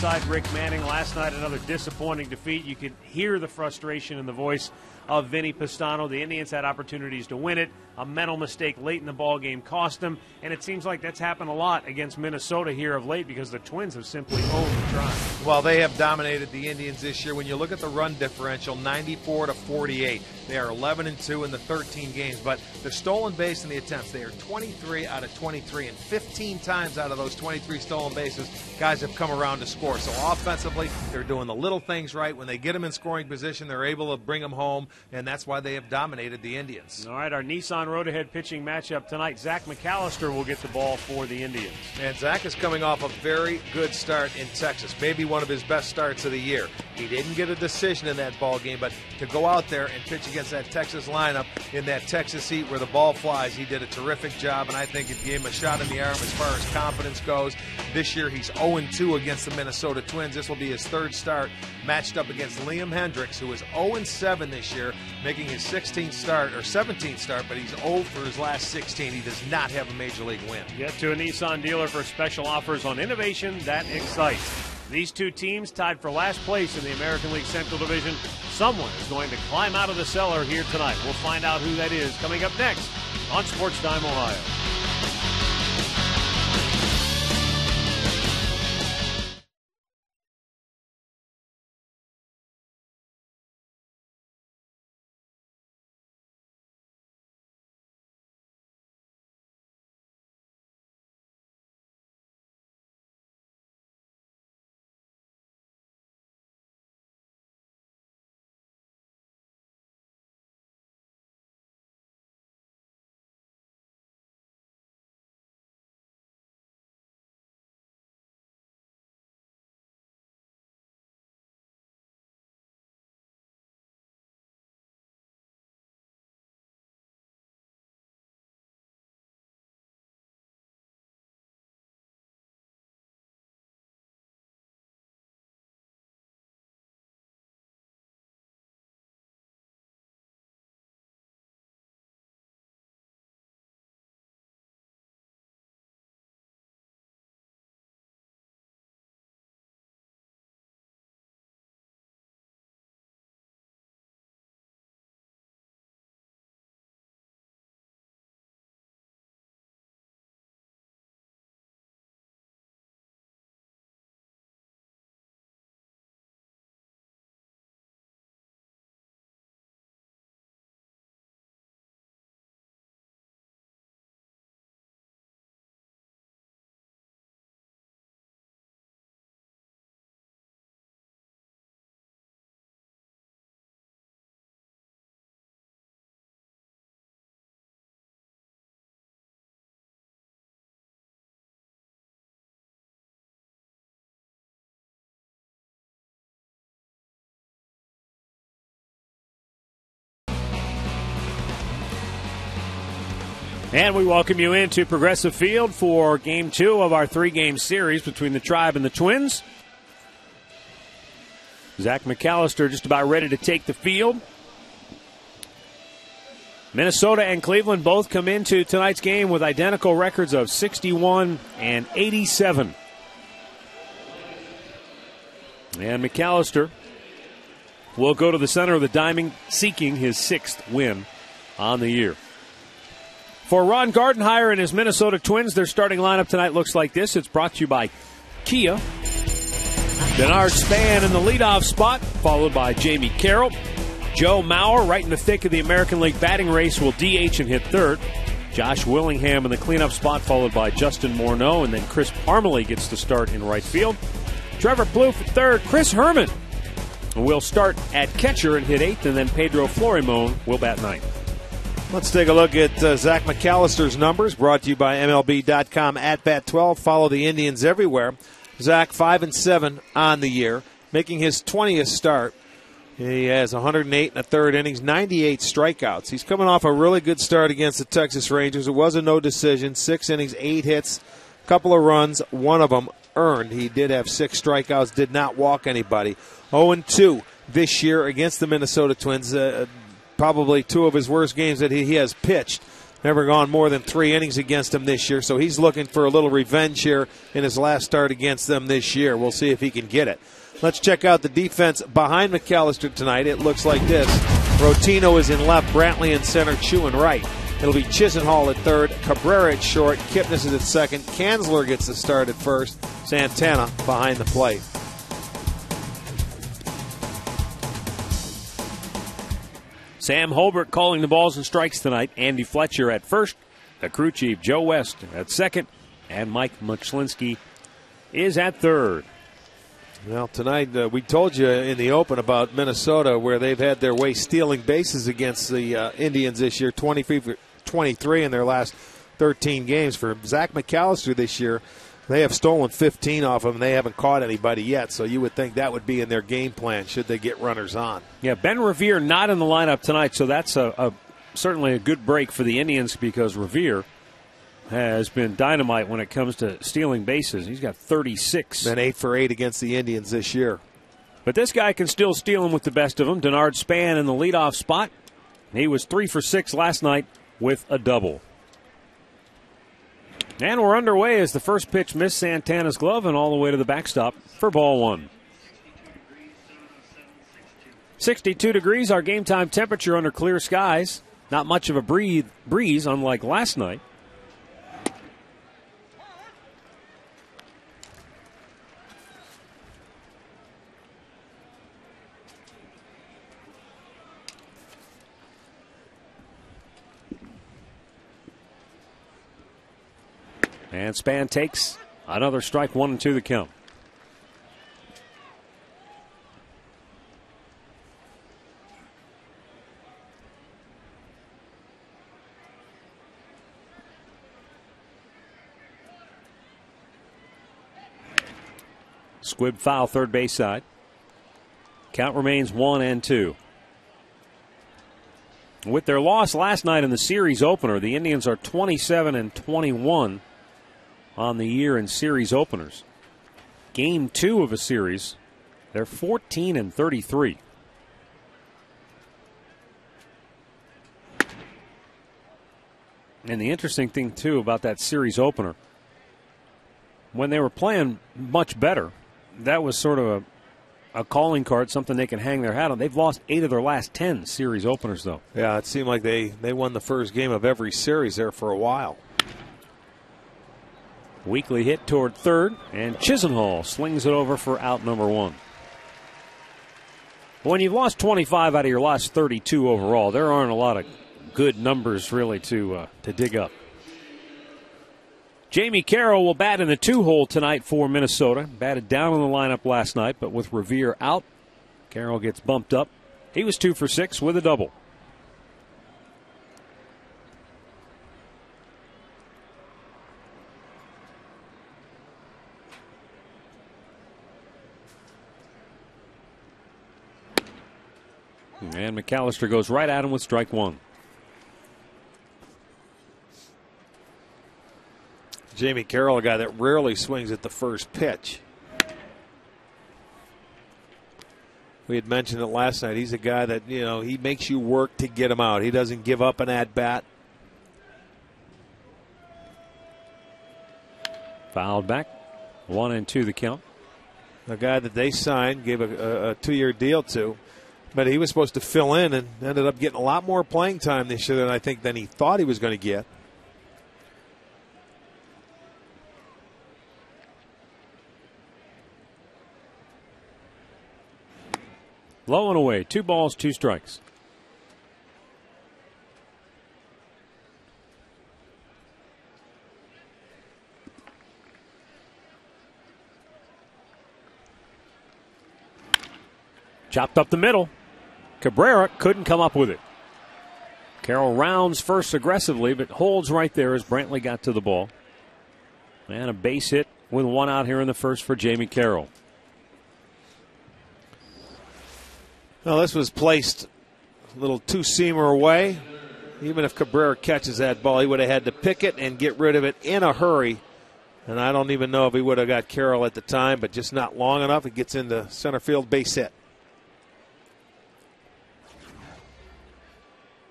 alongside Rick Manning. Last night, another disappointing defeat. You could hear the frustration in the voice of Vinny Pistano. The Indians had opportunities to win it. A mental mistake late in the ball game cost them, and it seems like that's happened a lot against Minnesota here of late because the Twins have simply owned the try. Well, they have dominated the Indians this year. When you look at the run differential, 94-48. They are 11-2 in the 13 games, but the stolen base in the attempts, they are 23 out of 23, and 15 times out of those 23 stolen bases, guys have come around to score. So offensively, they're doing the little things right. When they get them in scoring position, they're able to bring them home, and that's why they have dominated the Indians. All right, our Nissan Road Ahead pitching matchup tonight. Zach McAllister will get the ball for the Indians. And Zach is coming off a very good start in Texas, maybe one of his best starts of the year. He didn't get a decision in that ball game, but to go out there and pitch against that Texas lineup in that Texas heat where the ball flies, he did a terrific job, and I think it gave him a shot in the arm as far as confidence goes. This year he's 0-2 against the Minnesota Twins. This will be his third start matched up against Liam Hendricks, who is 0-7 this year, making his 16th start, or 17th start, but he's 0 for his last 16. He does not have a Major League win. Get to a Nissan dealer for special offers on innovation that excites. These two teams tied for last place in the American League Central Division. Someone is going to climb out of the cellar here tonight. We'll find out who that is coming up next on Sports Time Ohio. And we welcome you into Progressive Field for Game 2 of our 3-game series between the Tribe and the Twins. Zach McAllister just about ready to take the field. Minnesota and Cleveland both come into tonight's game with identical records of 61 and 87. And McAllister will go to the center of the diamond, seeking his 6th win on the year. For Ron Gardenhire and his Minnesota Twins, their starting lineup tonight looks like this. It's brought to you by Kia. Denard Span in the leadoff spot, followed by Jamie Carroll. Joe Mauer, right in the thick of the American League batting race, will DH and hit third. Josh Willingham in the cleanup spot, followed by Justin Morneau, and then Chris Parmalee gets the start in right field. Trevor Plouffe at third. Chris Herman will start at catcher and hit eighth, and then Pedro Florimon will bat ninth. Let's take a look at Zach McAllister's numbers, brought to you by MLB.com at Bat12. Follow the Indians everywhere. Zach 5-7 on the year, making his 20th start. He has 108 1/3 innings, 98 strikeouts. He's coming off a really good start against the Texas Rangers. It was a no decision, 6 innings, 8 hits, couple of runs, one of them earned. He did have 6 strikeouts, did not walk anybody. 0-2 this year against the Minnesota Twins. Probably 2 of his worst games that he has pitched. never gone more than 3 innings against them this year, so he's looking for a little revenge here in his last start against them this year. We'll see if he can get it. Let's check out the defense behind McAllister tonight. It looks like this. Rotino is in left, Brantley in center, Chu in right. It'll be Chisenhall at third, Cabrera at short, Kipnis is at second, Kanzler gets the start at first, Santana behind the plate. Sam Holbert calling the balls and strikes tonight. Andy Fletcher at first, the crew chief Joe West at second, and Mike Muchlinski is at third. Well, tonight we told you in the open about Minnesota, where they've had their way stealing bases against the Indians this year, 23 in their last 13 games. For Zach McAllister this year, they have stolen 15 off them, and they haven't caught anybody yet, so you would think that would be in their game plan should they get runners on. Yeah, Ben Revere not in the lineup tonight, so that's certainly a good break for the Indians because Revere has been dynamite when it comes to stealing bases. He's got 36. Been 8 for 8 against the Indians this year. But this guy can still steal them with the best of them. Denard Span in the leadoff spot. He was 3 for 6 last night with a double. And we're underway as the first pitch missed Santana's glove and all the way to the backstop for ball one. 62 degrees, our game time temperature under clear skies. Not much of a breeze, unlike last night. And Span takes another strike, 1-2 the count. Squib foul, third base side. Count remains 1-2. With their loss last night in the series opener, the Indians are 27-21 on the year in series openers. Game 2 of a series, they're 14-33. And the interesting thing, too, about that series opener, when they were playing much better, that was sort of a calling card, something they can hang their hat on. They've lost 8 of their last 10 series openers, though. Yeah, it seemed like they won the first game of every series there for a while. Weekly hit toward third, and Chisenhall slings it over for out number 1. When you've lost 25 out of your last 32 overall, there aren't a lot of good numbers really to dig up. Jamie Carroll will bat in the 2-hole tonight for Minnesota. Batted down in the lineup last night, but with Revere out, Carroll gets bumped up. He was 2 for 6 with a double. And McAllister goes right at him with strike 1. Jamie Carroll, a guy that rarely swings at the first pitch. We had mentioned it last night. He's a guy that, he makes you work to get him out. He doesn't give up an at-bat. Fouled back. 1-2 the count. A guy that they signed, gave a 2-year deal to. But he was supposed to fill in and ended up getting a lot more playing time this year than he thought he was going to get. Low and away. 2 balls, 2 strikes. Chopped up the middle. Cabrera couldn't come up with it. Carroll rounds first aggressively, but holds right there as Brantley got to the ball. And a base hit with 1 out here in the first for Jamie Carroll. Well, this was placed a little two-seamer away. Even if Cabrera catches that ball, he would have had to pick it and get rid of it in a hurry. And I don't even know if he would have got Carroll at the time, but just not long enough. It gets into center field, base hit.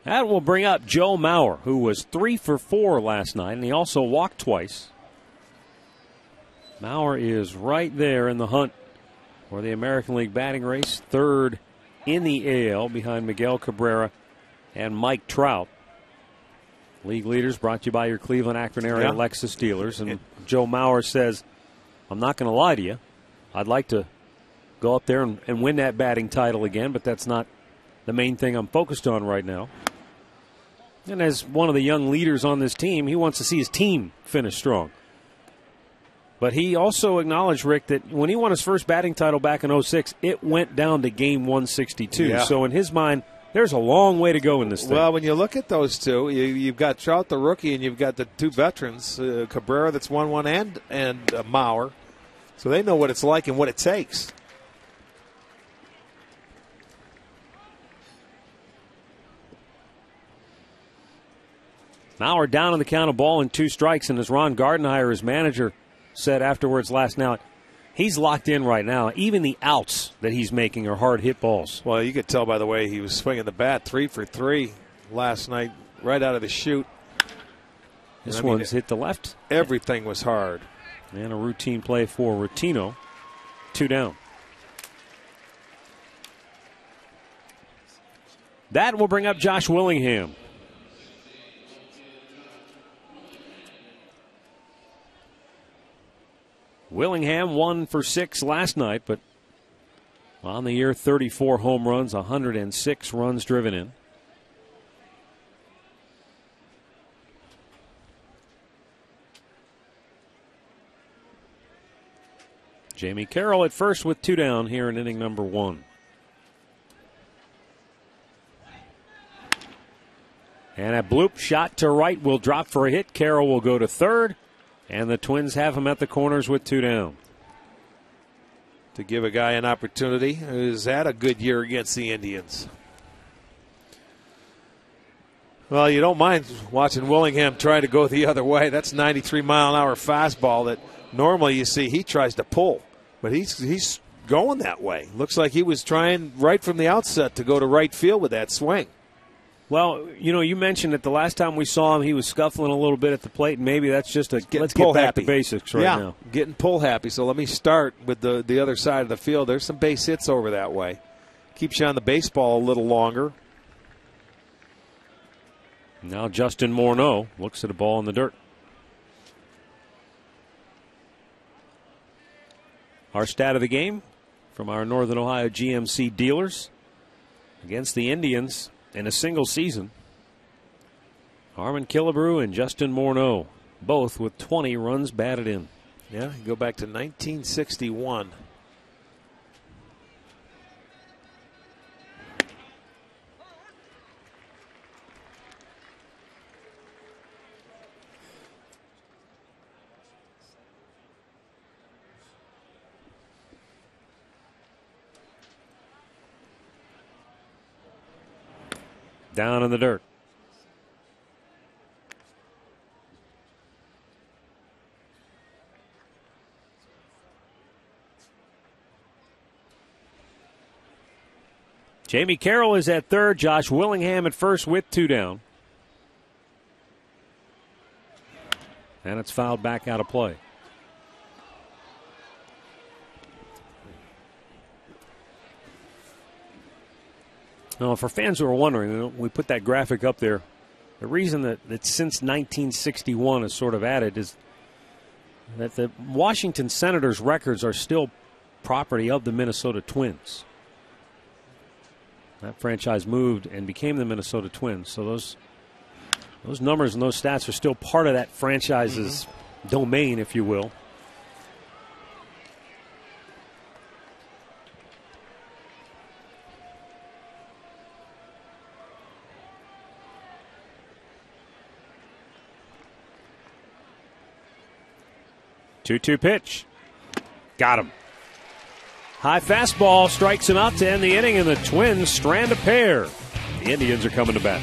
That will bring up Joe Mauer, who was 3 for 4 last night, and he also walked twice. Mauer is right there in the hunt for the American League batting race, third in the AL behind Miguel Cabrera and Mike Trout. League leaders brought to you by your Cleveland Akron area Lexus dealers. And Joe Mauer says, I'm not going to lie to you. I'd like to go up there and win that batting title again, but that's not the main thing I'm focused on right now. And as one of the young leaders on this team, he wants to see his team finish strong. But he also acknowledged, Rick, that when he won his first batting title back in 2006, it went down to game 162. Yeah. So in his mind, there's a long way to go in this thing. Well, when you look at those two, you've got Trout, the rookie, and you've got the two veterans, Cabrera that's won one and Mauer. So they know what it's like and what it takes. Mauer down on the count of ball and 2 strikes, and as Ron Gardenhire, his manager, said afterwards last night, he's locked in right now. Even the outs that he's making are hard hit balls. Well, you could tell by the way he was swinging the bat, 3 for 3 last night, right out of the chute. This one's hit the left. Everything was hard. And a routine play for Rutino. 2 down. That will bring up Josh Willingham. Willingham 1 for 6 last night, but on the year 34 home runs, 106 runs driven in. Jamie Carroll at first with 2 down here in inning number 1. And a bloop shot to right will drop for a hit. Carroll will go to third. And the Twins have him at the corners with 2 down. To give a guy an opportunity who's had a good year against the Indians. Well, you don't mind watching Willingham try to go the other way. That's 93-mile-an-hour fastball that normally you see he tries to pull. But he's going that way. Looks like he was trying right from the outset to go to right field with that swing. Well, you mentioned that the last time we saw him, he was scuffling a little bit at the plate, and maybe that's just let's get back to basics right now. Getting pull happy. So let me start with the other side of the field. There's some base hits over that way. Keeps you on the baseball a little longer. Now Justin Morneau looks at a ball in the dirt. Our stat of the game from our Northern Ohio GMC dealers against the Indians. In a single season, Harmon Killebrew and Justin Morneau, both with 20 runs batted in. Yeah, you go back to 1961. Down in the dirt. Jamie Carroll is at third. Josh Willingham at first with 2 down. And it's fouled back out of play. Now, for fans who are wondering, we put that graphic up there. The reason that since 1961 is sort of added is that the Washington Senators records are still property of the Minnesota Twins. That franchise moved and became the Minnesota Twins. So those numbers and those stats are still part of that franchise's domain, if you will. Two-two pitch. Got him. High fastball strikes him out to end the inning, and the Twins strand a pair. The Indians are coming to bat.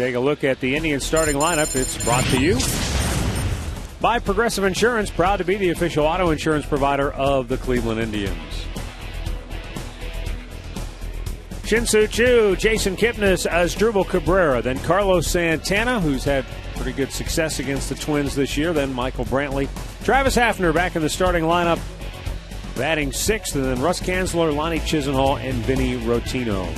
Take a look at the Indians starting lineup. It's brought to you by Progressive Insurance, proud to be the official auto insurance provider of the Cleveland Indians. Shin-Soo Choo, Jason Kipnis, Asdrubal Cabrera, then Carlos Santana, who's had pretty good success against the Twins this year, then Michael Brantley, Travis Hafner back in the starting lineup, batting sixth, and then Russ Kanzler, Lonnie Chisenhall, and Vinny Rotino.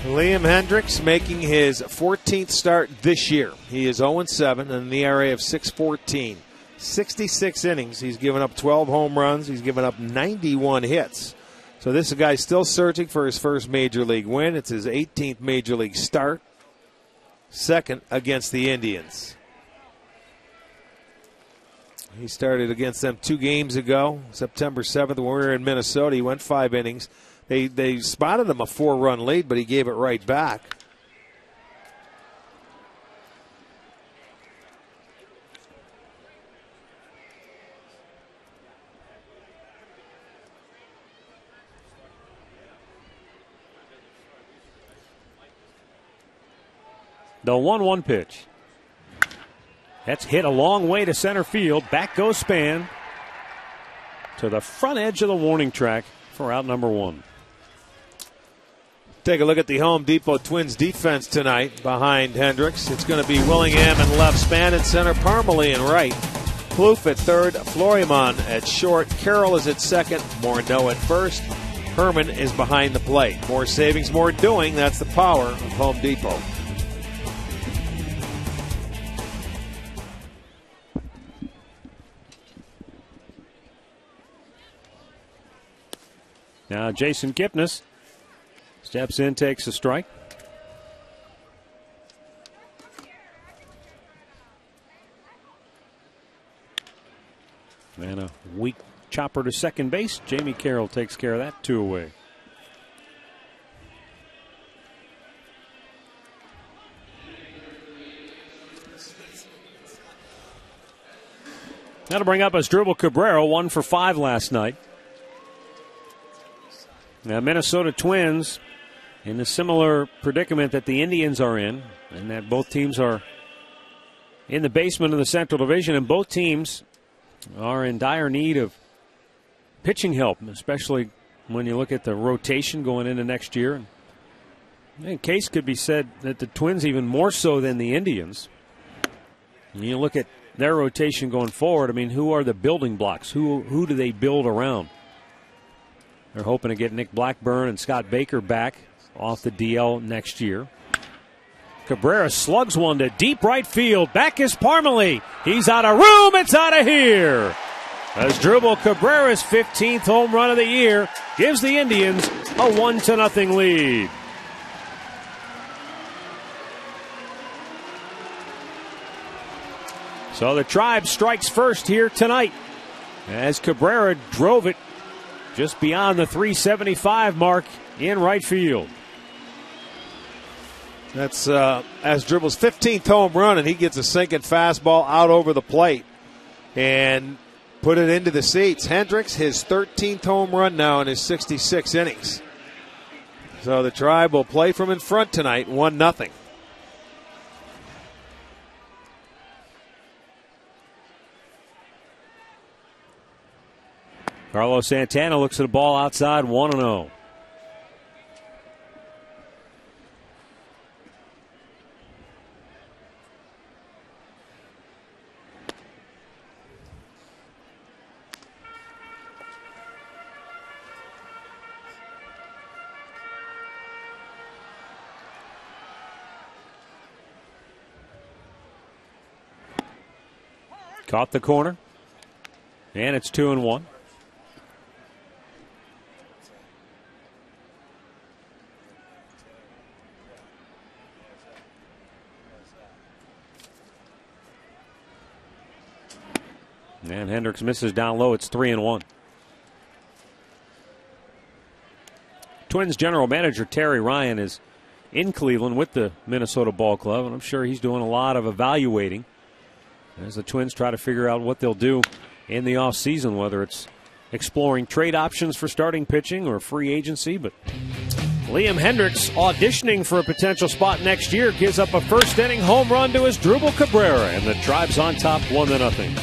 Liam Hendricks making his 14th start this year. He is 0-7 and an ERA of 6.14. 66 innings. He's given up 12 home runs. He's given up 91 hits. So this guy still searching for his first Major League win. It's his 18th Major League start. Second against the Indians. He started against them 2 games ago, September 7th, when we were in Minnesota. He went 5 innings. They spotted him a 4-run lead, but he gave it right back. The 1-1 pitch. That's hit a long way to center field. Back goes Span to the front edge of the warning track for out number 1. Take a look at the Home Depot Twins defense tonight behind Hendricks. It's going to be Willingham in left, Span at center, Parmalee in right, Plouffe at third, Florimon at short, Carroll is at second, Morneau at first, Herman is behind the plate. More savings, more doing. That's the power of Home Depot. Now Jason Kipnis steps in, takes a strike. And a weak chopper to second base. Jamie Carroll takes care of that, 2 away. That'll bring up Asdrubal Cabrera, 1 for 5 last night. Now, Minnesota Twins in a similar predicament that the Indians are in, and that both teams are in the basement of the Central Division, and both teams are in dire need of pitching help, especially when you look at the rotation going into next year. And case could be said that the Twins even more so than the Indians. And you look at their rotation going forward, I mean, who are the building blocks? Who do they build around? They're hoping to get Nick Blackburn and Scott Baker back off the DL next year. Cabrera slugs one to deep right field. Back is Parmalee. He's out of room. It's out of here. Asdrubal Cabrera's 15th home run of the year gives the Indians a 1-0 lead. So the Tribe strikes first here tonight as Cabrera drove it just beyond the 375 mark in right field. That's Asdrubal's 15th home run, and he gets a sinking fastball out over the plate and put it into the seats. Hendricks, his 13th home run now in his 66 innings. So the Tribe will play from in front tonight, 1-0. Carlos Santana looks at a ball outside, 1-0. Caught the corner, and it's 2-1. And Hendricks misses down low. It's 3-1. Twins general manager Terry Ryan is in Cleveland with the Minnesota Ball Club, and I'm sure he's doing a lot of evaluating as the Twins try to figure out what they'll do in the offseason, whether it's exploring trade options for starting pitching or free agency. But Liam Hendricks, auditioning for a potential spot next year, gives up a first-inning home run to Asdrubal Cabrera, and the Tribe's on top 1-0.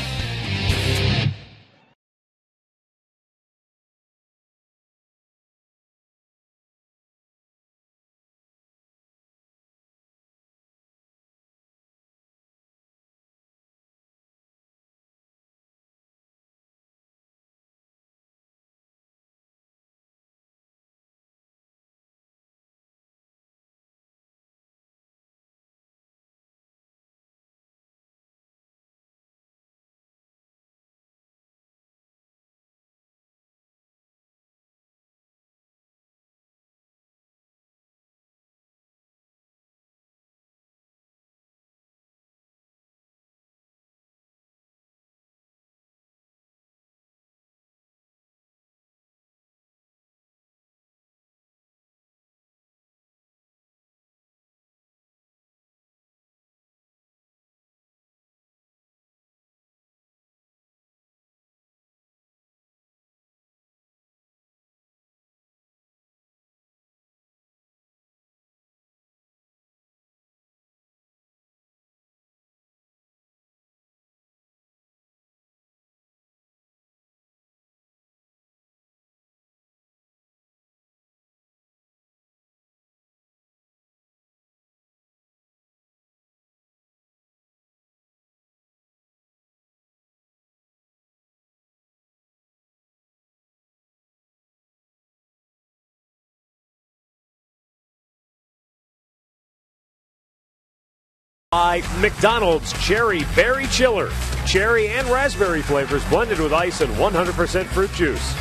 By McDonald's Cherry Berry Chiller. Cherry and raspberry flavors blended with ice and 100% fruit juice.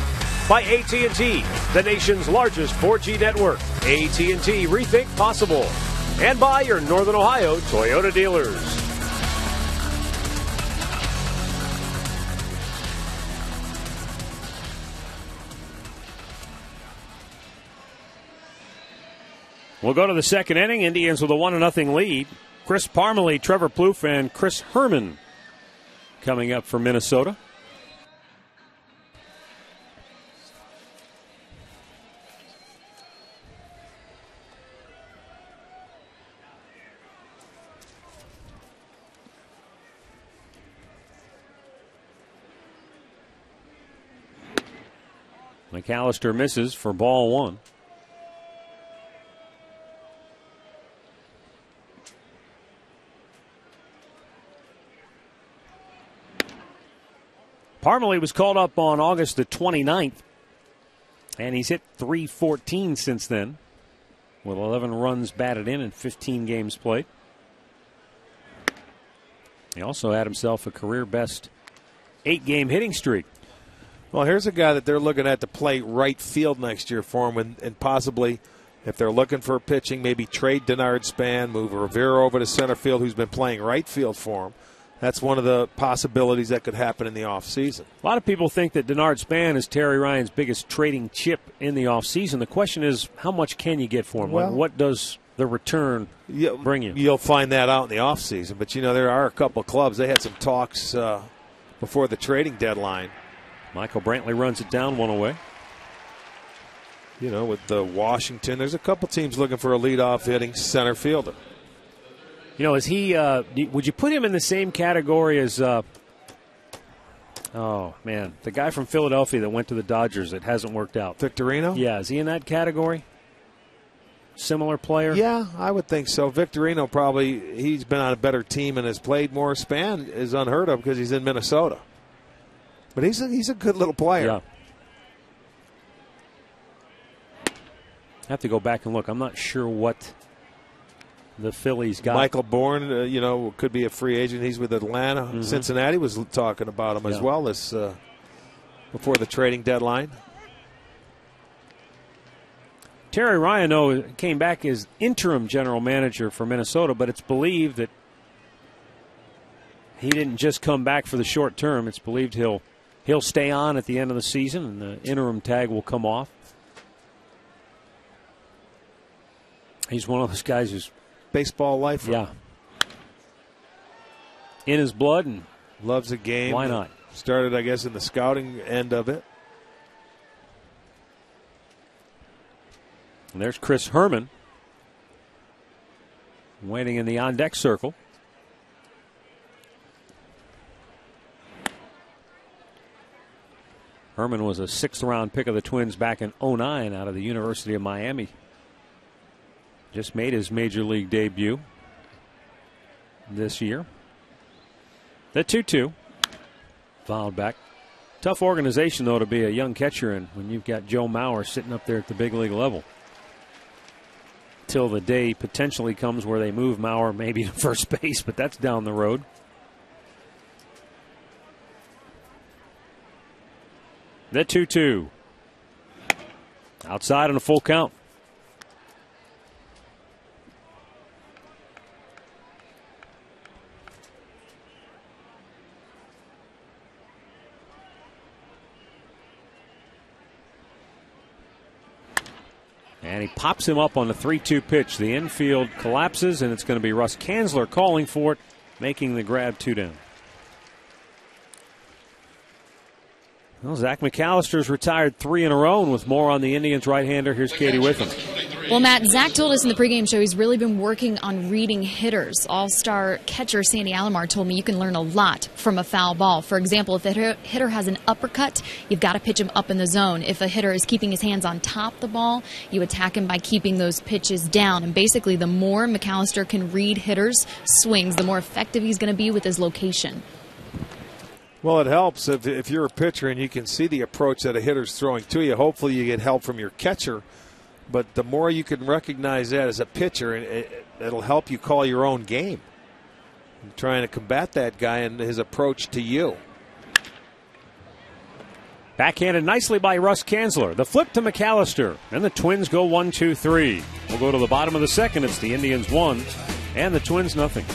By AT&T, the nation's largest 4G network. AT&T, rethink possible. And by your Northern Ohio Toyota dealers. We'll go to the second inning. Indians with a 1-0 lead. Chris Parmalee, Trevor Plouffe, and Chris Herman coming up for Minnesota. McAllister misses for ball one. Parmalee was called up on August the 29th, and he's hit .314 since then, with 11 runs batted in and 15 games played. He also had himself a career-best 8-game hitting streak. Well, here's a guy that they're looking at to play right field next year for him, and possibly, if they're looking for pitching, maybe trade Denard Span, move Rivera over to center field, who's been playing right field for him. That's one of the possibilities that could happen in the offseason. A lot of people think that Denard Span is Terry Ryan's biggest trading chip in the offseason. The question is, how much can you get for him? Well, what does the return bring you? You'll find that out in the offseason. But, there are a couple of clubs. They had some talks before the trading deadline. Michael Brantley runs it down, one away. With the Washington, there's a couple teams looking for a leadoff hitting center fielder. Is he, would you put him in the same category as, the guy from Philadelphia that went to the Dodgers that hasn't worked out? Victorino? Yeah, is he in that category? Similar player? Yeah, I would think so. Victorino he's been on a better team and has played more. Span is unheard of because he's in Minnesota. But he's a good little player. Yeah. I have to go back and look. I'm not sure what the Phillies got. Michael Bourne, could be a free agent. He's with Atlanta. Mm-hmm. Cincinnati was talking about him as well this before the trading deadline. Terry Ryan, came back as interim general manager for Minnesota, but it's believed that he didn't just come back for the short term. It's believed he'll stay on at the end of the season, and the interim tag will come off. He's one of those guys who's baseball lifer. Yeah. In his blood, and loves the game. Why not? Started, I guess, in the scouting end of it. And there's Chris Herman waiting in the on-deck circle. Herman was a 6th-round pick of the Twins back in '09 out of the University of Miami. Just made his major league debut this year. The 2-2. Fouled back. Tough organization, though, to be a young catcher in when you've got Joe Mauer sitting up there at the big league level. Till the day potentially comes where they move Mauer maybe to first base, but that's down the road. The 2-2. Outside on a full count. And he pops him up on the 3-2 pitch. The infield collapses, and it's going to be Russ Kanzler calling for it, making the grab 2 down. Well, Zach McAllister's retired 3 in a row, and with more on the Indians right-hander, here's Katie Witham. Well, Matt, Zach told us in the pregame show he's really been working on reading hitters. All-star catcher Sandy Alomar told me you can learn a lot from a foul ball. For example, if a hitter has an uppercut, you've got to pitch him up in the zone. If a hitter is keeping his hands on top of the ball, you attack him by keeping those pitches down. And basically, the more McAllister can read hitters' swings, the more effective he's going to be with his location. Well, it helps if you're a pitcher and you can see the approach that a hitter's throwing to you. Hopefully you get help from your catcher. But the more you can recognize that as a pitcher, it'll help you call your own game. You're trying to combat that guy and his approach to you. Backhanded nicely by Russ Kanzler. The flip to McAllister. And the Twins go 1-2-3. We'll go to the bottom of the second. It's the Indians 1 and the Twins nothing.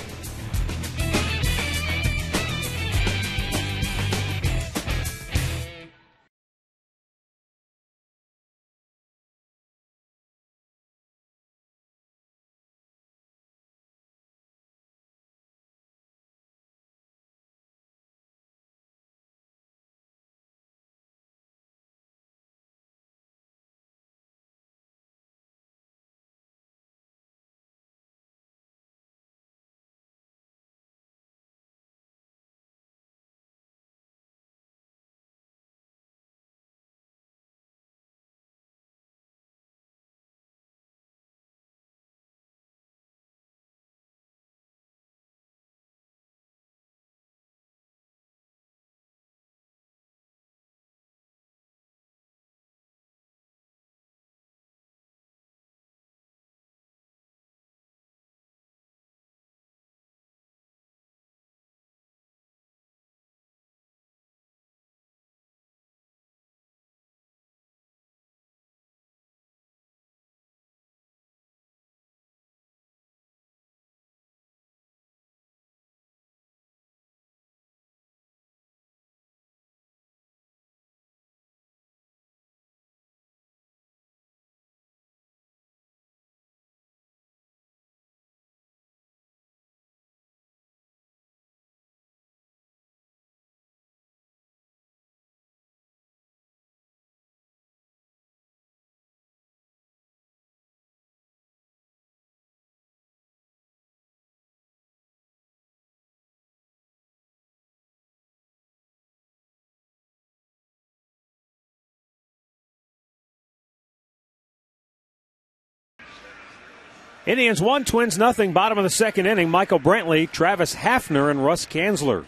Indians 1, Twins nothing. Bottom of the second inning. Michael Brantley, Travis Hafner, and Russ Kanzler.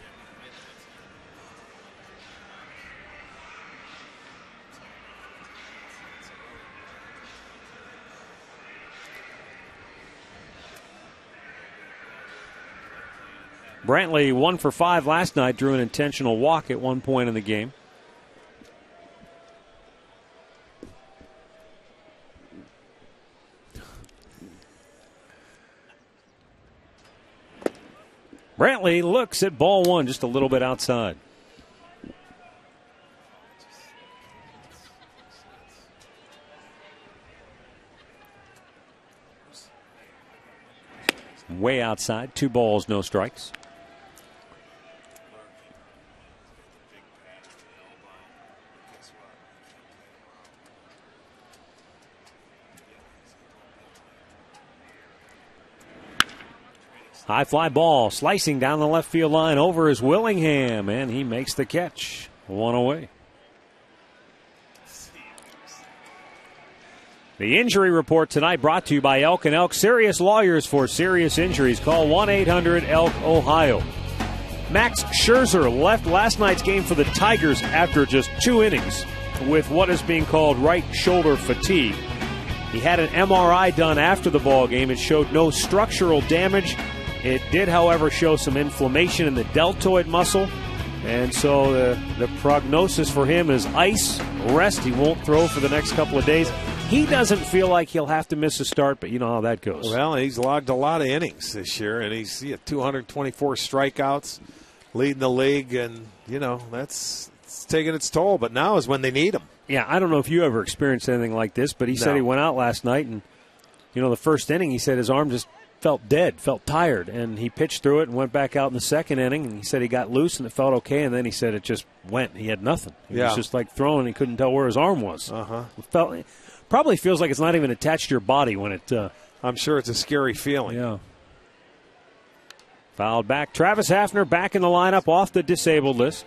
Brantley 1 for 5 last night, drew an intentional walk at one point in the game. Brantley looks at ball 1, just a little bit outside. Way outside, 2 balls, no strikes. High fly ball slicing down the left field line over is Willingham, and he makes the catch. 1 away. The injury report tonight brought to you by Elk & Elk. Serious lawyers for serious injuries. Call 1-800-ELK-OHIO. Max Scherzer left last night's game for the Tigers after just 2 innings with what is being called right shoulder fatigue. He had an MRI done after the ball game. It showed no structural damage. It did, however, show some inflammation in the deltoid muscle. And so the prognosis for him is ice, rest. He won't throw for the next couple of days. He doesn't feel like he'll have to miss a start, but you know how that goes. Well, he's logged a lot of innings this year, and he's 224 strikeouts, leading the league, and, it's taking its toll. But now is when they need him. Yeah, I don't know if you ever experienced anything like this, but he said he went out last night, and, the first inning, he said his arm just felt dead, felt tired, and he pitched through it and went back out in the second inning, and he said he got loose and it felt okay, and then he said it just went. He had nothing. He was just like throwing. He couldn't tell where his arm was. It probably feels like it's not even attached to your body when it... I'm sure it's a scary feeling. Yeah. Fouled back. Travis Hafner back in the lineup off the disabled list.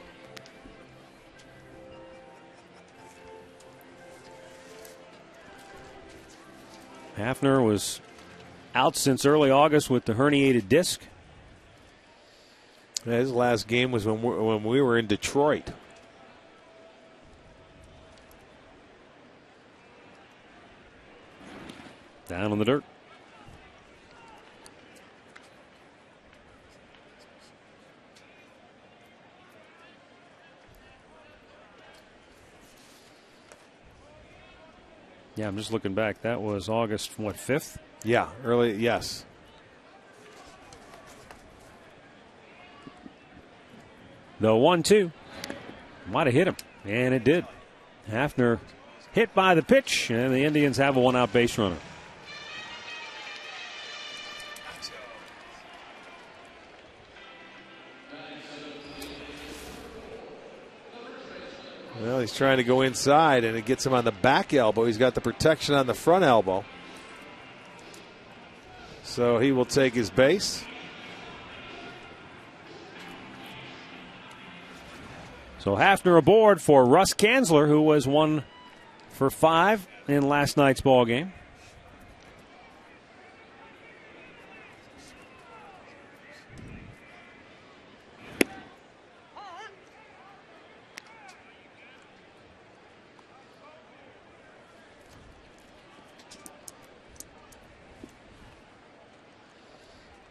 Hafner was out since early August with the herniated disc. His last game was when we were in Detroit. Down on the dirt. Yeah, I'm just looking back. That was August, 5th? Yeah, early, yes. The 1-2 might have hit him, and it did. Hafner hit by the pitch, and the Indians have a one-out base runner. Well, he's trying to go inside, and it gets him on the back elbow. He's got the protection on the front elbow. So he will take his base. So Hafner aboard for Russ Kanzler, who was 1 for 5 in last night's ball game.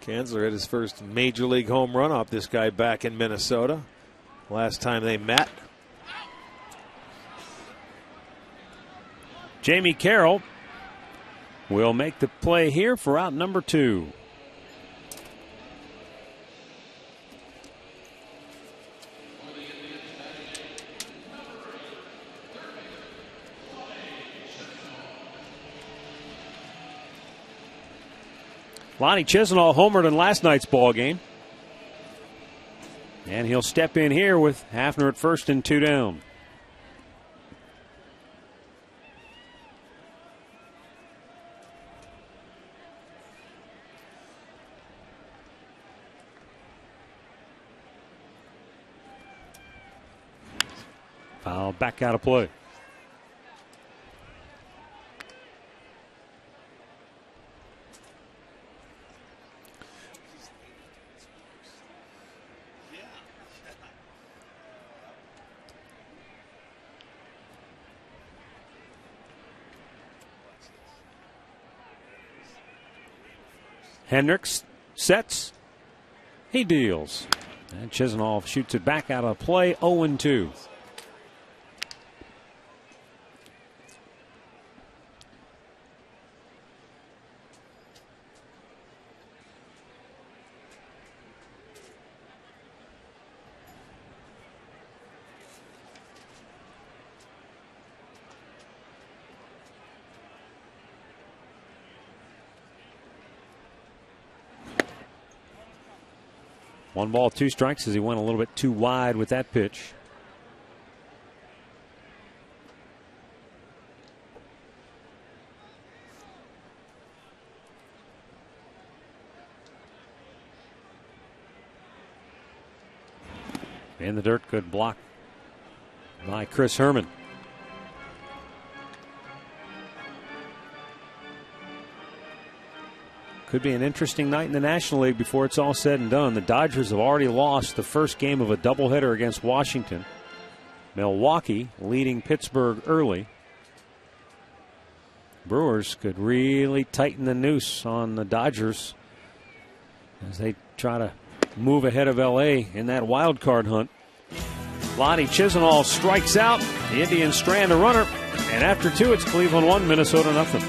Kanzler hit his first major league home run off this guy back in Minnesota. Last time they met. Jamie Carroll will make the play here for out number 2. Lonnie Chisenhall homered in last night's ball game. And he'll step in here with Hafner at first and 2 down. Foul back out of play. Hendricks sets. He deals. And Chisenhall shoots it back out of play. 0-2. One ball, 2 strikes as he went a little bit too wide with that pitch. In the dirt, good block by Chris Herman. Could be an interesting night in the National League before it's all said and done. The Dodgers have already lost the first game of a doubleheader against Washington. Milwaukee leading Pittsburgh early. Brewers could really tighten the noose on the Dodgers as they try to move ahead of L.A. in that wild card hunt. Lonnie Chisenhall strikes out. The Indians strand a runner. And after two, it's Cleveland 1, Minnesota nothing.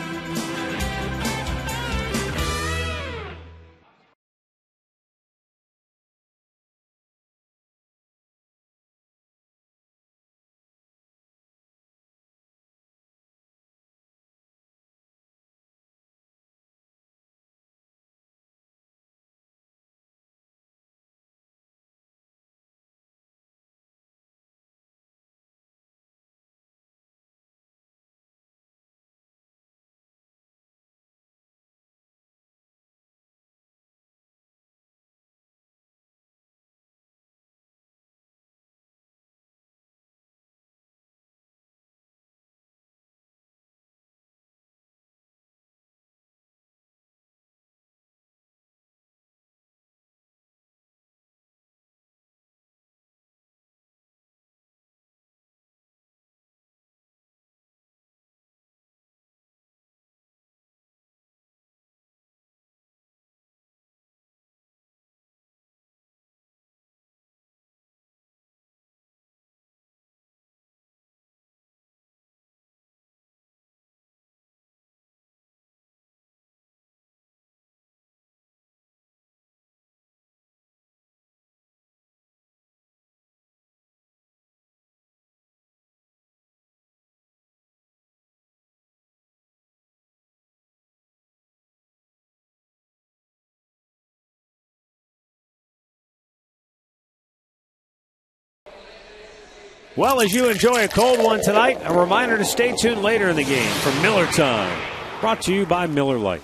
Well, as you enjoy a cold one tonight, a reminder to stay tuned later in the game for Miller Time. Brought to you by Miller Lite.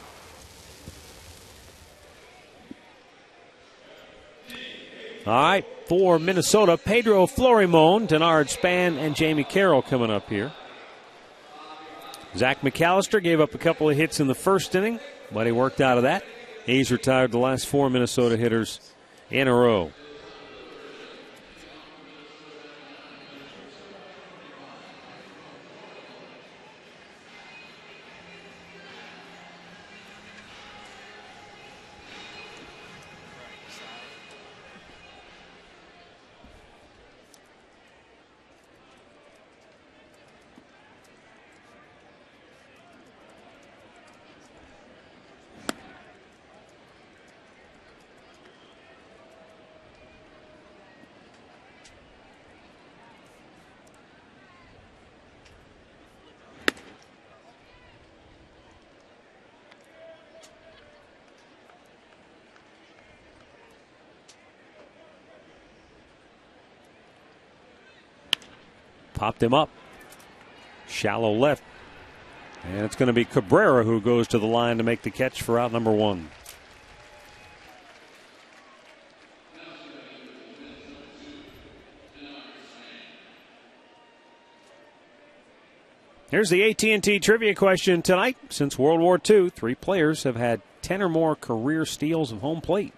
All right, for Minnesota, Pedro Florimon, Denard Span, and Jamie Carroll coming up here. Zach McAllister gave up a couple of hits in the first inning, but he worked out of that. He's retired the last four Minnesota hitters in a row. Popped him up. Shallow left. And it's going to be Cabrera who goes to the line to make the catch for out number one. Here's the AT&T trivia question tonight. Since World War II, 3 players have had 10 or more career steals of home plate.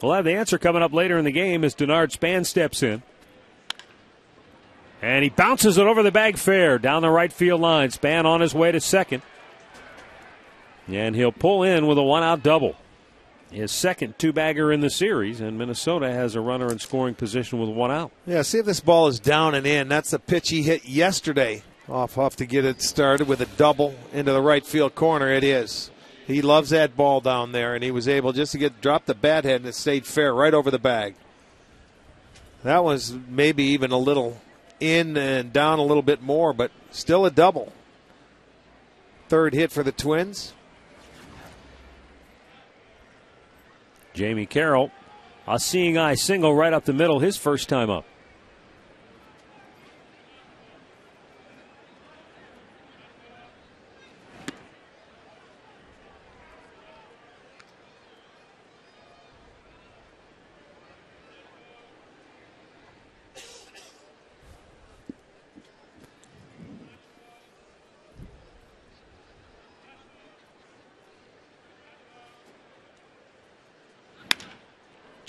We'll have the answer coming up later in the game as Denard Span steps in. And he bounces it over the bag fair down the right field line. Span on his way to second. And he'll pull in with a one-out double. His second two-bagger in the series, and Minnesota has a runner in scoring position with one out. Yeah, see if this ball is down and in. That's the pitch he hit yesterday. Off to get it started with a double into the right field corner. It is. He loves that ball down there, and he was able just to drop the bat head, and it stayed fair right over the bag. That was maybe even a little in and down a little bit more, but still a double. Third hit for the Twins. Jamie Carroll, a seeing eye single right up the middle, his first time up.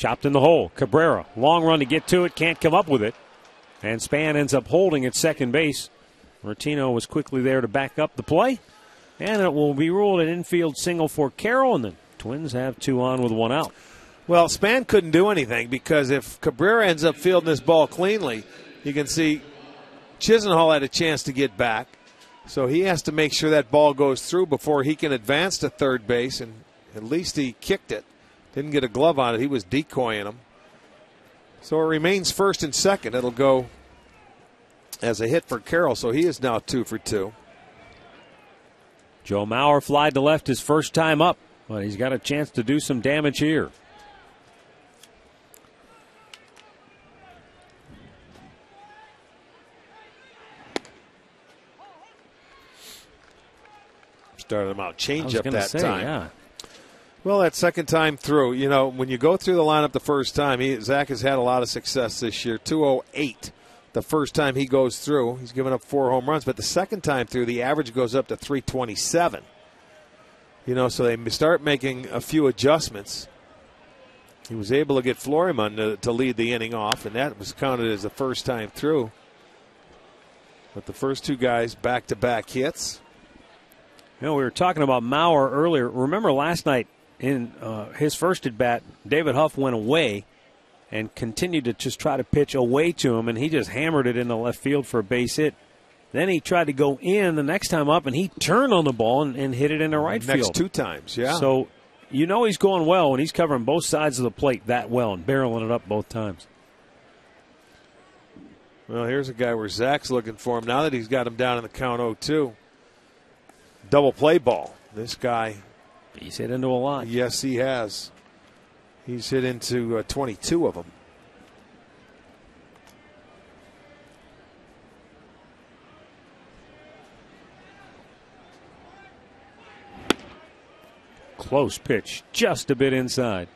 Chopped in the hole. Cabrera, long run to get to it, can't come up with it. And Span ends up holding at second base. Martino was quickly there to back up the play. And it will be ruled an infield single for Carroll, and the Twins have 2 on with 1 out. Well, Span couldn't do anything because if Cabrera ends up fielding this ball cleanly, you can see Chisenhall had a chance to get back. So he has to make sure that ball goes through before he can advance to third base, and at least he kicked it. Didn't get a glove on it. He was decoying him. So it remains first and second. It'll go as a hit for Carroll, so he is now 2 for 2. Joe Mauer flied to left his first time up, but he's got a chance to do some damage here. Started him out change-up that say, time. Yeah. Well, that second time through, you know, when you go through the lineup the first time, Zach has had a lot of success this year. 208 the first time he goes through. He's given up 4 home runs, but the second time through, the average goes up to 327. You know, so they start making a few adjustments. He was able to get Fleuryman to lead the inning off, and that was counted as the first time through. But the first 2 guys back-to-back hits. You know, we were talking about Mauer earlier. Remember last night in his first at-bat, David Huff went away and continued to just try to pitch away to him, and he just hammered it into left field for a base hit. Then he tried to go in the next time up, and he turned on the ball and hit it into right field. Next 2 times, yeah. So you know he's going well when he's covering both sides of the plate that well and barreling it up both times. Well, here's a guy where Zach's looking for him now that he's got him down in the count 0-2. Double play ball. This guy. He's hit into a lot. Yes, he has. He's hit into 22 of them. Close pitch, just a bit inside.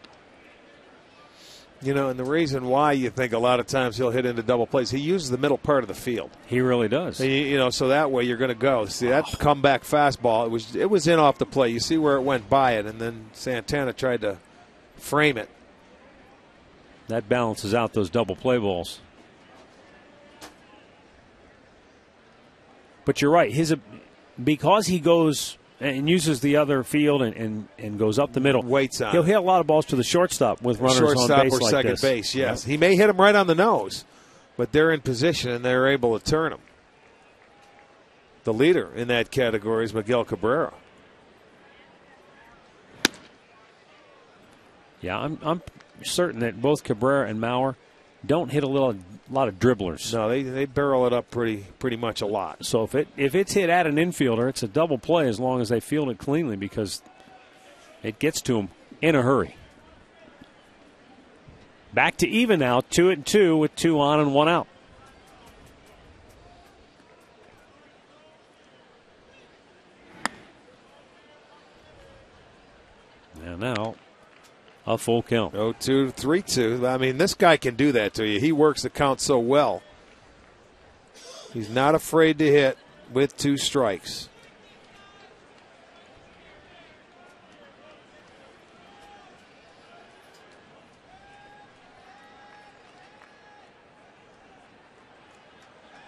You know, and the reason why you think a lot of times he'll hit into double plays, he uses the middle part of the field. He really does. You know, so that way you're going to go. See, that comeback fastball, it was in off the play. You see where it went by it, and then Santana tried to frame it. That balances out those double play balls. But you're right. Because he goes and uses the other field and goes up the middle. Waits on. He'll hit a lot of balls to the shortstop with runners on base or like second this. base, yes. Yep. He may hit him right on the nose, but they're in position and they're able to turn him. The leader in that category is Miguel Cabrera. Yeah, I'm certain that both Cabrera and Mauer don't hit a lot of dribblers. No, they barrel it up pretty much a lot. So if it's hit at an infielder, it's a double play as long as they field it cleanly because it gets to them in a hurry. Back to even now, 2-2 with 2 on and 1 out. And now a full count. 0-2, 3-2. I mean, this guy can do that to you. He works the count so well. He's not afraid to hit with 2 strikes.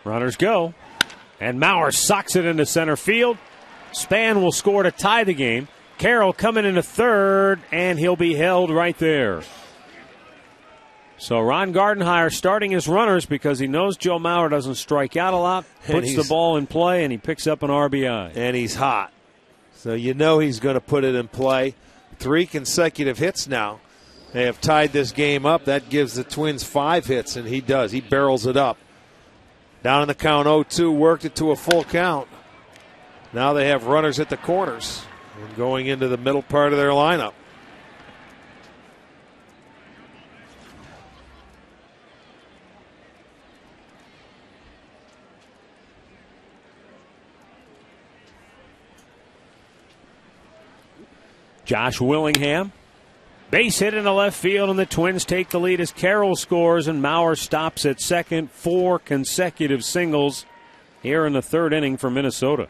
Runners go. And Mauer socks it into center field. Span will score to tie the game. Carroll coming into third, and he'll be held right there. So Ron Gardenhire starting his runners because he knows Joe Mauer doesn't strike out a lot, puts the ball in play, and he picks up an RBI. And he's hot. So you know he's going to put it in play. 3 consecutive hits now. They have tied this game up. That gives the Twins 5 hits, and he does. He barrels it up. Down in the count 0-2, worked it to a full count. Now they have runners at the corners and going into the middle part of their lineup. Josh Willingham, base hit into left field, and the Twins take the lead as Carroll scores and Mauer stops at second. 4 consecutive singles here in the third inning for Minnesota.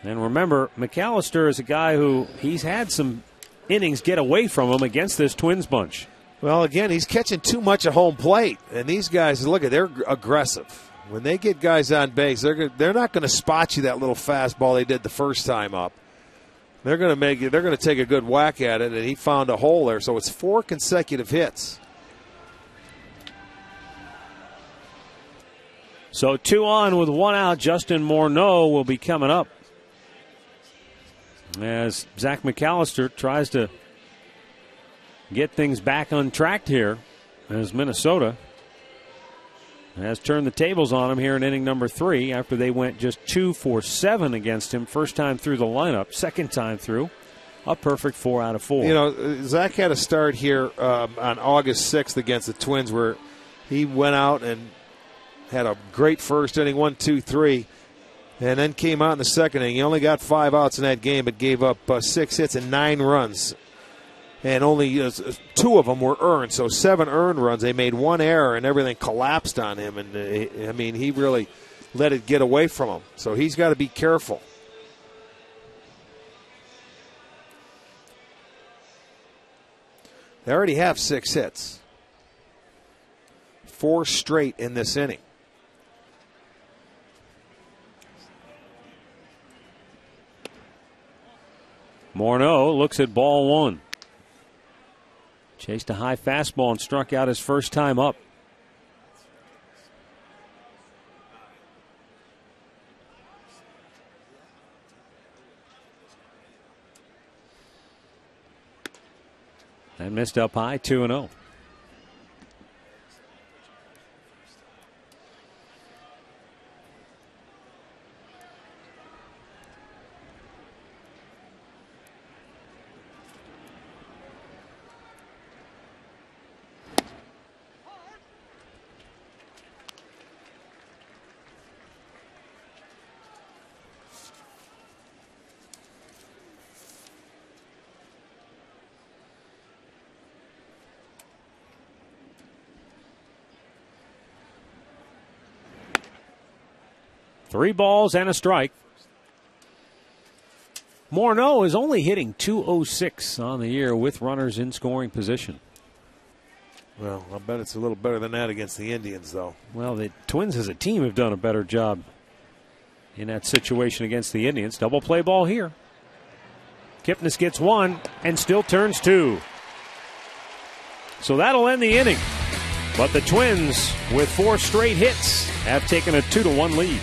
And remember, McAllister is a guy who he's had some innings get away from him against this Twins bunch. Well, again, he's catching too much at home plate. And these guys, look, they're aggressive. When they get guys on base, they're not going to spot you that little fastball they did the first time up. They're going to take a good whack at it, and he found a hole there. So it's 4 consecutive hits. So 2 on with 1 out. Justin Morneau will be coming up as Zach McAllister tries to get things back on track here as Minnesota has turned the tables on him here in inning number 3 after they went just 2 for 7 against him. First time through the lineup, second time through, a perfect 4 out of 4. You know, Zach had a start here on August 6th against the Twins where he went out and had a great first inning, 1, 2, 3, and then came out in the second inning. He only got 5 outs in that game, but gave up 6 hits and 9 runs. And only 2 of them were earned, so 7 earned runs. They made 1 error, and everything collapsed on him. And, he really let it get away from him. So he's got to be careful. They already have 6 hits. 4 straight in this inning. Morneau looks at ball 1. Chased a high fastball and struck out his first time up. And missed up high, 2-0. Three balls and a strike. Morneau is only hitting .206 on the year with runners in scoring position. Well, I bet it's a little better than that against the Indians, though. Well, the Twins as a team have done a better job in that situation against the Indians. Double play ball here. Kipnis gets 1 and still turns 2. So that'll end the inning. But the Twins, with 4 straight hits, have taken a 2-1 lead.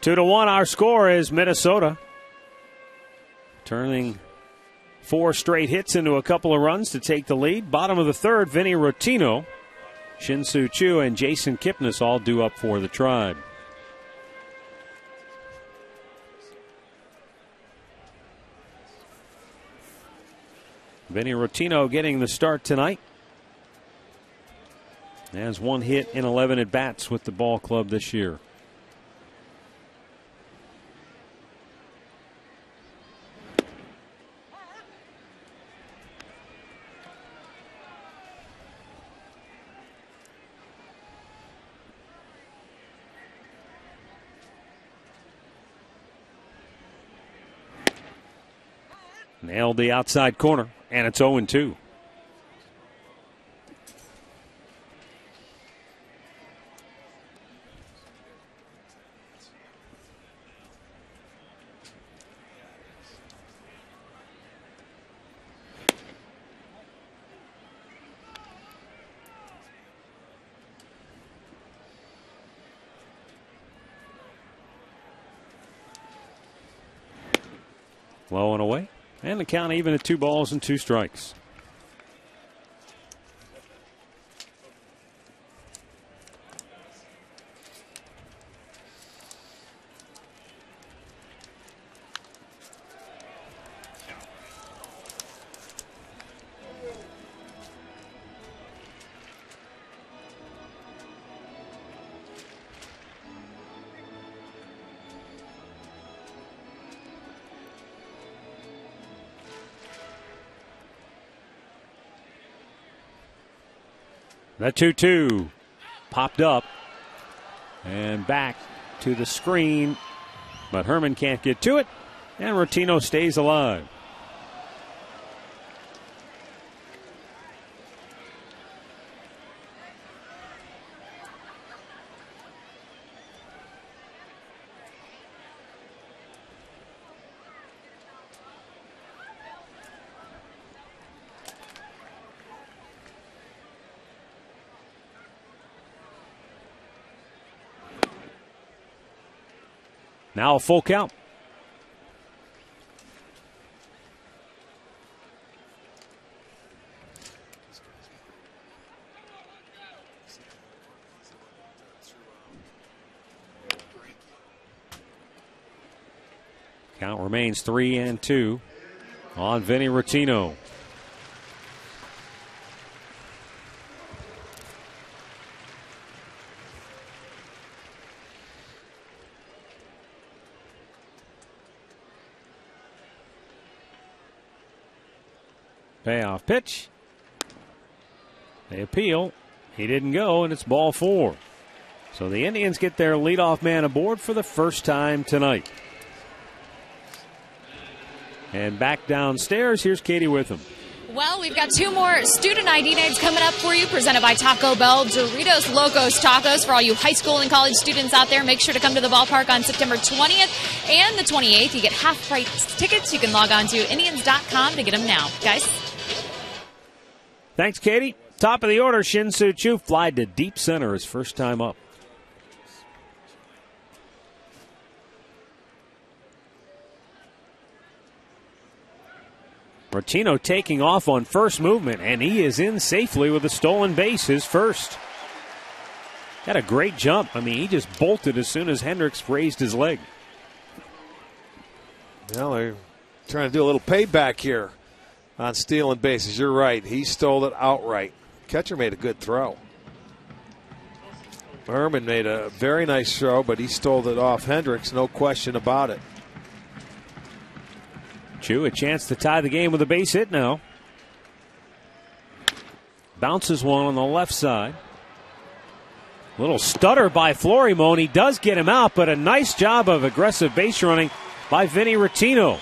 Two to one, our score is Minnesota turning 4 straight hits into a couple of runs to take the lead. Bottom of the third, Vinny Rotino Shin-Soo Choo and Jason Kipnis all due up for the Tribe. Vinny Rotino getting the start tonight. Has one hit in 11 at-bats with the ball club this year. Nailed the outside corner, and it's 0-2. Low and away. And the count even at 2 balls and 2 strikes. That 2-2 popped up and back to the screen, but Herman can't get to it, and Rotino stays alive. Now a full count. Count remains 3-2 on Vinny Rotino. Payoff pitch. They appeal. He didn't go, and it's ball 4. So the Indians get their leadoff man aboard for the first time tonight. And back downstairs, here's Katie with him. Well, we've got 2 more student ID nights coming up for you, presented by Taco Bell. Doritos Locos Tacos for all you high school and college students out there. Make sure to come to the ballpark on September 20th and the 28th. You get half-price tickets. You can log on to Indians.com to get them now. Guys? Thanks, Katie. Top of the order, Shin-Soo Choo flied to deep center his first time up. Rotino taking off on first movement, and he is in safely with a stolen base, his first. Had a great jump. I mean, he just bolted as soon as Hendricks raised his leg. Well, they're trying to do a little payback here on stealing bases. You're right. He stole it outright. Catcher made a good throw. Herman made a very nice throw, but he stole it off Hendricks, no question about it. Choo, a chance to tie the game with a base hit now. Bounces one on the left side. Little stutter by Florimon. He does get him out, but a nice job of aggressive base running by Vinny Rotino.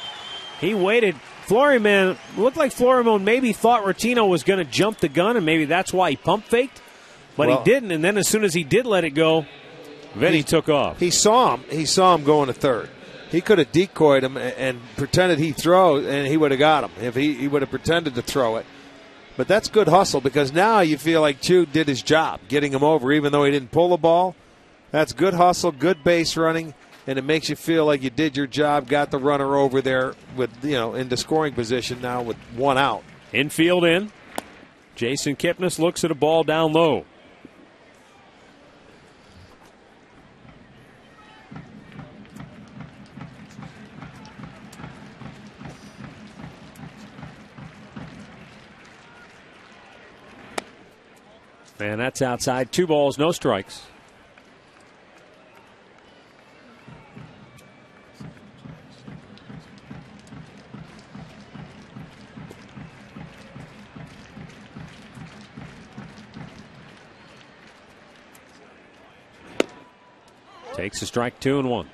He waited. Florimon looked like Florimon maybe thought Rotino was going to jump the gun, and maybe that's why he pump faked. But he didn't, and then as soon as he did let it go, Vinny took off. He saw him. He saw him going to third. He could have decoyed him and pretended he throw, and he would have got him if he would have pretended to throw it. But that's good hustle, because now you feel like Choo did his job, getting him over, even though he didn't pull the ball. That's good hustle, good base running, and it makes you feel like you did your job, got the runner over there with into scoring position now with 1 out. Infield in. Jason Kipnis looks at a ball down low. And that's outside. 2 balls, no strikes. Takes a strike, 2-1.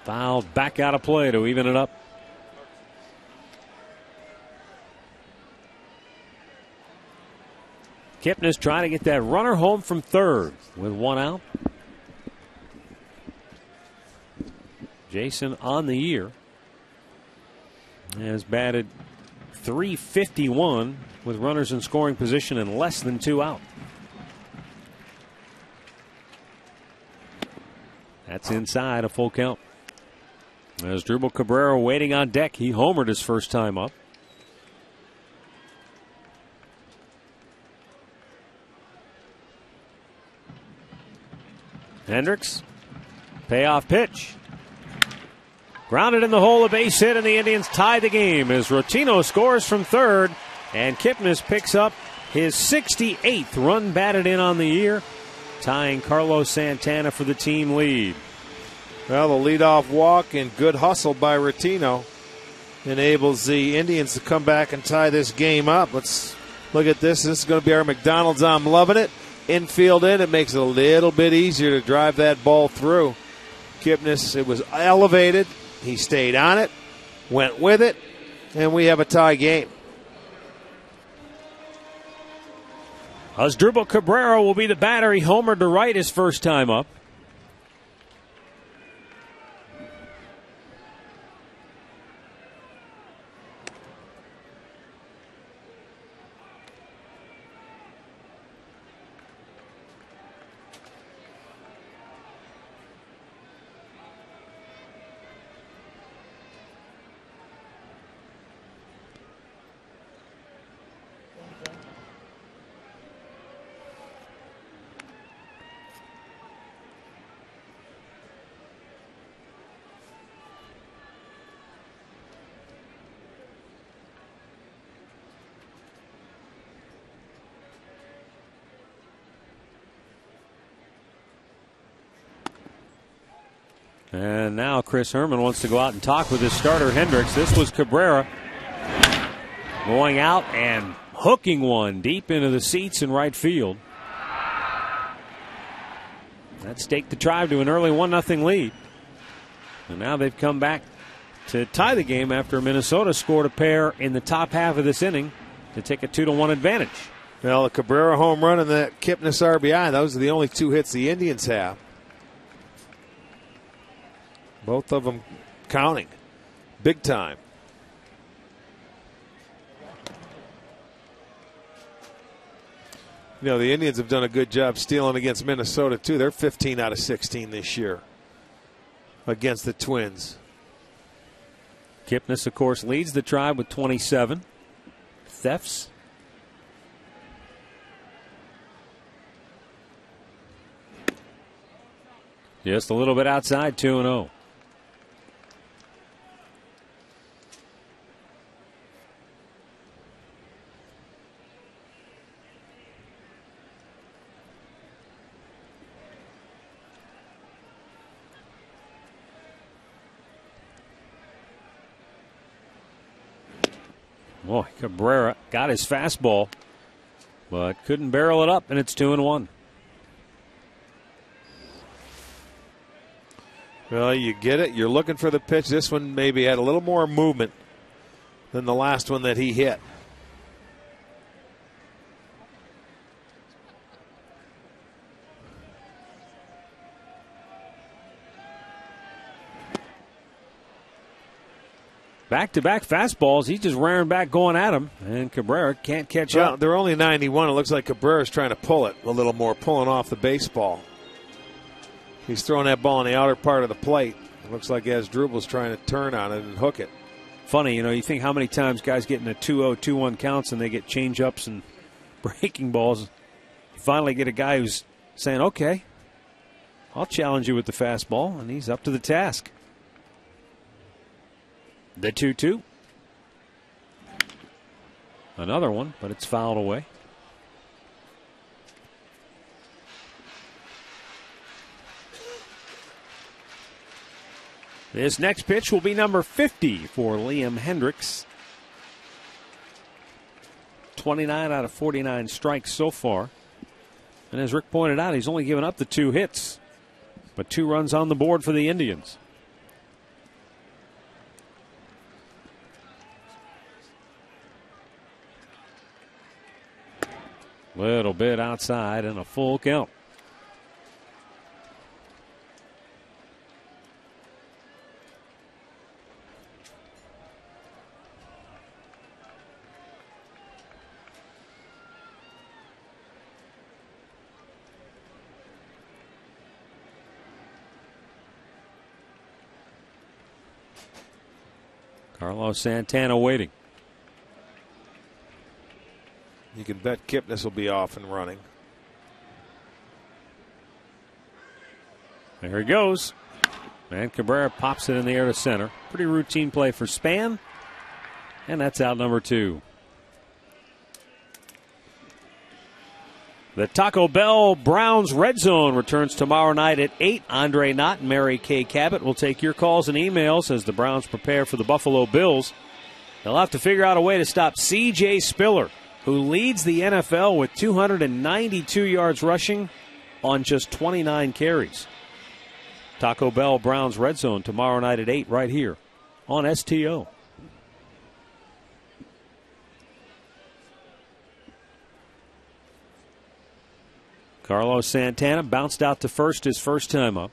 Fouled back out of play to even it up. Kipnis trying to get that runner home from third with 1 out. Jason on the year has batted .351 with runners in scoring position and less than 2 out. That's inside a full count. As Drupal Cabrera waiting on deck, he homered his first time up. Hendricks, payoff pitch. Grounded in the hole, a base hit, and the Indians tie the game as Rotino scores from third, and Kipnis picks up his 68th run batted in on the year, tying Carlos Santana for the team lead. Well, the leadoff walk and good hustle by Rotino enables the Indians to come back and tie this game up. Let's look at this. This is going to be our McDonald's. I'm loving it. Infield in. It makes it a little bit easier to drive that ball through. Kipnis, it was elevated. He stayed on it, went with it, and we have a tie game. Asdrubal Cabrera will be the batter. He homered to right his first time up. And now Chris Herman wants to go out and talk with his starter, Hendricks. This was Cabrera going out and hooking one deep into the seats in right field. That staked the Tribe to an early 1-0 lead. And now they've come back to tie the game after Minnesota scored a pair in the top half of this inning to take a 2-1 advantage. Well, the Cabrera home run and that Kipnis RBI, those are the only 2 hits the Indians have. Both of them counting big time. You know, the Indians have done a good job stealing against Minnesota, too. They're 15 out of 16 this year against the Twins. Kipnis, of course, leads the Tribe with 27 thefts. Just a little bit outside, 2-0. Boy, Cabrera got his fastball, but couldn't barrel it up, and it's 2-1. Well, you get it. You're looking for the pitch. This one maybe had a little more movement than the last one that he hit. Back-to-back fastballs. He's just rearing back going at him, and Cabrera can't catch up. They're only 91. It looks like Cabrera's trying to pull it a little more, pulling off the baseball. He's throwing that ball in the outer part of the plate. It looks like Asdrubal's trying to turn on it and hook it. Funny, you know, you think how many times guys get in a 2-0, 2-1 counts and they get change-ups and breaking balls. You finally get a guy who's saying, okay, I'll challenge you with the fastball, and he's up to the task. The 2-2. Another one, but it's fouled away. This next pitch will be number 50 for Liam Hendricks. 29 out of 49 strikes so far. And as Rick pointed out, he's only given up the 2 hits, but 2 runs on the board for the Indians. Little bit outside and a full count. Carlos Santana waiting. You can bet Kipnis will be off and running. There he goes. And Cabrera pops it in the air to center. Pretty routine play for Span. And that's out number 2. The Taco Bell Browns Red Zone returns tomorrow night at 8. Andre Knott and Mary Kay Cabot will take your calls and emails as the Browns prepare for the Buffalo Bills. They'll have to figure out a way to stop C.J. Spiller, who leads the NFL with 292 yards rushing on just 29 carries. Taco Bell Browns Red Zone tomorrow night at 8 right here on STO. Carlos Santana bounced out to first his first time up.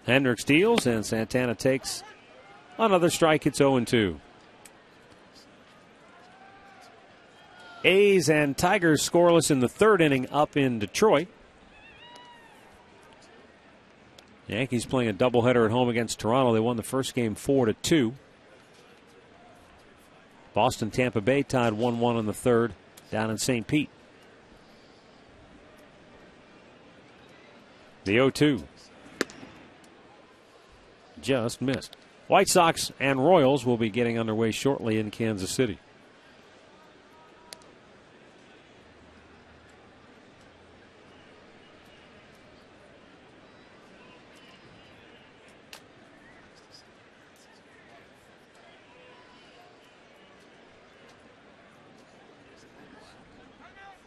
Hendricks deals, and Santana takes another strike. It's 0-2. A's and Tigers scoreless in the 3rd inning up in Detroit. Yankees playing a doubleheader at home against Toronto. They won the first game 4-2. Boston, Tampa Bay tied 1-1 in the 3rd down in St. Pete. The 0-2. Just missed. White Sox and Royals will be getting underway shortly in Kansas City.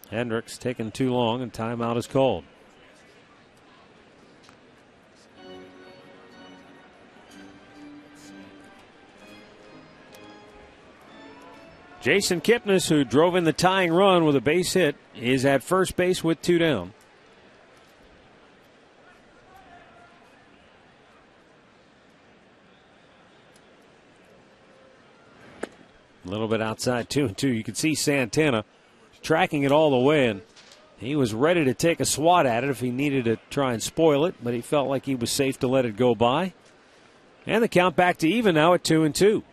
Hendricks taking too long and timeout is called. Jason Kipnis, who drove in the tying run with a base hit, is at first base with 2 down. A little bit outside, 2-2. You can see Santana tracking it all the way, and he was ready to take a swat at it if he needed to try and spoil it, but he felt like he was safe to let it go by. And the count back to even now at 2-2.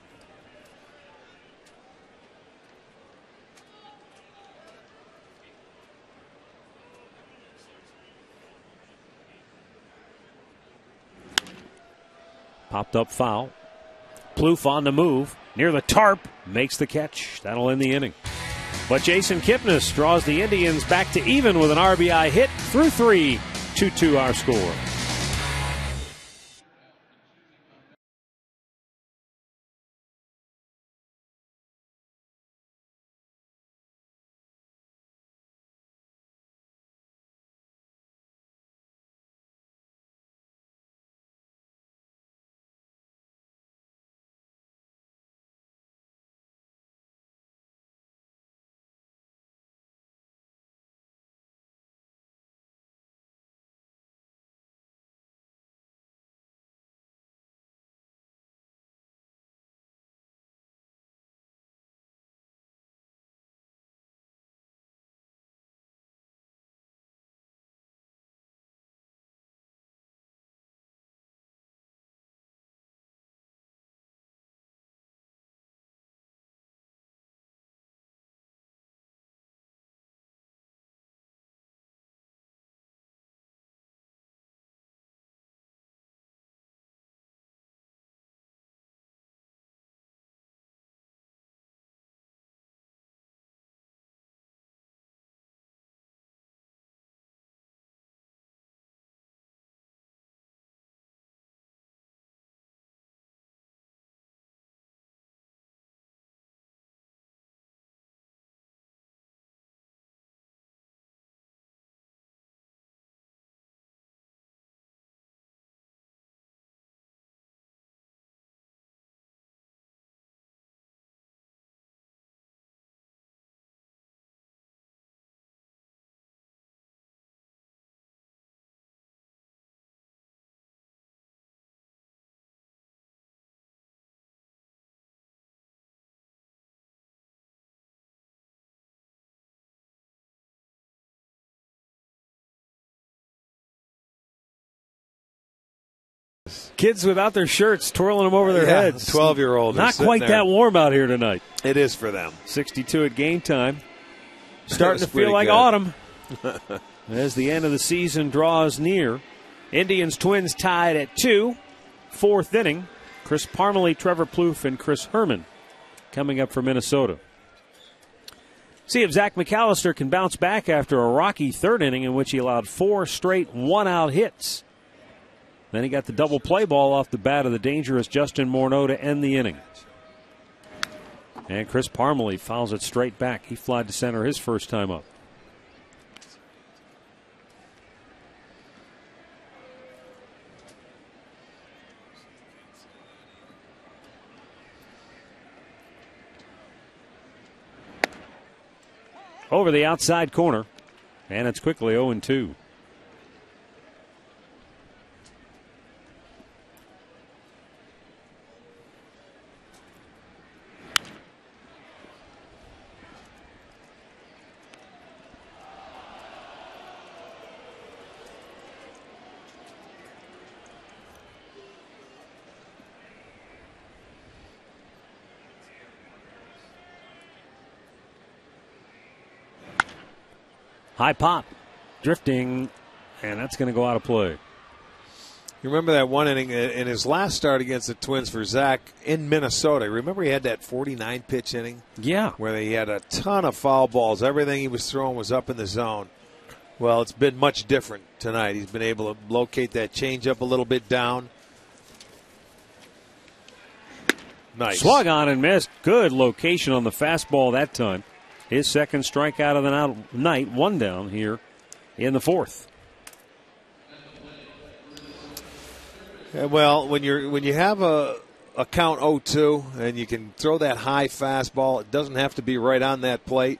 Popped up foul. Plouffe on the move. Near the tarp. Makes the catch. That'll end the inning. But Jason Kipnis draws the Indians back to even with an RBI hit through 3. 2-2 our score. Kids without their shirts, twirling them over their heads. 12-year-old. Not quite that warm out here tonight. It is for them. 62 at game time. Starting to feel like good. autumn as the end of the season draws near. Indians Twins tied at 2. Fourth inning. Chris Parmalee, Trevor Plouffe, and Chris Herman coming up for Minnesota. See if Zach McAllister can bounce back after a rocky third inning in which he allowed 4 straight one-out hits. Then he got the double play ball off the bat of the dangerous Justin Morneau to end the inning. And Chris Parmalee fouls it straight back. He flied to center his first time up. Over the outside corner, and it's quickly 0-2. High pop, drifting, and that's going to go out of play. You remember that one inning in his last start against the Twins for Zach in Minnesota? Remember he had that 49-pitch inning? Yeah. Where he had a ton of foul balls. Everything he was throwing was up in the zone. Well, it's been much different tonight. He's been able to locate that changeup a little bit down. Nice. Swung on and missed. Good location on the fastball that time. His second strikeout of the night, 1 down here in the fourth. Well, when you have a count 0-2 and you can throw that high fastball, it doesn't have to be right on that plate.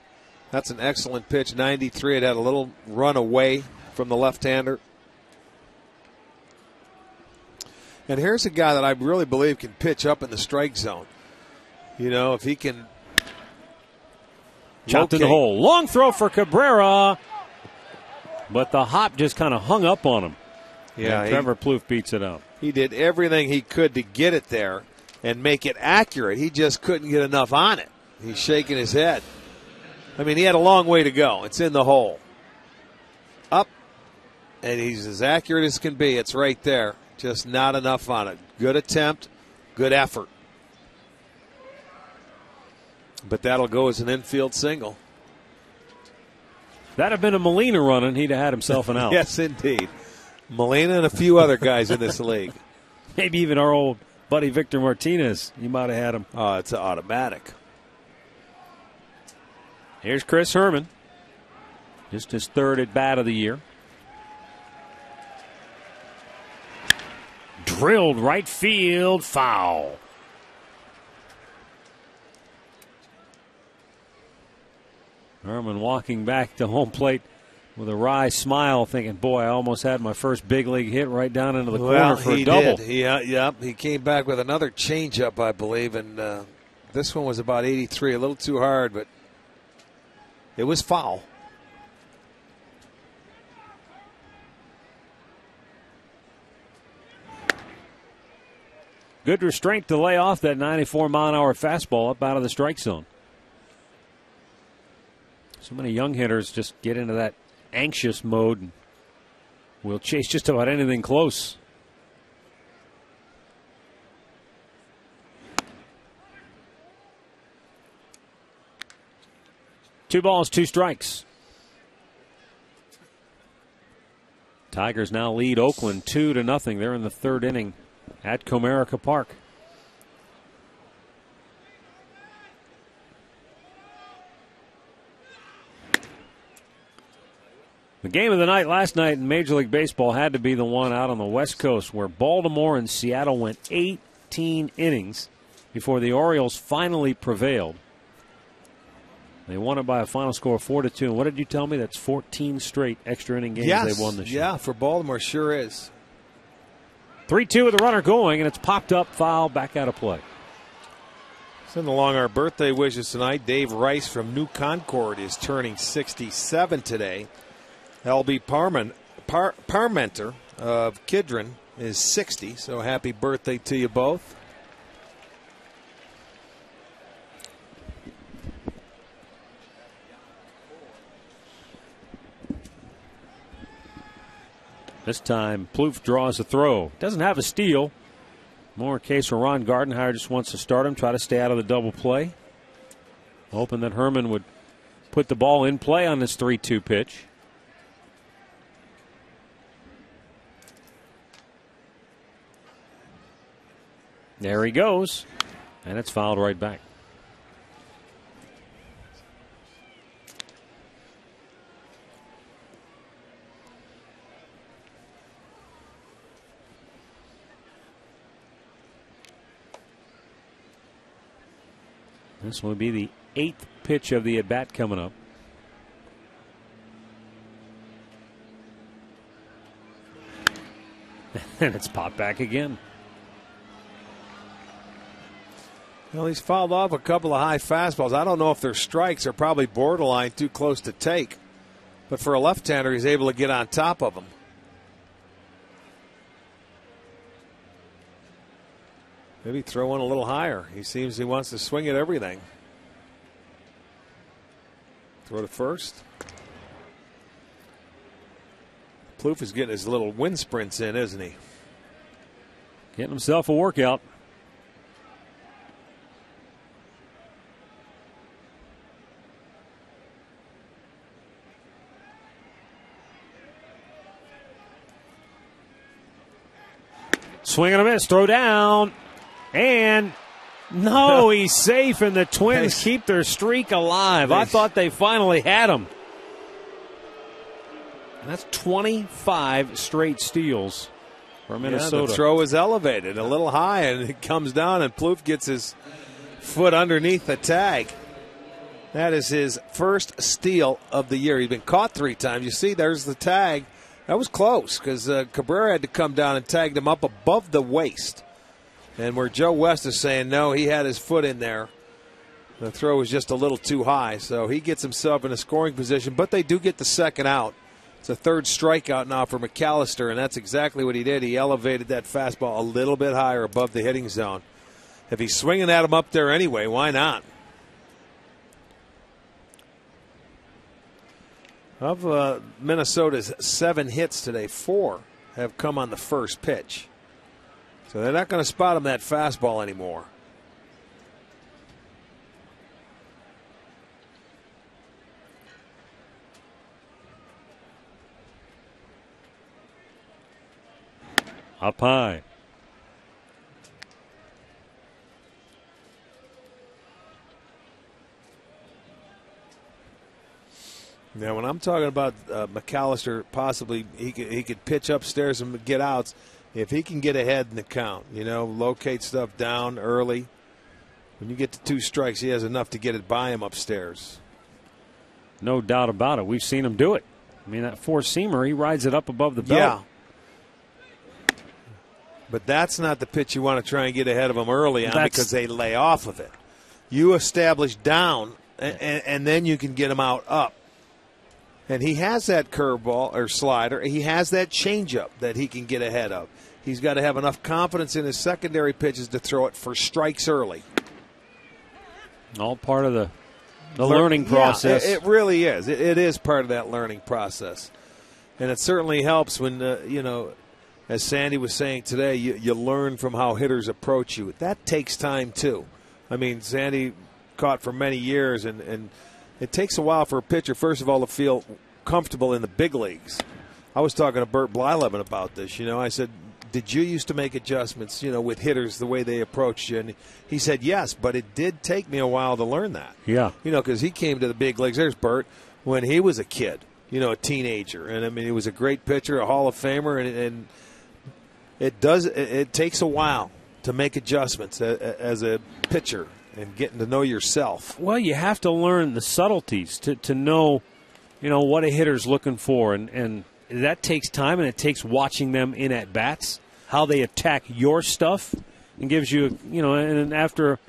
That's an excellent pitch. 93. It had a little run away from the left-hander. And here's a guy that I really believe can pitch up in the strike zone. You know, if he can. Chopped in the hole. Long throw for Cabrera. But the hop just kind of hung up on him. Yeah, and Trevor Plouffe beats it out. He did everything he could to get it there and make it accurate. He just couldn't get enough on it. He's shaking his head. I mean, he had a long way to go. It's in the hole. Up. And he's as accurate as can be. It's right there. Just not enough on it. Good attempt. Good effort. But that'll go as an infield single. That'd have been a Molina run, and he'd have had himself an out. Yes, indeed. Molina and a few other guys in this league. Maybe even our old buddy Victor Martinez. You might have had him. Oh, it's automatic. Here's Chris Herman. Just his third at bat of the year. Drilled right field, foul. Herman walking back to home plate with a wry smile, thinking, boy, I almost had my first big league hit right down into the corner for a double. Did. He came back with another changeup, I believe, and this one was about 83, a little too hard, but it was foul. Good restraint to lay off that 94-mile-an-hour fastball up out of the strike zone. So many young hitters just get into that anxious mode and will chase just about anything close. Two balls, 2 strikes. Tigers now lead Oakland 2-0. They're in the third inning at Comerica Park. The game of the night last night in Major League Baseball had to be the one out on the West Coast where Baltimore and Seattle went 18 innings before the Orioles finally prevailed. They won it by a final score of 4-2. And what did you tell me? That's 14 straight extra inning games they won this year. Yeah, for Baltimore, sure is. 3-2 with the runner going, and it's popped up, foul, back out of play. Sending along our birthday wishes tonight. Dave Rice from New Concord is turning 67 today. L.B. Parmenter of Kidron is 60, so happy birthday to you both. This time, Plouffe draws a throw. Doesn't have a steal. More a case where Ron Gardenhire just wants to start him, try to stay out of the double play. Hoping that Herman would put the ball in play on this 3-2 pitch. There he goes. And it's fouled right back. This will be the 8th pitch of the at-bat coming up. And it's popped back again. Well, he's fouled off a couple of high fastballs. I don't know if they're strikes or probably borderline too close to take. But for a left-hander, he's able to get on top of them. Maybe throw one a little higher. He seems he wants to swing at everything. Throw to first. Plouffe is getting his little wind sprints in, isn't he? Getting himself a workout. Swing and a miss, throw down. And no, he's safe, and the Twins keep their streak alive. I thought they finally had him. And that's 25 straight steals for Minnesota. Yeah, the throw is elevated a little high, and it comes down, and Plouffe gets his foot underneath the tag. That is his first steal of the year. He's been caught 3 times. You see, there's the tag. That was close because Cabrera had to come down and tagged him up above the waist. And where Joe West is saying, no, he had his foot in there. The throw was just a little too high, so he gets himself in a scoring position. But they do get the second out. It's a 3rd strikeout now for McAllister, and that's exactly what he did. He elevated that fastball a little bit higher above the hitting zone. If he's swinging at him up there anyway, why not? Of Minnesota's 7 hits today, 4 have come on the first pitch. So they're not going to spot him that fastball anymore. Up high. Now, when I'm talking about McAllister, possibly he could pitch upstairs and get outs. If he can get ahead in the count, locate stuff down early. When you get to 2 strikes, he has enough to get it by him upstairs. No doubt about it. We've seen him do it. I mean, that 4-seamer, he rides it up above the belt. Yeah. But that's not the pitch you want to try and get ahead of them early on because they lay off of it. You establish down, and then you can get them out up. And he has that curveball or slider. He has that changeup that he can get ahead of. He's got to have enough confidence in his secondary pitches to throw it for strikes early. All part of the learning process. Yeah, it really is. It is part of that learning process. And it certainly helps when, as Sandy was saying today, you learn from how hitters approach you. That takes time, too. I mean, Sandy caught for many years, and it takes a while for a pitcher, first of all, to feel comfortable in the big leagues. I was talking to Bert Blyleven about this. I said, did you used to make adjustments, with hitters the way they approached you? And he said, yes, but it did take me a while to learn that. Yeah. Because he came to the big leagues. There's Bert when he was a kid, a teenager. And, I mean, he was a great pitcher, a Hall of Famer, and it takes a while to make adjustments as a pitcher. And getting to know yourself. Well, you have to learn the subtleties to know, what a hitter's looking for. And that takes time, and it takes watching them in at-bats, how they attack your stuff, and gives you, and after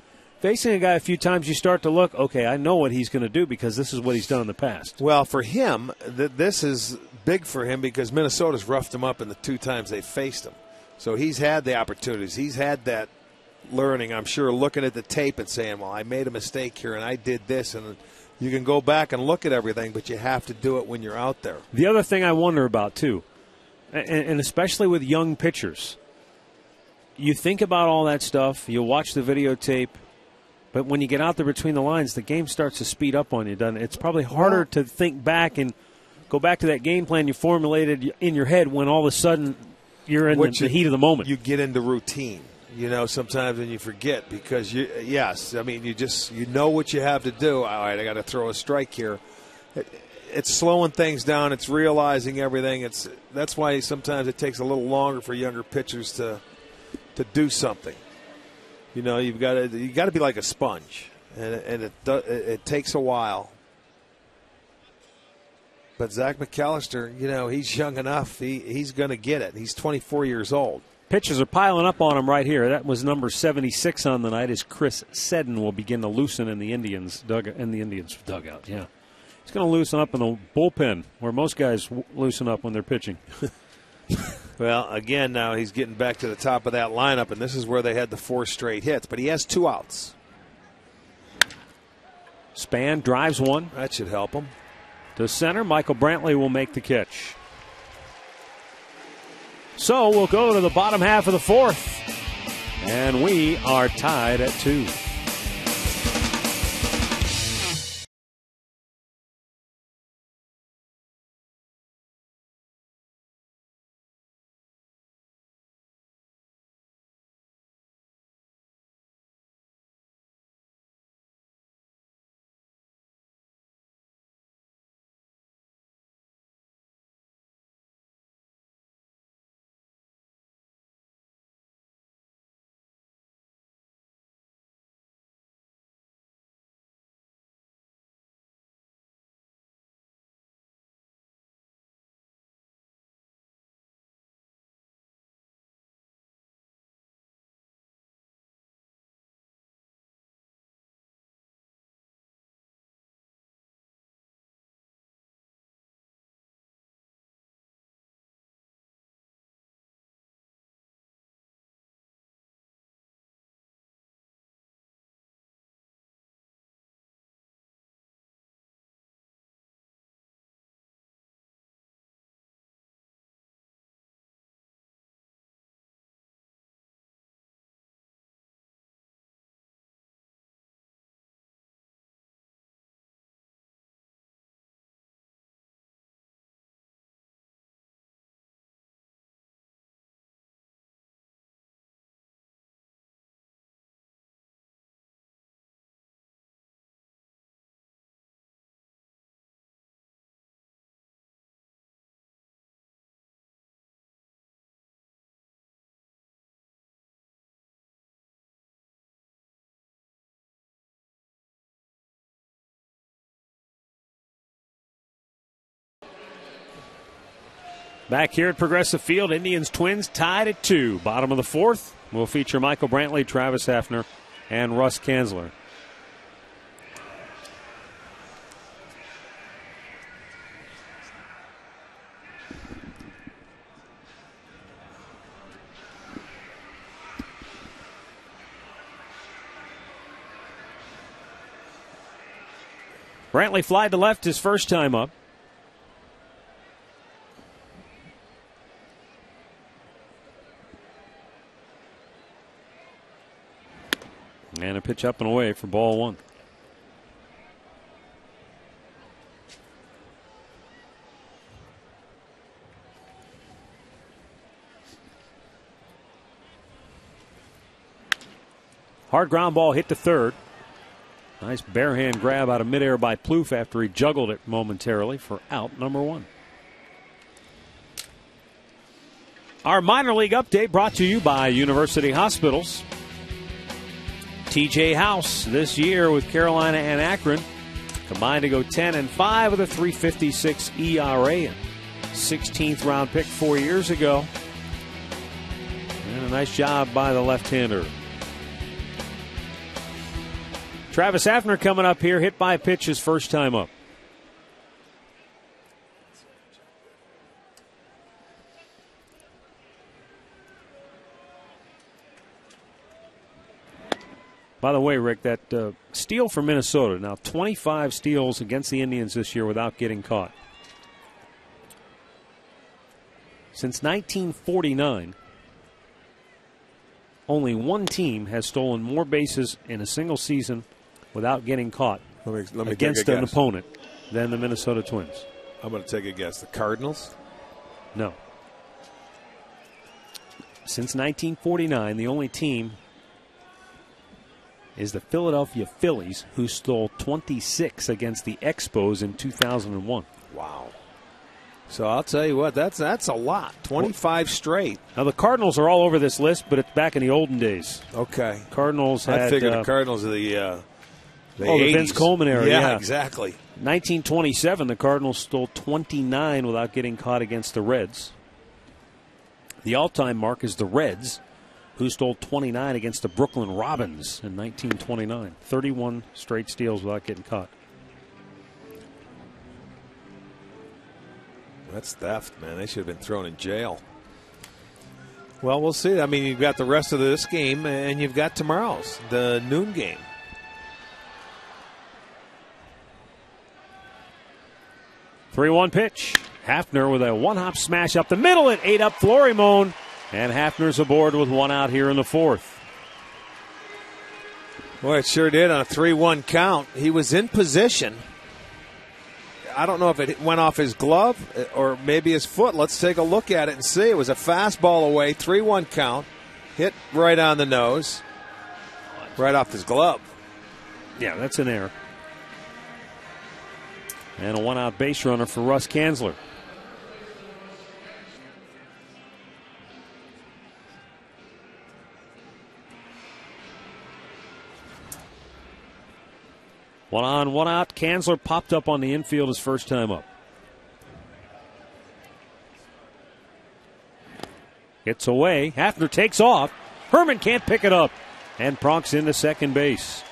facing a guy a few times, you start to look, okay, I know what he's going to do because this is what he's done in the past. Well, for him, this is big for him because Minnesota's roughed him up in the 2 times they faced him. So he's had the opportunities. He's had that learning, I'm sure, looking at the tape and saying, well, I made a mistake here and I did this. And you can go back and look at everything, but you have to do it when you're out there. The other thing I wonder about, too, and especially with young pitchers, you think about all that stuff, you watch the videotape, but when you get out there between the lines, the game starts to speed up on you, doesn't it? It's probably harder to think back and go back to that game plan you formulated in your head when all of a sudden you're in the heat of the moment. You get into routine, sometimes, and you forget because, you know what you have to do. All right, I got to throw a strike here. It's slowing things down. It's realizing everything. That's why sometimes it takes a little longer for younger pitchers to do something. You've got to be like a sponge, and it takes a while. But Zach McAllister, he's young enough. He's going to get it. He's 24 years old. Pitches are piling up on him right here. That was number 76 on the night as Chris Seddon will begin to loosen in the Indians' dugout. Yeah, he's going to loosen up in the bullpen where most guys loosen up when they're pitching. Well, again, now he's getting back to the top of that lineup, and this is where they had the 4 straight hits. But he has 2 outs. Span drives one. That should help him. To center, Michael Brantley will make the catch. So we'll go to the bottom half of the 4th, and we are tied at 2. Back here at Progressive Field, Indians Twins tied at 2. Bottom of the 4th will feature Michael Brantley, Travis Hafner, and Russ Kanzler. Brantley flied to left his first time up. And a pitch up and away for ball 1. Hard ground ball hit to third. Nice barehand grab out of midair by Plouffe after he juggled it momentarily for out number 1. Our minor league update brought to you by University Hospitals. TJ House this year with Carolina and Akron combined to go 10-5 with a 3.56 ERA and 16th round pick 4 years ago. And a nice job by the left-hander. Travis Hafner coming up here, hit by a pitch his first time up. By the way, Rick, that steal for Minnesota, now 25 steals against the Indians this year without getting caught. Since 1949, only one team has stolen more bases in a single season without getting caught let me against an opponent than the Minnesota Twins. I'm going to take a guess. The Cardinals? No. Since 1949, the only team is the Philadelphia Phillies, who stole 26 against the Expos in 2001. Wow. So I'll tell you what, that's a lot. 25 straight. Now, the Cardinals are all over this list, but it's back in the olden days. Okay. Cardinals had... I figured the Cardinals are the 80s. The Vince Coleman era, yeah. Exactly. 1927, the Cardinals stole 29 without getting caught against the Reds. The all-time mark is the Reds, who stole 29 against the Brooklyn Robins in 1929. 31 straight steals without getting caught. That's theft, man. They should have been thrown in jail. Well, we'll see. I mean, you've got the rest of this game, and you've got tomorrow's, the noon game. Three-one pitch. Hafner with a one-hop smash up the middle. It ate up Florimon, and Hafner's aboard with one out here in the fourth. Boy, it sure did on a 3-1 count. He was in position. I don't know if it went off his glove or maybe his foot. Let's take a look at it and see. It was a fastball away, 3-1 count, hit right on the nose, right off his glove. Yeah, that's an error. And a one-out base runner for Russ Kanzler. One on, one out. Kanzler popped up on the infield his first time up. Hits away. Hafner takes off. Herman can't pick it up. And pronks into second base.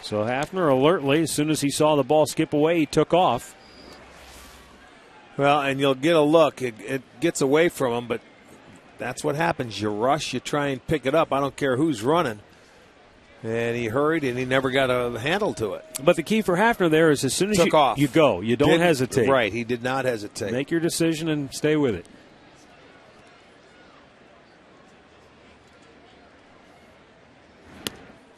So Hafner alertly, as soon as he saw the ball skip away, he took off. Well, and you'll get a look. It gets away from him, but that's what happens. You rush, you try and pick it up. I don't care who's running. And he hurried, and he never got a handle to it. But the key for Hafner there is as soon as you go. You don't hesitate. Right, he did not hesitate. Make your decision and stay with it.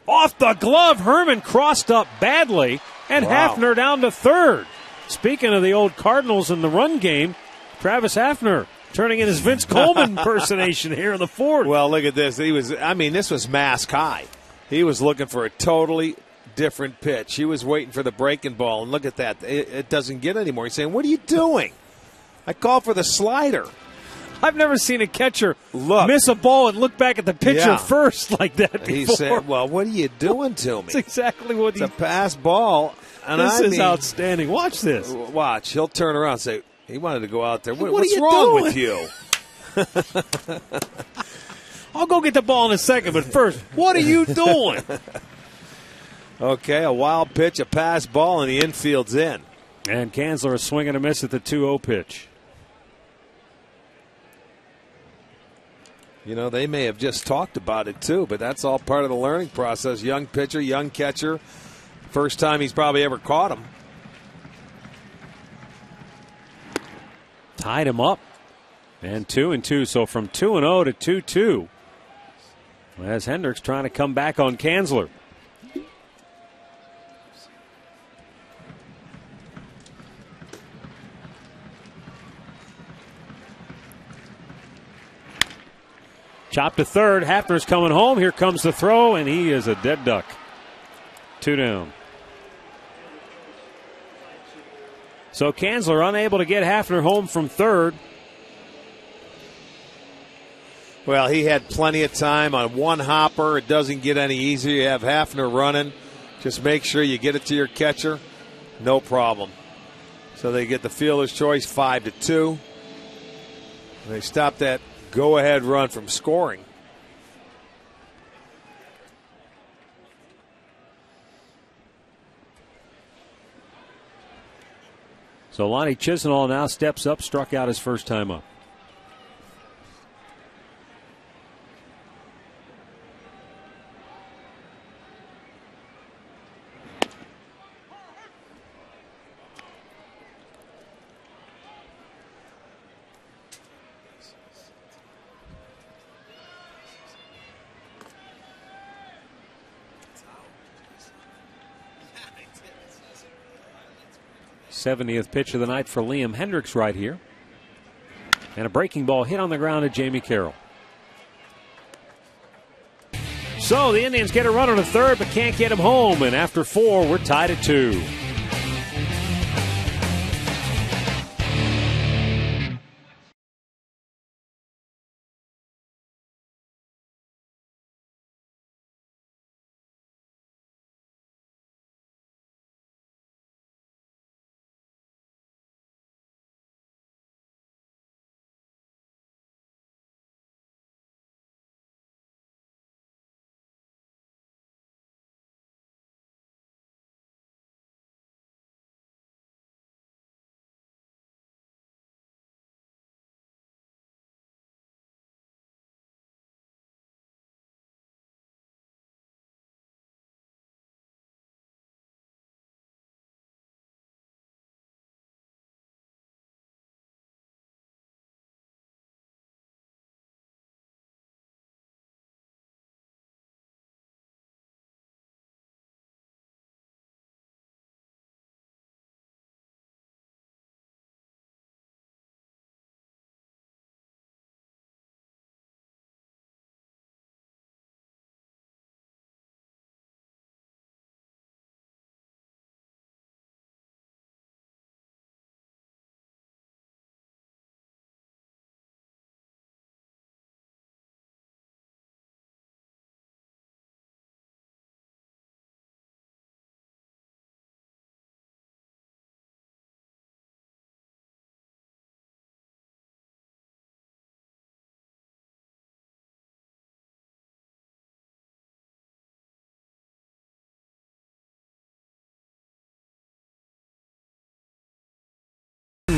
Off the glove, Herman crossed up badly, and Hafner down to third. Speaking of the old Cardinals in the run game, Travis Hafner turning in his Vince Coleman impersonation here in the fourth. Well, look at this. This was mask high. He was looking for a totally different pitch. He was waiting for the breaking ball, and look at that. It doesn't get anymore. He's saying, what are you doing? I called for the slider. I've never seen a catcher miss a ball and look back at the pitcher first like that before. He said, well, what are you doing to me? That's exactly what it's a pass ball. And this is outstanding. Watch this. Watch. He'll turn around and say, he wanted to go out there. What's wrong with you? I'll go get the ball in a second, but first, what are you doing? Okay, a wild pitch, a pass ball, and the infield's in. And Kanzler is swinging a miss at the 2-0 pitch. You know, they may have just talked about it too, but that's all part of the learning process. Young pitcher, young catcher. First time he's probably ever caught him. Tied him up. And 2-2. So from 2-0 to 2-2. As Hendricks trying to come back on Kanzler. Chop to third. Hafner's coming home. Here comes the throw, and he is a dead duck. 2 down. So Kanzler unable to get Hafner home from third. Well, he had plenty of time on one hopper. It doesn't get any easier. You have Hafner running. Just make sure you get it to your catcher. No problem. So they get the fielder's choice 5-2. They stop that go-ahead run from scoring. So Lonnie Chisenhall now steps up, struck out his first time up. 70th pitch of the night for Liam Hendricks right here. And a breaking ball hit on the ground to Jamie Carroll. So the Indians get a runner to third but can't get him home. And after 4, we're tied at 2.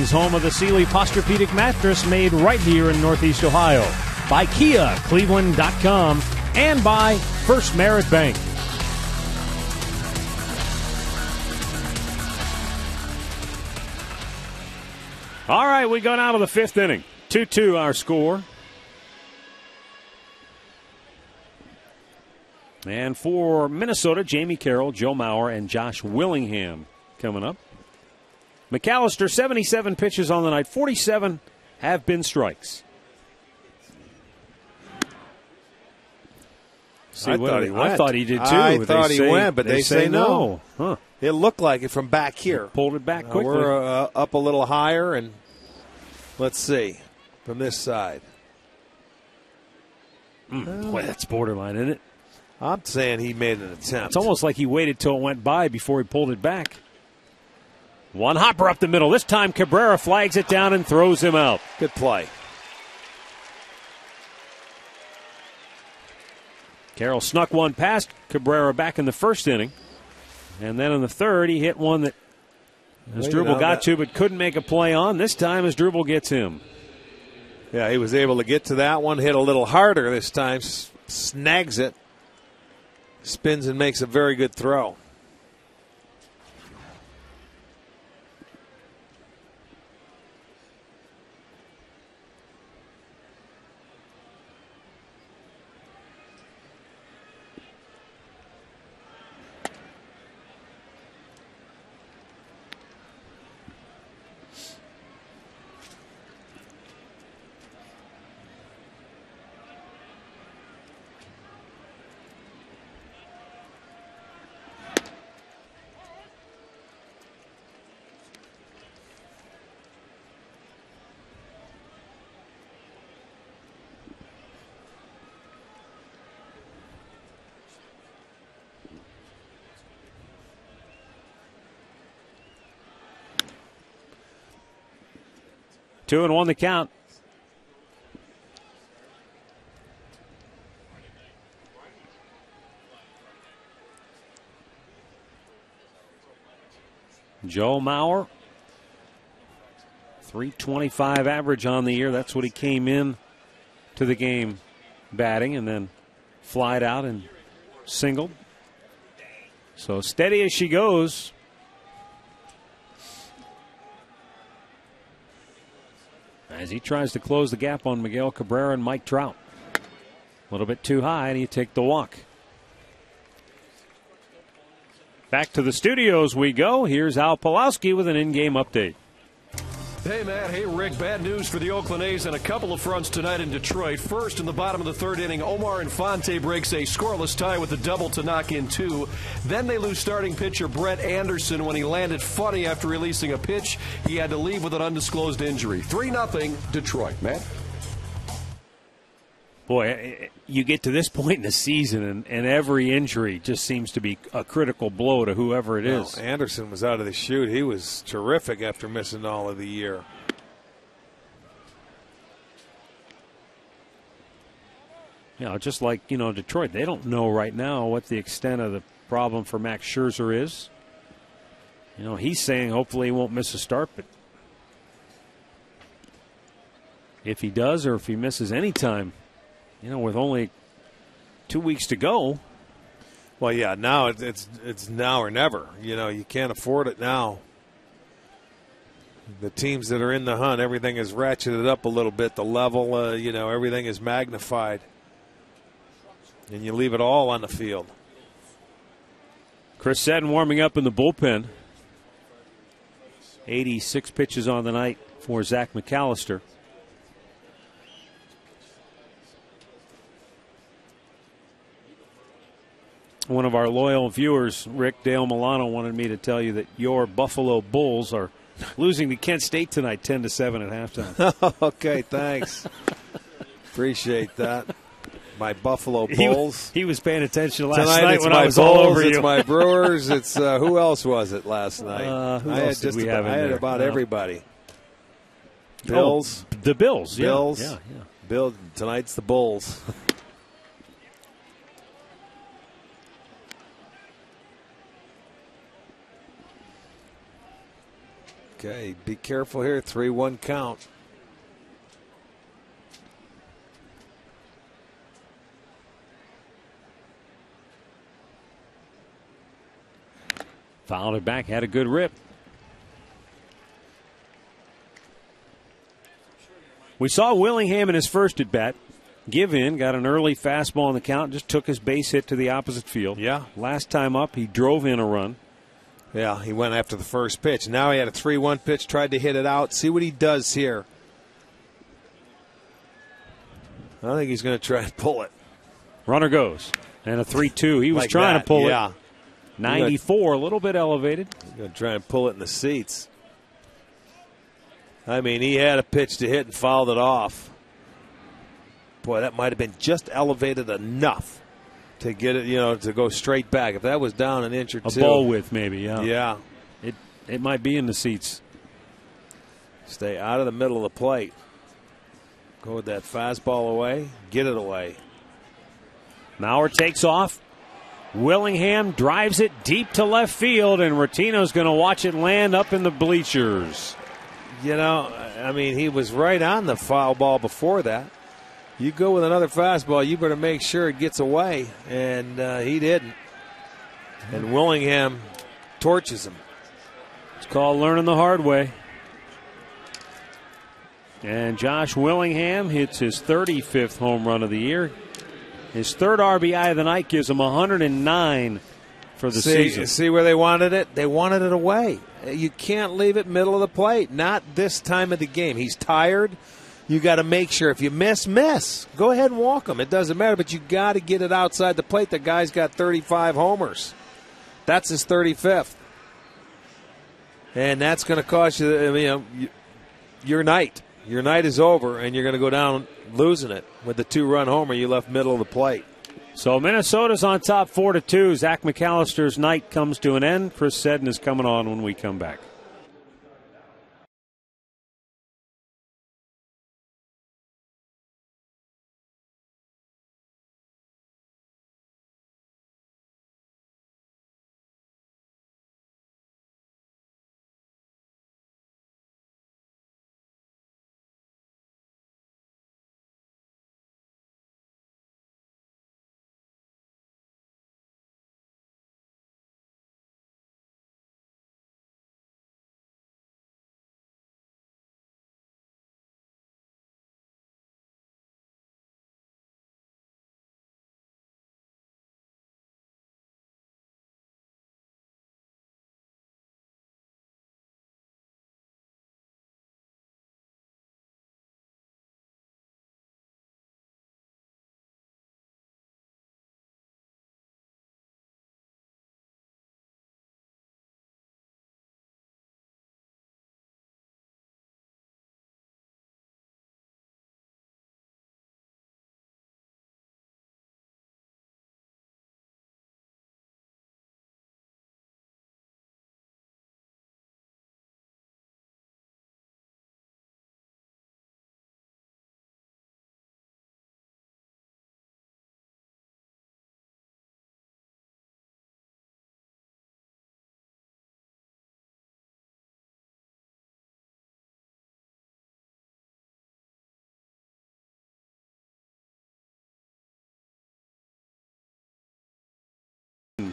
Home of the Sealy Posturepedic mattress, made right here in Northeast Ohio. By Kia, Cleveland.com, and by First Merit Bank. All right, we go now to the 5th inning. 2-2 our score. And for Minnesota, Jamie Carroll, Joe Mauer, and Josh Willingham coming up. McAllister, 77 pitches on the night. 47 have been strikes. I thought he did too. I thought he went, but they say no. Huh. It looked like it from back here. Pulled it back quickly. We're up a little higher, and let's see from this side. Boy, that's borderline, isn't it? I'm saying he made an attempt. It's almost like he waited till it went by before he pulled it back. One hopper up the middle. This time Cabrera flags it down and throws him out. Good play. Carroll snuck one past Cabrera back in the 1st inning. And then in the 3rd, he hit one that Asdrubal got to but couldn't make a play on. This time Asdrubal gets him. Yeah, he was able to get to that one, hit a little harder this time, snags it, spins and makes a very good throw. Two and one the count. Joe Mauer, .325 average on the year. That's what he came in to the game batting, and then flied out and singled. So steady as she goes. As he tries to close the gap on Miguel Cabrera and Mike Trout. A little bit too high, and you take the walk. Back to the studios we go. Here's Al Pawlowski with an in-game update. Hey, Matt. Hey, Rick. Bad news for the Oakland A's and a couple of fronts tonight in Detroit. First, in the bottom of the third inning, Omar Infante breaks a scoreless tie with a double to knock in 2. Then they lose starting pitcher Brett Anderson when he landed funny after releasing a pitch. He had to leave with an undisclosed injury. 3-0 Detroit, Matt. Boy, you get to this point in the season, and every injury just seems to be a critical blow to whoever it is. Anderson was out of the chute. He was terrific after missing all of the year. Just like, Detroit, they don't know right now what the extent of the problem for Max Scherzer is. He's saying hopefully he won't miss a start, but if he does or if he misses any time, with only 2 weeks to go. Well, yeah, now it's now or never. You can't afford it now. The teams that are in the hunt, everything is ratcheted up a little bit. The level, everything is magnified. And you leave it all on the field. Chris Seddon warming up in the bullpen. 86 pitches on the night for Zach McAllister. One of our loyal viewers, Rick Dale Milano, wanted me to tell you that your Buffalo Bulls are losing to Kent State tonight 10-7 at halftime. Okay, thanks. Appreciate that. My Buffalo Bulls. He was paying attention last Tonight night it's when my I was Bulls, all over you. It's my Brewers. It's who else was it last night? Who else did we have in I had there? about everybody. Bills. Oh, the Bills. Bills. Yeah. Bill. Tonight's the Bulls. Okay, be careful here. 3-1 count. Fouled it back, had a good rip. We saw Willingham in his first at bat give in, got an early fastball in the count, just took his base hit to the opposite field. Yeah. Last time up, he drove in a run. Yeah, he went after the first pitch. Now he had a 3-1 pitch, tried to hit it out. See what he does here. I think he's going to try and pull it. Runner goes. And a 3-2. He was like trying that, to pull yeah. it. 94, a little bit elevated. He's going to try and pull it in the seats. I mean, he had a pitch to hit and fouled it off. Boy, that might have been just elevated enough to get it, to go straight back. If that was down an inch or two. A ball width, maybe, yeah. Yeah. It might be in the seats. Stay out of the middle of the plate. Go with that fastball away. Get it away. Mauer takes off. Willingham drives it deep to left field, and Rotino's going to watch it land up in the bleachers. I mean, he was right on the foul ball before that. You go with another fastball, you better make sure it gets away, and he didn't. And Willingham torches him. It's called learning the hard way. And Josh Willingham hits his 35th home run of the year. His third RBI of the night gives him 109 for the season. See where they wanted it? They wanted it away. You can't leave it middle of the plate. Not this time of the game. He's tired. You got to make sure if you miss. Go ahead and walk him. It doesn't matter, but you got to get it outside the plate. The guy's got 35 homers. That's his 35th. And that's going to cost you, your night. Your night is over, and you're going to go down losing it with the 2-run homer you left middle of the plate. So Minnesota's on top 4-2. Zach McAllister's night comes to an end. Chris Seddon is coming on when we come back.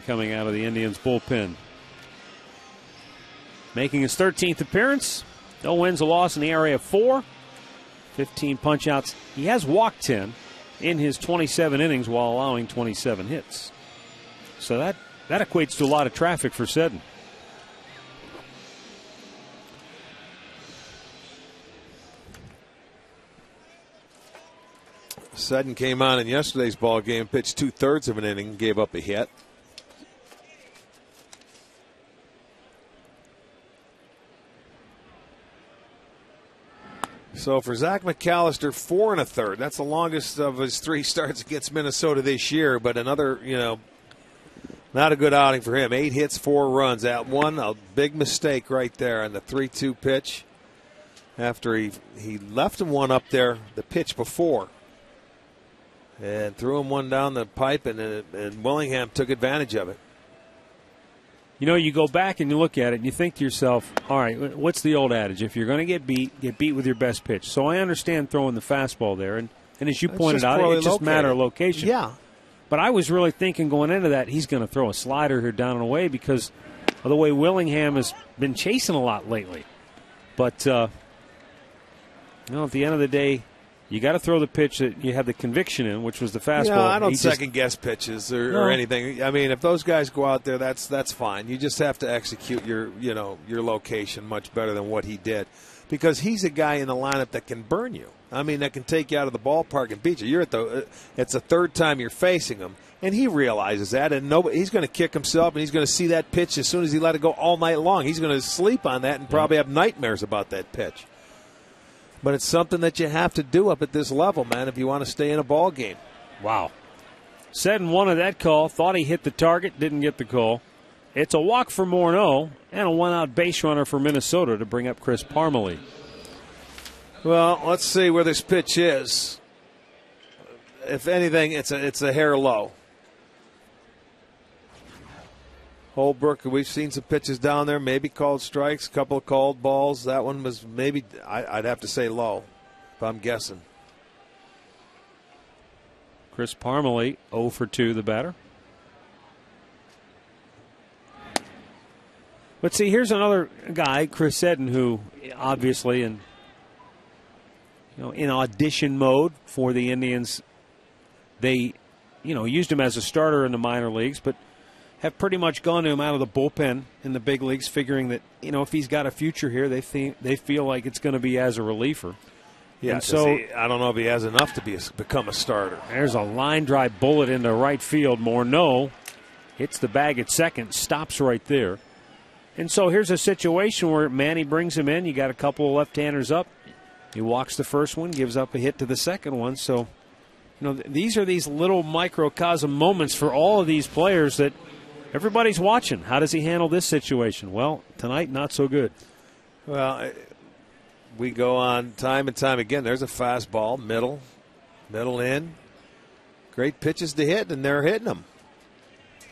coming out of the Indians bullpen. Making his 13th appearance. No wins, a loss, in the area of 4. 15 punch-outs. He has walked 10 in his 27 innings while allowing 27 hits. So that equates to a lot of traffic for Seddon. Seddon came on in yesterday's ball game, pitched 2/3 of an inning, gave up a hit. So for Zach McAllister, 4 1/3. That's the longest of his 3 starts against Minnesota this year, but another, not a good outing for him. 8 hits, 4 runs. That one, a big mistake right there on the 3-2 pitch after he left him one up there the pitch before and threw him one down the pipe, and Willingham took advantage of it. You go back and you look at it and you think to yourself, all right, what's the old adage? If you're going to get beat with your best pitch. So I understand throwing the fastball there, and as you pointed out, it's just a matter of location. Yeah. But I was really thinking going into that, he's going to throw a slider here down and away because of the way Willingham has been chasing a lot lately. But, at the end of the day, you got to throw the pitch that you have the conviction in, which was the fastball. Yeah, I don't second-guess pitches or anything. I mean, if those guys go out there, that's fine. You just have to execute your location much better than what he did, because he's a guy in the lineup that can burn you. I mean, that can take you out of the ballpark and beat you. It's the 3rd time you're facing him, and he realizes that. And he's going to kick himself, and he's going to see that pitch as soon as he let it go all night long. He's going to sleep on that and probably have nightmares about that pitch. But it's something that you have to do up at this level, man, if you want to stay in a ball game. Wow. Seddon wanted that call, thought he hit the target, didn't get the call. It's a walk for Morneau and a one-out base runner for Minnesota to bring up Chris Parmelee. Well, let's see where this pitch is. If anything, it's a hair low. Holbrook, we've seen some pitches down there, maybe called strikes, a couple of called balls. That one was maybe, I'd have to say low, if I'm guessing. Chris Parmelee, 0 for 2, the batter. But see, here's another guy, Chris Seddon, who obviously in audition mode for the Indians. They, used him as a starter in the minor leagues, but have pretty much gone to him out of the bullpen in the big leagues, figuring that, if he's got a future here, they feel like it's going to be as a reliever. Yeah, and so I don't know if he has enough to become a starter. There's a line drive bullet into right field. Morneau hits the bag at second, stops right there. And so here's a situation where Manny brings him in. You got a couple of left-handers up. He walks the first one, gives up a hit to the second one. So, these are these little microcosm moments for all of these players that everybody's watching. How does he handle this situation? Well, tonight, not so good. Well, we go on time and time again. There's a fastball, middle in. Great pitches to hit, and they're hitting them.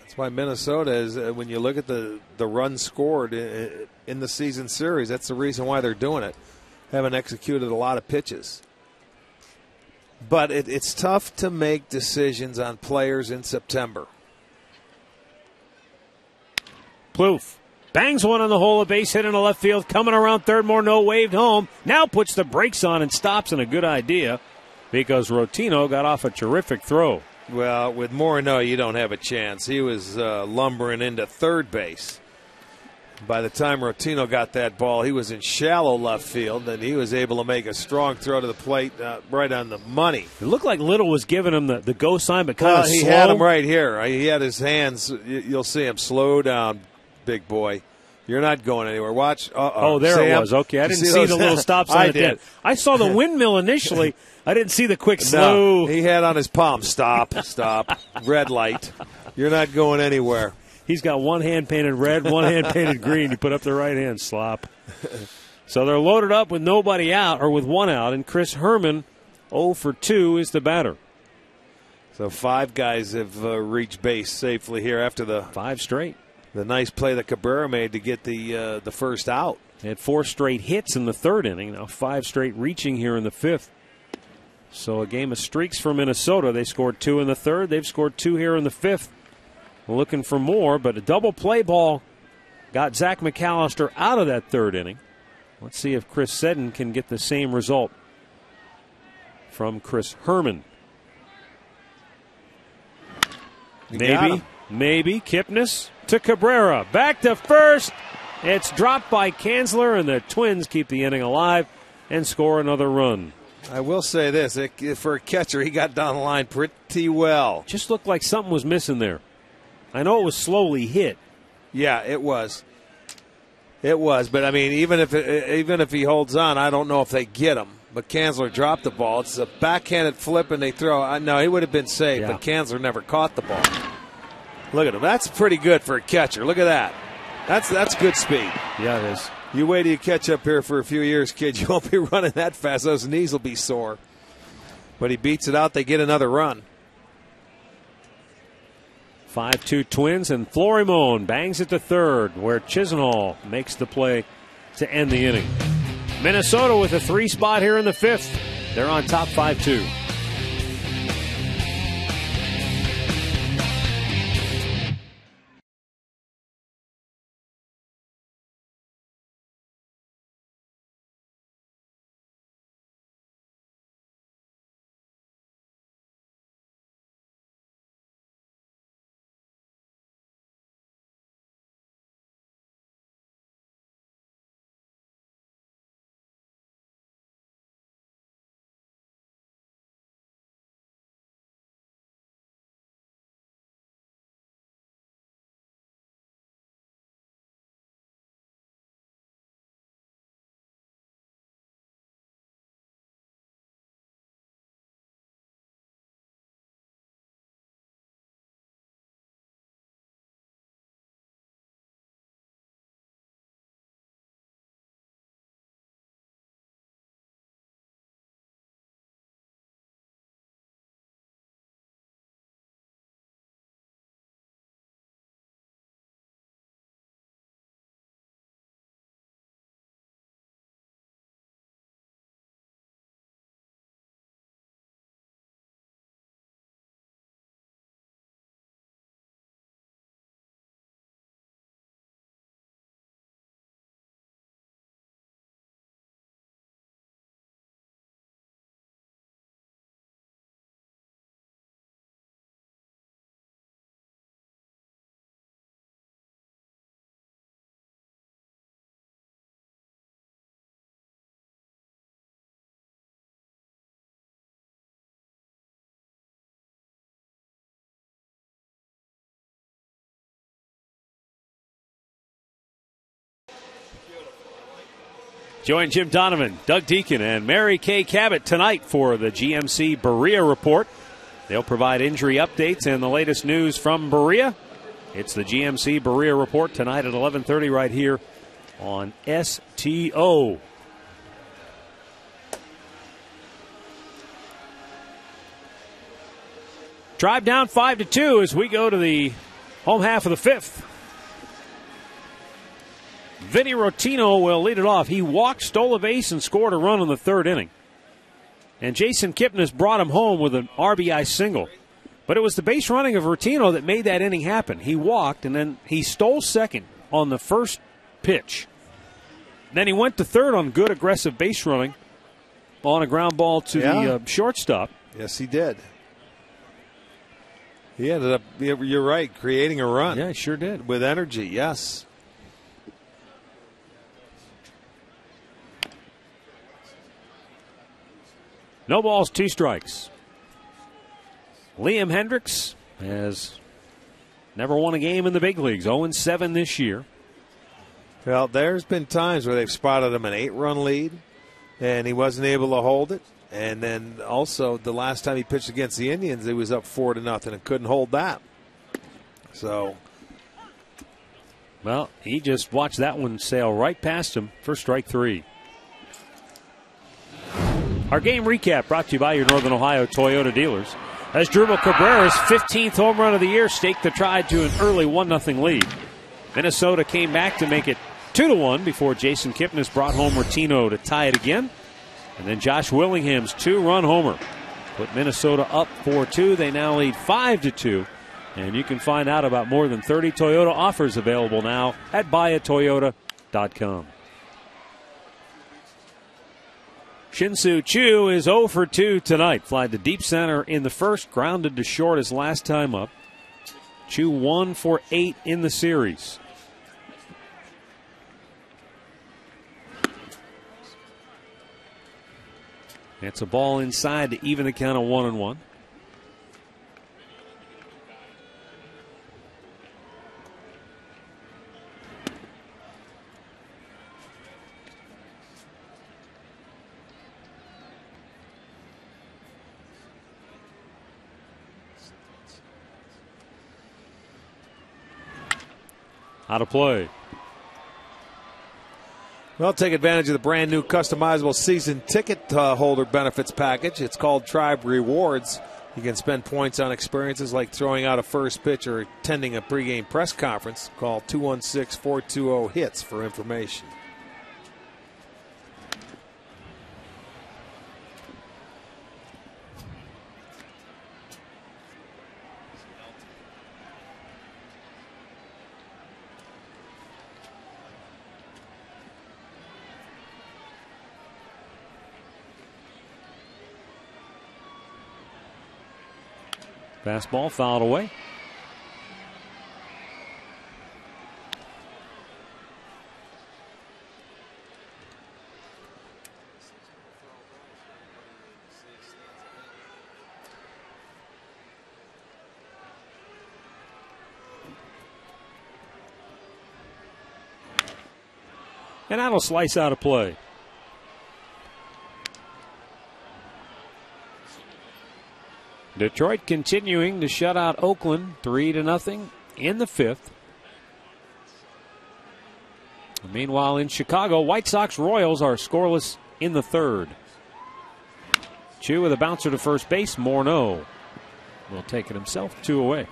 That's why Minnesota is, when you look at the runs scored in the season series, that's the reason why they're doing it. Haven't executed a lot of pitches. But it's tough to make decisions on players in September. Plouffe bangs one on the hole, a base hit in the left field, coming around third. Morneau waved home. Now puts the brakes on and stops, and a good idea because Rotino got off a terrific throw. Well, with Morneau, you don't have a chance. He was lumbering into third base. By the time Rotino got that ball, he was in shallow left field, and he was able to make a strong throw to the plate right on the money. It looked like Little was giving him the go sign, but kind of slow. He had him right here. He had his hands. You'll see him. Slow down, big boy. You're not going anywhere. Watch. Oh, there Sam, it was. Okay, I didn't see the little stop sign. I at did. the end. I saw the windmill initially. I didn't see the quick slow. No, he had on his palm. Stop. Red light. You're not going anywhere. He's got one hand painted red, one hand painted green. You put up the right hand, slop. So they're loaded up with nobody out, or with one out, and Chris Herman, 0 for 2, is the batter. So 5 guys have reached base safely here after the 5 straight. The nice play that Cabrera made to get the first out. They had 4 straight hits in the third inning. Now 5 straight reaching here in the fifth. So a game of streaks for Minnesota. They scored 2 in the third. They've scored 2 here in the fifth. looking for more, but a double play ball got Zach McAllister out of that third inning. Let's see if Chris Seddon can get the same result from Chris Herman. Maybe. Kipnis to Cabrera. Back to first. It's dropped by Kanzler, and the Twins keep the inning alive and score another run. I will say this, for a catcher, he got down the line pretty well. Just looked like something was missing there. I know it was slowly hit. Yeah, it was. It was, but I mean, even if he holds on, I don't know if they get him. But Kanzler dropped the ball. It's a backhanded flip, and they throw. No, he would have been safe, yeah. But Kanzler never caught the ball. Look at him. That's pretty good for a catcher. Look at that. That's good speed. Yeah, it is. You wait till you catch up here for a few years, kid. You won't be running that fast. Those knees will be sore. But he beats it out. They get another run. 5-2 Twins, and Florimon bangs it to third, where Chisenhall makes the play to end the inning. Minnesota with a 3 spot here in the 5th. They're on top 5-2. Join Jim Donovan, Doug Deacon, and Mary Kay Cabot tonight for the GMC Berea Report. They'll provide injury updates and the latest news from Berea. It's the GMC Berea Report tonight at 11:30 right here on STO. Drive down 5-2 as we go to the home half of the 5th. Vinny Rotino will lead it off. He walked, stole a base, and scored a run in the 3rd inning. And Jason Kipnis brought him home with an RBI single. But it was the base running of Rotino that made that inning happen. He walked, and then he stole second on the first pitch. Then he went to third on good aggressive base running on a ground ball to the shortstop. Yes, he did. He ended up, you're right, creating a run. Yeah, he sure did. With energy, yes. No balls, 2 strikes. Liam Hendricks has never won a game in the big leagues. 0-7 this year. Well, there's been times where they've spotted him an 8-run lead, and he wasn't able to hold it. And then also the last time he pitched against the Indians, he was up 4-0 and couldn't hold that. So, well, he just watched that one sail right past him for strike 3. Our game recap brought to you by your Northern Ohio Toyota dealers. As Drupal Cabrera's 15th home run of the year staked the Tribe to an early 1-0 lead. Minnesota came back to make it 2-1 before Jason Kipnis brought home Rotino to tie it again. And then Josh Willingham's 2-run homer put Minnesota up 4-2. They now lead 5-2 And you can find out about more than 30 Toyota offers available now at buyatoyota.com. Shin-Soo Choo is 0 for 2 tonight. Flied to deep center in the first, grounded to short his last time up. Choo 1 for 8 in the series. It's a ball inside to even the count of 1-1. Out of play. Well, take advantage of the brand new customizable season ticket holder benefits package. It's called Tribe Rewards. You can spend points on experiences like throwing out a first pitch or attending a pregame press conference. Call 216-420-HITS for information. Fastball fouled away. And that'll slice out of play. Detroit continuing to shut out Oakland 3-0 in the fifth. Meanwhile, in Chicago, White Sox Royals are scoreless in the third. Choo with a bouncer to first base. Morneau will take it himself, 2 away.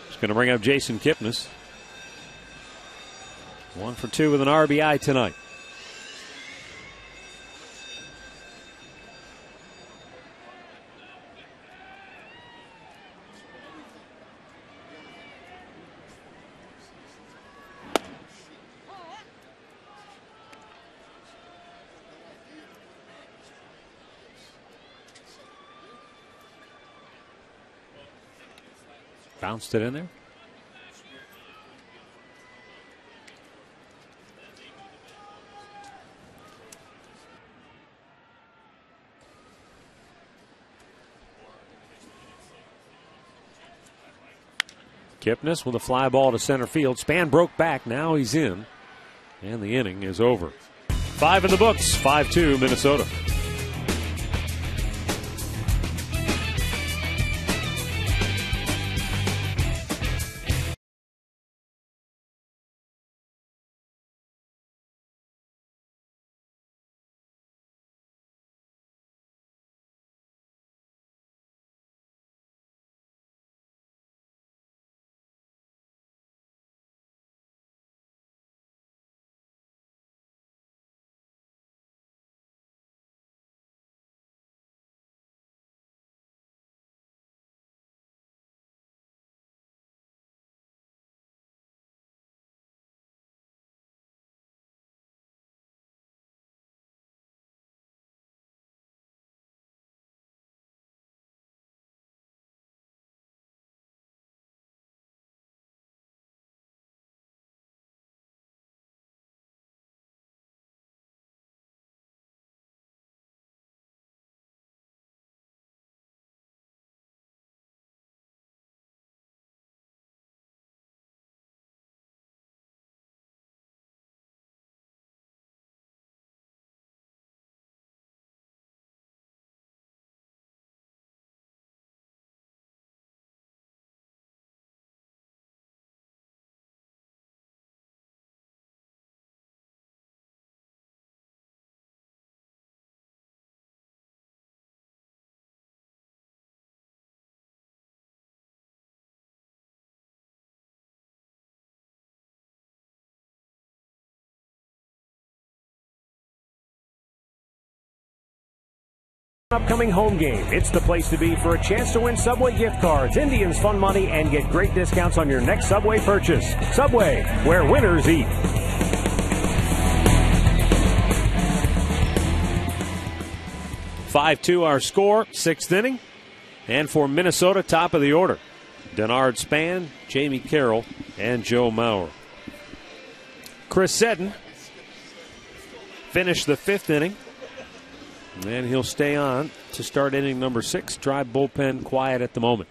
Just going to bring up Jason Kipnis. 1 for 2 with an RBI tonight. Bounced it in there. Kipnis with a fly ball to center field. Span broke back. Now he's in. And the inning is over. 5 in the books. 5-2 Minnesota. Upcoming home game. It's the place to be for a chance to win Subway gift cards, Indians fun money, and get great discounts on your next Subway purchase. Subway, where winners eat. 5-2 our score, 6th inning. And for Minnesota, top of the order, Denard Span, Jamie Carroll, and Joe Mauer. Chris Seddon finished the 5th inning. And he'll stay on to start inning number 6. Tribe bullpen quiet at the moment.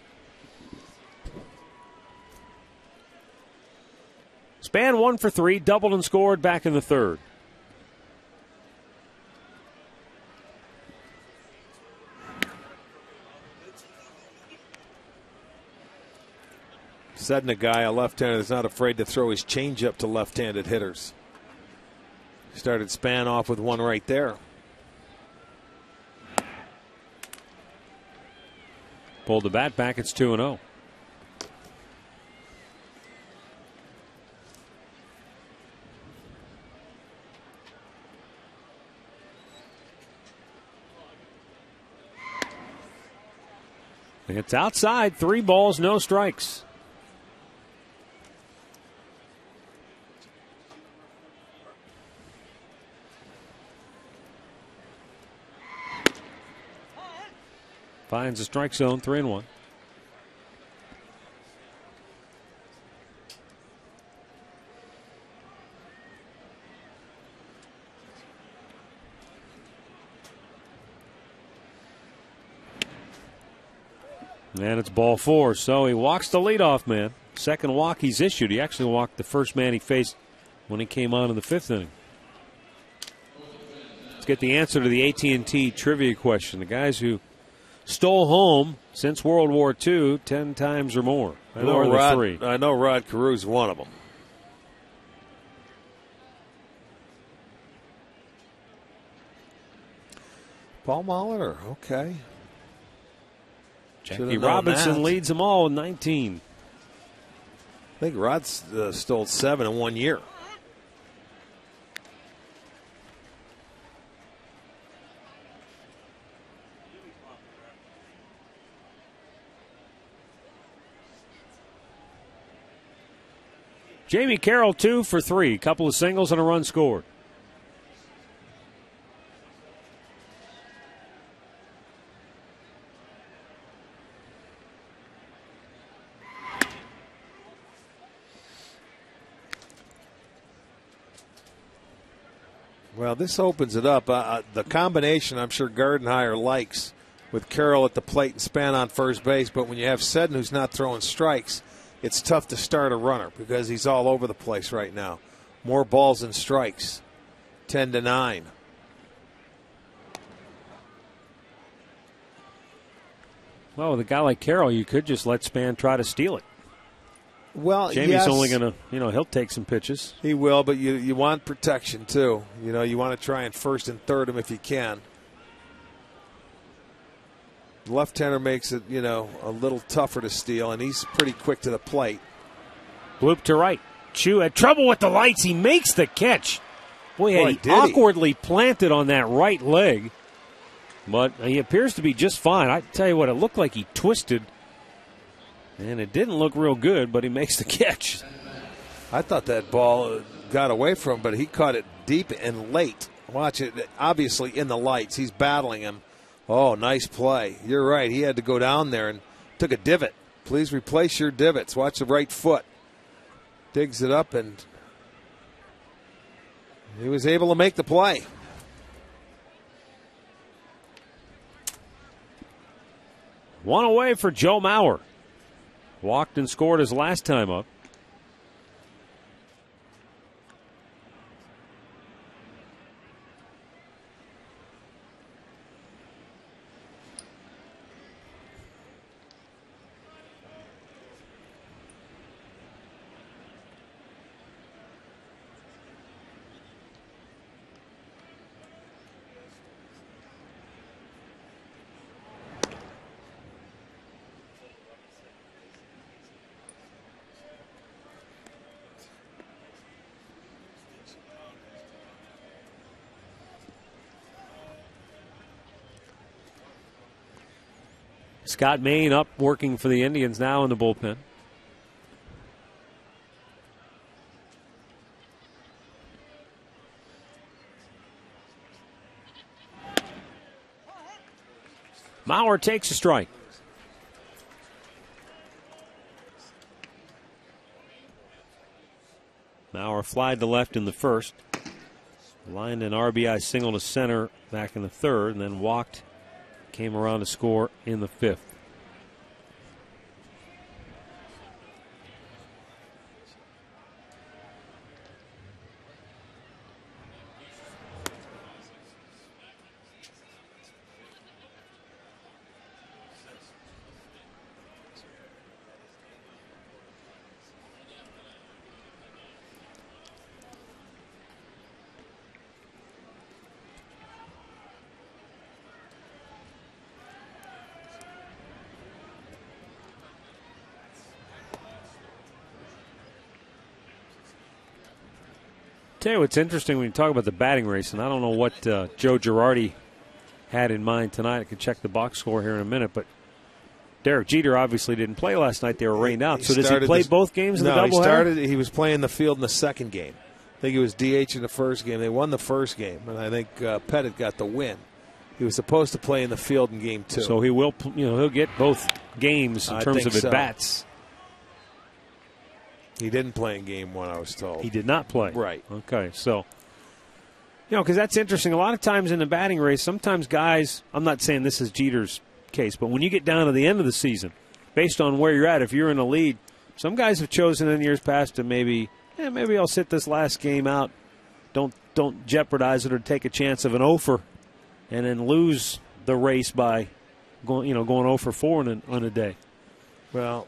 Span 1 for 3, doubled and scored back in the 3rd. Setting a guy, a left-hander that's not afraid to throw his changeup to left-handed hitters. Started Span off with one right there. Pulled the bat back, it's 2-0. It's outside, 3 balls, no strikes. Finds the strike zone, 3-1. And it's ball 4, so he walks the leadoff man. Second walk he's issued. He actually walked the first man he faced when he came on in the 5th inning. Let's get the answer to the AT&T trivia question. The guys who stole home since World War II 10 times or more. I know Rod Carew's one of them. Paul Molitor, okay. Jackie Robinson leads them all with 19. I think Rod's stole 7 in 1 year. Jamie Carroll 2 for 3. Couple of singles and a run scored. Well, this opens it up. The combination I'm sure Gardenhire likes with Carroll at the plate and Span on first base, but when you have Seddon who's not throwing strikes, it's tough to start a runner because he's all over the place right now. More balls than strikes, 10-9. Well, with a guy like Carroll, you could just let Span try to steal it. Well, Jamie's only going to, he'll take some pitches. He will, but you want protection too. You want to try and first and third him if you can. The left-hander makes it, a little tougher to steal, and he's pretty quick to the plate. Bloop to right. Chu had trouble with the lights. He makes the catch. Boy, he awkwardly planted on that right leg. But he appears to be just fine. I tell you what, it looked like he twisted. And it didn't look real good, but he makes the catch. I thought that ball got away from him, but he caught it deep and late. Watch it, obviously in the lights. He's battling him. Oh, nice play. You're right. He had to go down there and took a divot. Please replace your divots. Watch the right foot. Digs it up, and he was able to make the play. One away for Joe Mauer. Walked and scored his last time up. Scott Main up working for the Indians now in the bullpen. Mauer takes a strike. Mauer flied to left in the first. Lined an RBI single to center back in the third, and then walked, came around to score in the fifth. Tell you what's interesting when you talk about the batting race, and I don't know what Joe Girardi had in mind tonight. I could check the box score here in a minute, but Derek Jeter obviously didn't play last night. They were rained out. So does he play both games in the doubleheader? He was playing the field in the second game. I think he was DH in the first game. They won the first game, and I think Pettit got the win. He was supposed to play in the field in game 2. So he will, he'll get both games in terms of at bats. He didn't play in game 1, I was told. He did not play. Right. Okay, so, because that's interesting. A lot of times in the batting race, sometimes guys, I'm not saying this is Jeter's case, but when you get down to the end of the season, based on where you're at, if you're in a lead, some guys have chosen in years past to maybe I'll sit this last game out. Don't jeopardize it or take a chance of an 0-for and then lose the race by going 0 for 4 on a day. Well,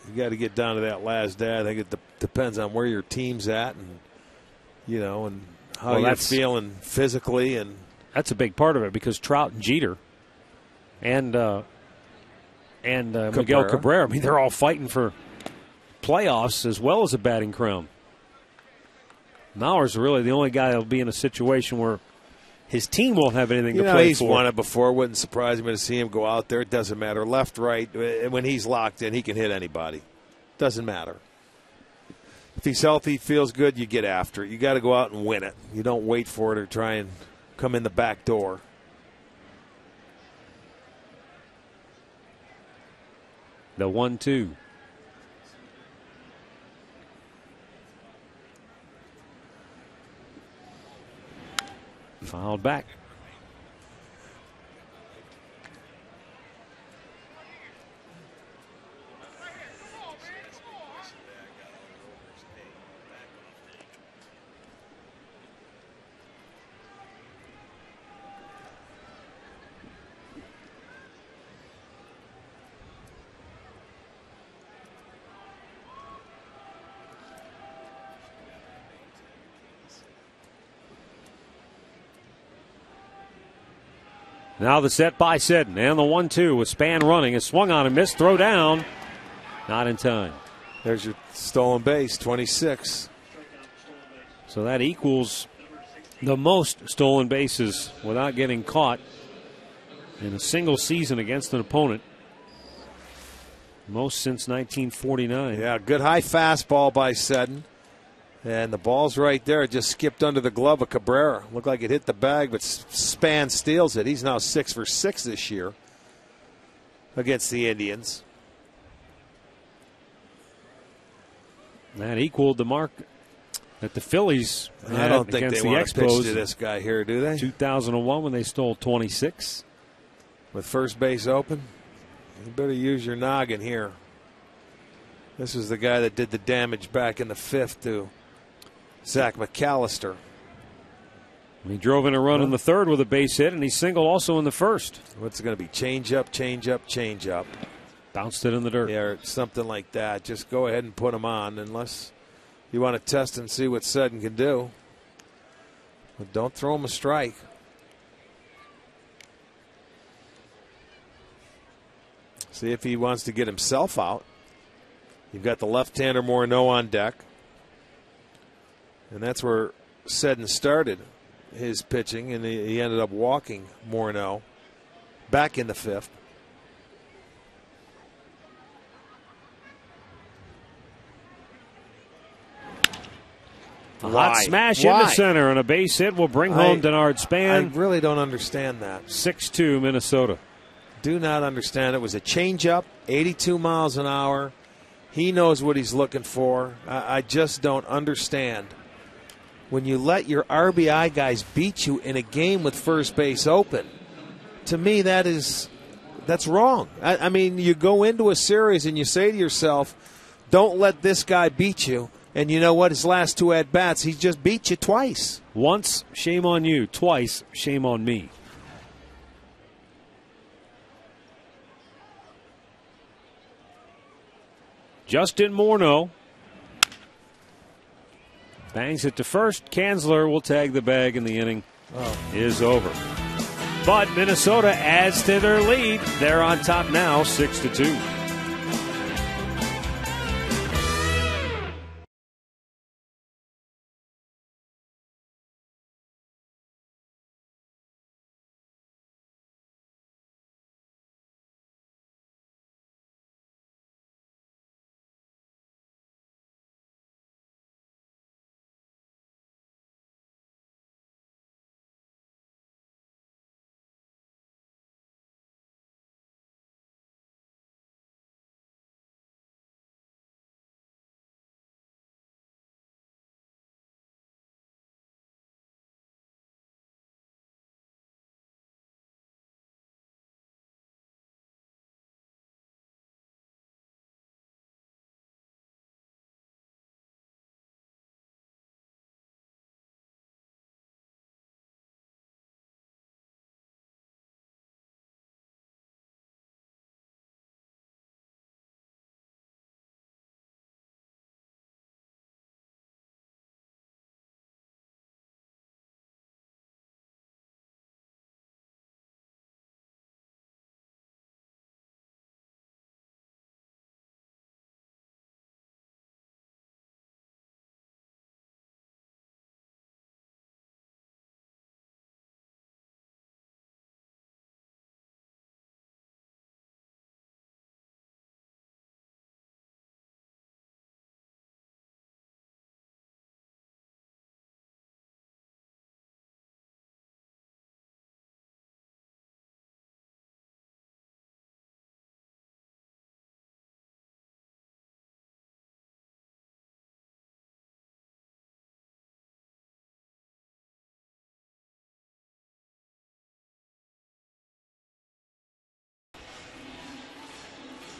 you got to get down to that last day. I think it depends on where your team's at, and and how you're feeling physically, and that's a big part of it because Trout and Jeter and Miguel Cabrera. I mean, they're all fighting for playoffs as well as a batting crown. Mauer's really the only guy that'll be in a situation where his team won't have anything to play he's for. He's won it before. Wouldn't surprise me to see him go out there. It doesn't matter. Left, right. When he's locked in, he can hit anybody. Doesn't matter. If he's healthy, feels good, you get after it. You got to go out and win it. You don't wait for it or try and come in the back door. The 1-2. Fouled back. Now the set by Seddon, and the 1-2 with Span running. A swung on and missed, throw down. Not in time. There's your stolen base, 26. So that equals the most stolen bases without getting caught in a single season against an opponent. Most since 1949. Yeah, good high fastball by Seddon. And the ball's right there. It just skipped under the glove of Cabrera. Looked like it hit the bag, but Span steals it. He's now 6 for 6 this year against the Indians. That equaled the mark that the Phillies had I don't think against they the want to Expos pitch to this guy here, do they? 2001 when they stole 26. With first base open, you better use your noggin here. This is the guy that did the damage back in the 5th to Zach McAllister. He drove in a run in the 3rd with a base hit, and he singled also in the 1st. What's it going to be? Change up, change up, change up. Bounced it in the dirt. Yeah, or something like that. Just go ahead and put him on unless you want to test and see what Seddon can do. But don't throw him a strike. See if he wants to get himself out. You've got the left-hander Morneau on deck. And that's where Seddon started his pitching, and he ended up walking Morneau back in the 5th. A hot smash into center and a base hit will bring home Denard Span. I really don't understand that. 6-2 Minnesota. Do not understand. It was a changeup, 82 miles an hour. He knows what he's looking for. I just don't understand. When you let your RBI guys beat you in a game with first base open, to me that's wrong. I mean, you go into a series and you say to yourself, don't let this guy beat you. And you know what? His last 2 at-bats, he just beat you twice. Once, shame on you. Twice, shame on me. Justin Morneau bangs it to first. Kanzler will tag the bag, and the inning is over. But Minnesota adds to their lead. They're on top now, 6-2.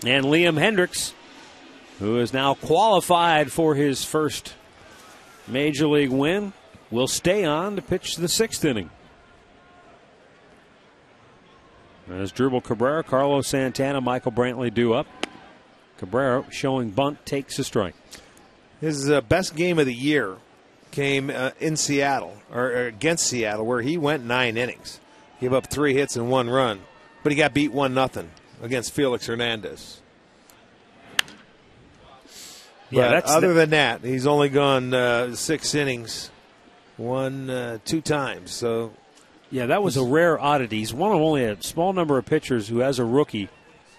And Liam Hendricks, who is now qualified for his first Major League win, will stay on to pitch the 6th inning. As Drupal Cabrera, Carlos Santana, Michael Brantley due up. Cabrera showing bunt, takes a strike. His best game of the year came in Seattle, or against Seattle, where he went 9 innings. Gave up 3 hits and 1 run, but he got beat 1-0 against Felix Hernandez. Yeah, other than that, he's only gone 6 innings, 2 times. So, yeah, that was a rare oddity. He's one of only a small number of pitchers who, as a rookie,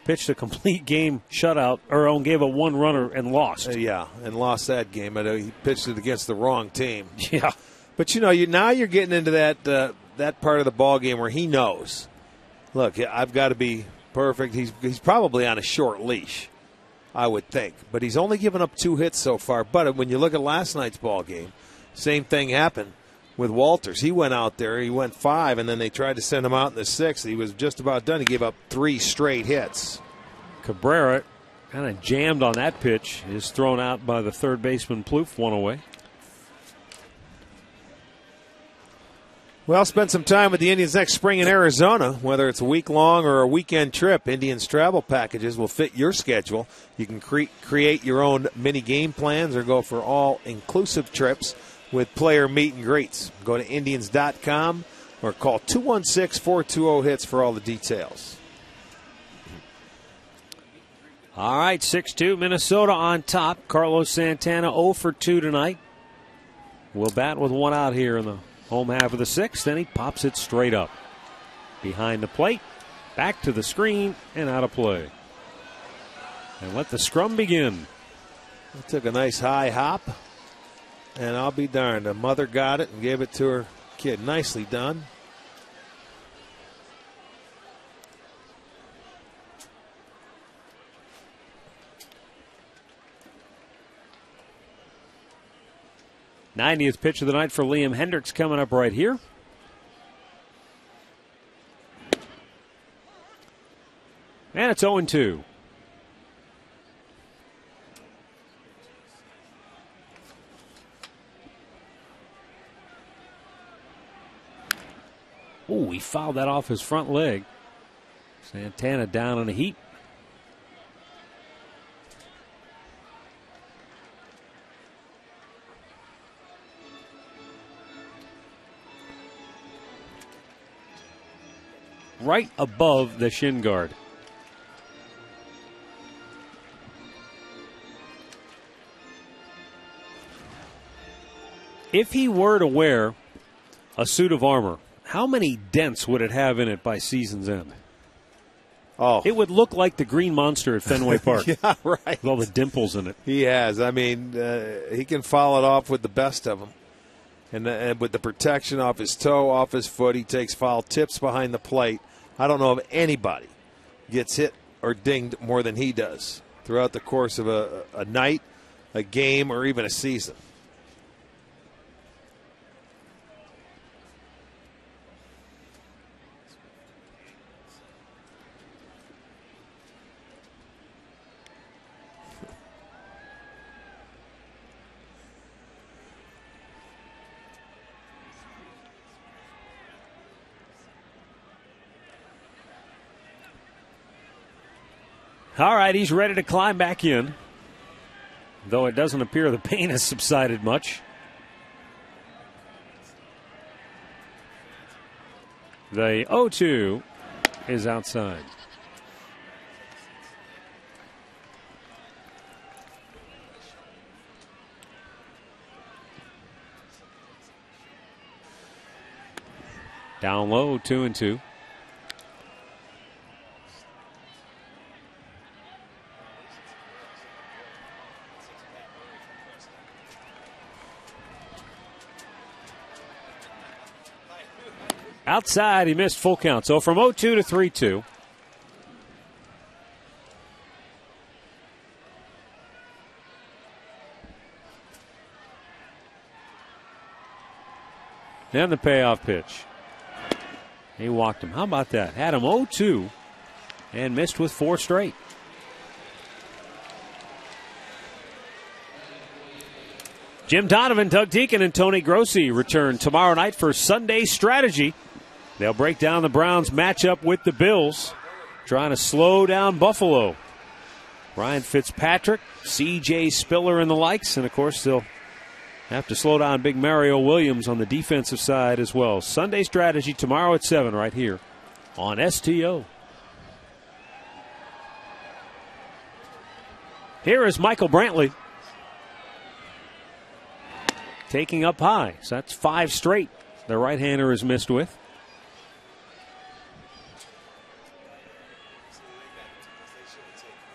pitched a complete game shutout, or gave a 1 runner and lost. And lost that game. He pitched it against the wrong team. Yeah, but now you're getting into that part of the ball game where he knows, look, I've got to be perfect. He's probably on a short leash, I would think. But he's only given up 2 hits so far. But when you look at last night's ball game, same thing happened with Walters. He went out there, he went 5, and then they tried to send him out in the 6th. He was just about done. He gave up 3 straight hits. Cabrera kind of jammed on that pitch. Is thrown out by the third baseman Plouffe, 1 away. Well, spend some time with the Indians next spring in Arizona. Whether it's a week-long or a weekend trip, Indians travel packages will fit your schedule. You can create your own mini game plans or go for all-inclusive trips with player meet and greets. Go to Indians.com or call 216-420-HITS for all the details. All right, 6-2, Minnesota on top. Carlos Santana 0 for 2 tonight. Will bat with 1 out here in the home half of the 6th, then he pops it straight up. Behind the plate, back to the screen, and out of play. And let the scrum begin. He took a nice high hop. And I'll be darned. The mother got it and gave it to her kid. Nicely done. '90th pitch of the night for Liam Hendricks coming up right here. And it's 0-2. Ooh, he fouled that off his front leg. Santana down in a heap. Right above the shin guard. If he were to wear a suit of armor, how many dents would it have in it by season's end? Oh, it would look like the Green Monster at Fenway Park. Yeah, right. With all the dimples in it. He has. I mean, he can follow it off with the best of them. And with the protection off his toe, off his foot, he takes foul tips behind the plate. I don't know if anybody gets hit or dinged more than he does throughout the course of a night, a game, or even a season. All right, he's ready to climb back in, though it doesn't appear the pain has subsided much. The 0-2 is outside. Down low, 2-2. Outside, he missed full count. So from 0-2 to 3-2. Then the payoff pitch. He walked him. How about that? Had him 0-2 and missed with 4 straight. Jim Donovan, Doug Deacon, and Tony Grossi return tomorrow night for Sunday Strategy. They'll break down the Browns' matchup with the Bills, trying to slow down Buffalo. Ryan Fitzpatrick, C.J. Spiller, and the likes. And, of course, they'll have to slow down big Mario Williams on the defensive side as well. Sunday Strategy tomorrow at 7 right here on STO. Here is Michael Brantley. Taking up high. So that's 5 straight the right-hander is missed with.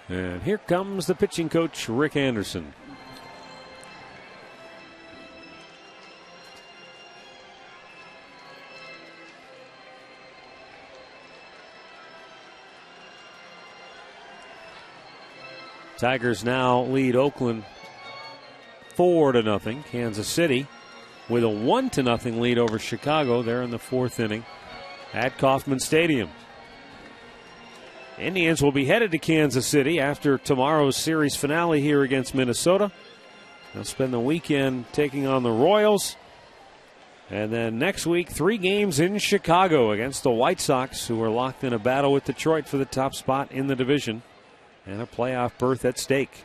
And here comes the pitching coach, Rick Anderson. Tigers now lead Oakland 4-0. Kansas City with a 1-0 lead over Chicago. They're in the 4th inning at Kauffman Stadium. Indians will be headed to Kansas City after tomorrow's series finale here against Minnesota. They'll spend the weekend taking on the Royals. And then next week, 3 games in Chicago against the White Sox, who are locked in a battle with Detroit for the top spot in the division and a playoff berth at stake.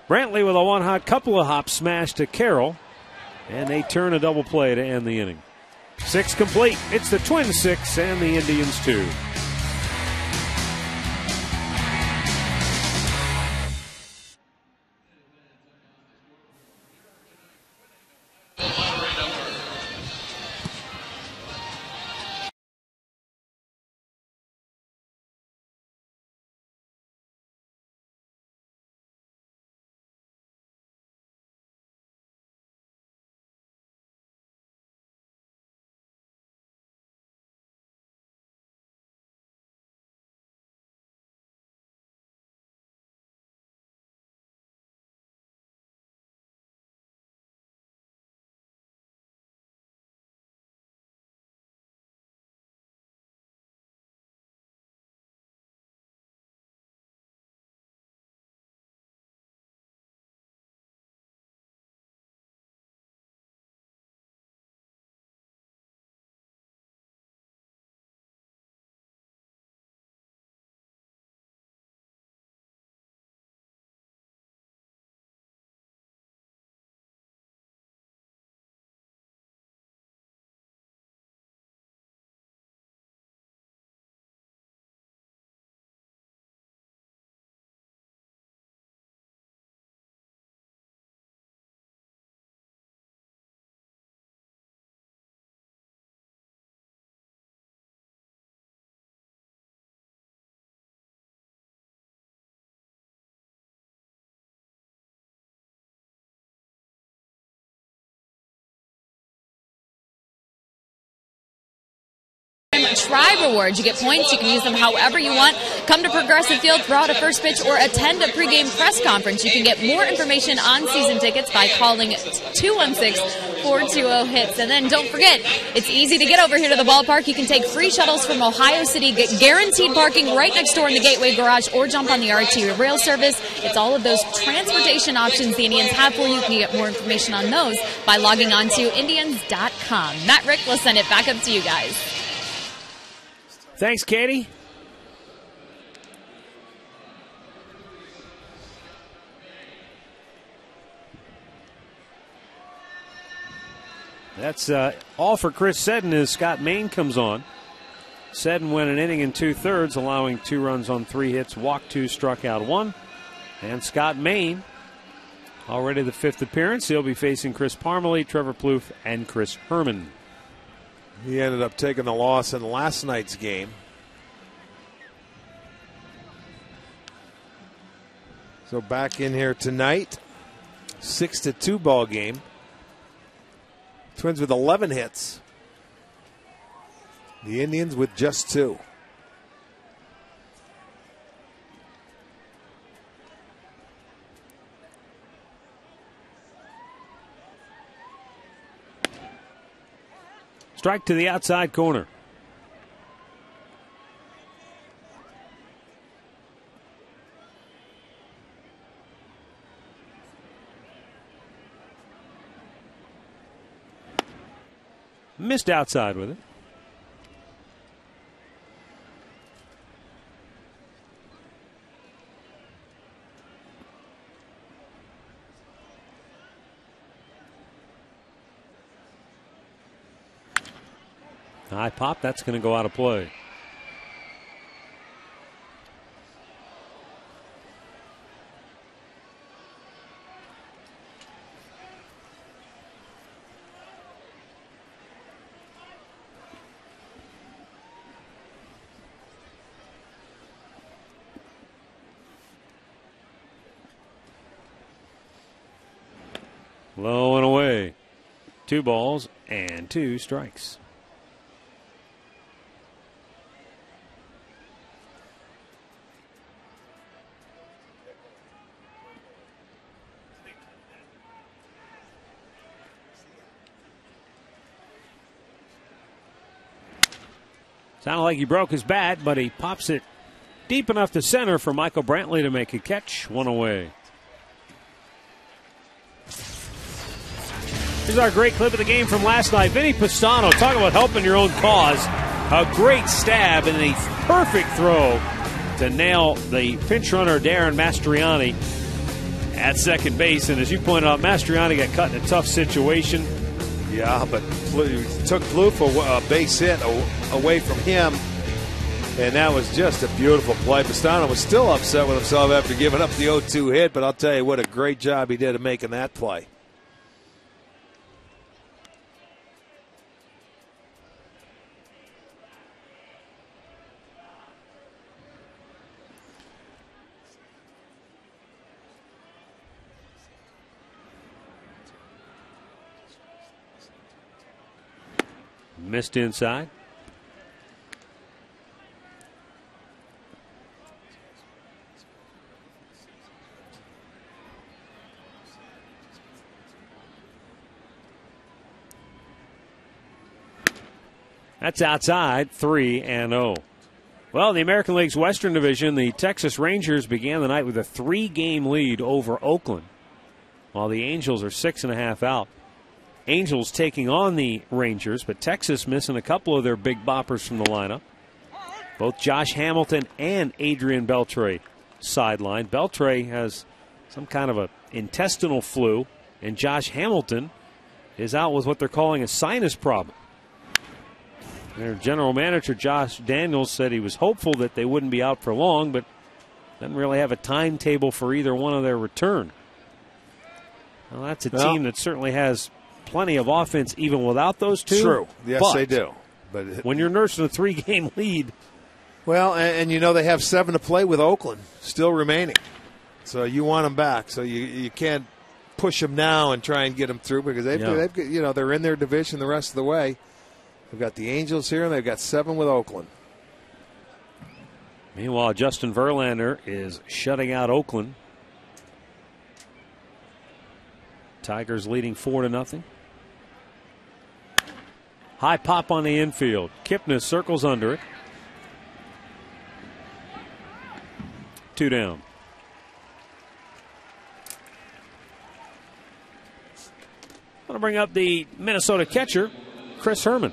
Brantley with a one-hop, couple of hops smash to Carroll, and they turn a double play to end the inning. 6 complete. It's the Twins 6 and the Indians 2. Tribe Rewards. You get points. You can use them however you want. Come to Progressive Field, throw out a first pitch, or attend a pregame press conference. You can get more information on season tickets by calling 216-420-HITS. And then don't forget, it's easy to get over here to the ballpark. You can take free shuttles from Ohio City, get guaranteed parking right next door in the Gateway Garage, or jump on the RT rail service. It's all of those transportation options the Indians have for you. You can get more information on those by logging on to Indians.com. Matt, Rick, we'll send it back up to you guys. Thanks, Katie. That's all for Chris Seddon as Scott Main comes on. Seddon went an inning and 2/3, allowing 2 runs on 3 hits, walked 2, struck out 1. And Scott Main, already the 5th appearance. He'll be facing Chris Parmalee, Trevor Plouffe, and Chris Herman. He ended up taking the loss in last night's game. So back in here tonight, 6-2 ball game. Twins with 11 hits. The Indians with just 2. Strike to the outside corner. Missed outside with it. High pop, that's going to go out of play. Low and away. 2 balls and 2 strikes. Sounded like he broke his bat, but he pops it deep enough to center for Michael Brantley to make a catch. 1 away. Here's our great clip of the game from last night. Vinny Pistano, talking about helping your own cause. A great stab and a perfect throw to nail the pinch runner Darren Mastriani at second base. And as you pointed out, Mastriani got cut in a tough situation. Yeah, but took Plouffe a base hit away from him, and that was just a beautiful play. Pistano was still upset with himself after giving up the 0-2 hit, but I'll tell you what a great job he did of making that play. Missed inside. That's outside, 3-0. Well, in the American League's Western Division, the Texas Rangers began the night with a 3-game lead over Oakland, while the Angels are 6.5 out. Angels taking on the Rangers, but Texas missing a couple of their big boppers from the lineup. Both Josh Hamilton and Adrian Beltre sidelined. Beltre has some kind of an intestinal flu, and Josh Hamilton is out with what they're calling a sinus problem. Their general manager, Josh Daniels, said he was hopeful that they wouldn't be out for long, but doesn't really have a timetable for either one of their return. Well, that's a team that certainly has plenty of offense even without those two. True. Yes, they do. But when you're nursing a 3-game lead. Well, and you know they have 7 to play with Oakland still remaining. So you want them back. So you can't push them now and try and get them through because they've you know, they're in their division the rest of the way. They've got the Angels here, and they've got 7 with Oakland. Meanwhile, Justin Verlander is shutting out Oakland. Tigers leading 4-0. High pop on the infield. Kipnis circles under it. 2 down. I'm going to bring up the Minnesota catcher, Chris Herman.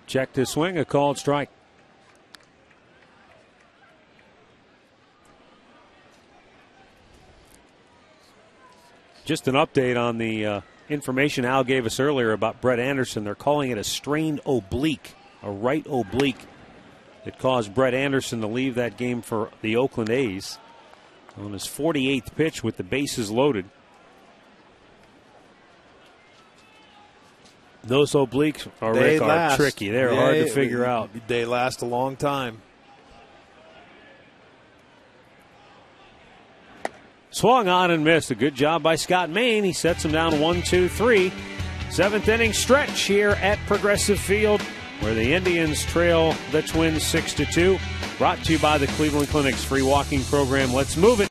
Check to swing, a called strike. Just an update on the information Al gave us earlier about Brett Anderson. They're calling it a strained oblique, a right oblique that caused Brett Anderson to leave that game for the Oakland A's on his 48th pitch with the bases loaded. Those obliques are tricky. They're hard to figure out. They last a long time. Swung on and missed. A good job by Scott Maine. He sets him down 1-2-3. 7th inning stretch here at Progressive Field, where the Indians trail the Twins 6-2. Brought to you by the Cleveland Clinic's free walking program. Let's move it.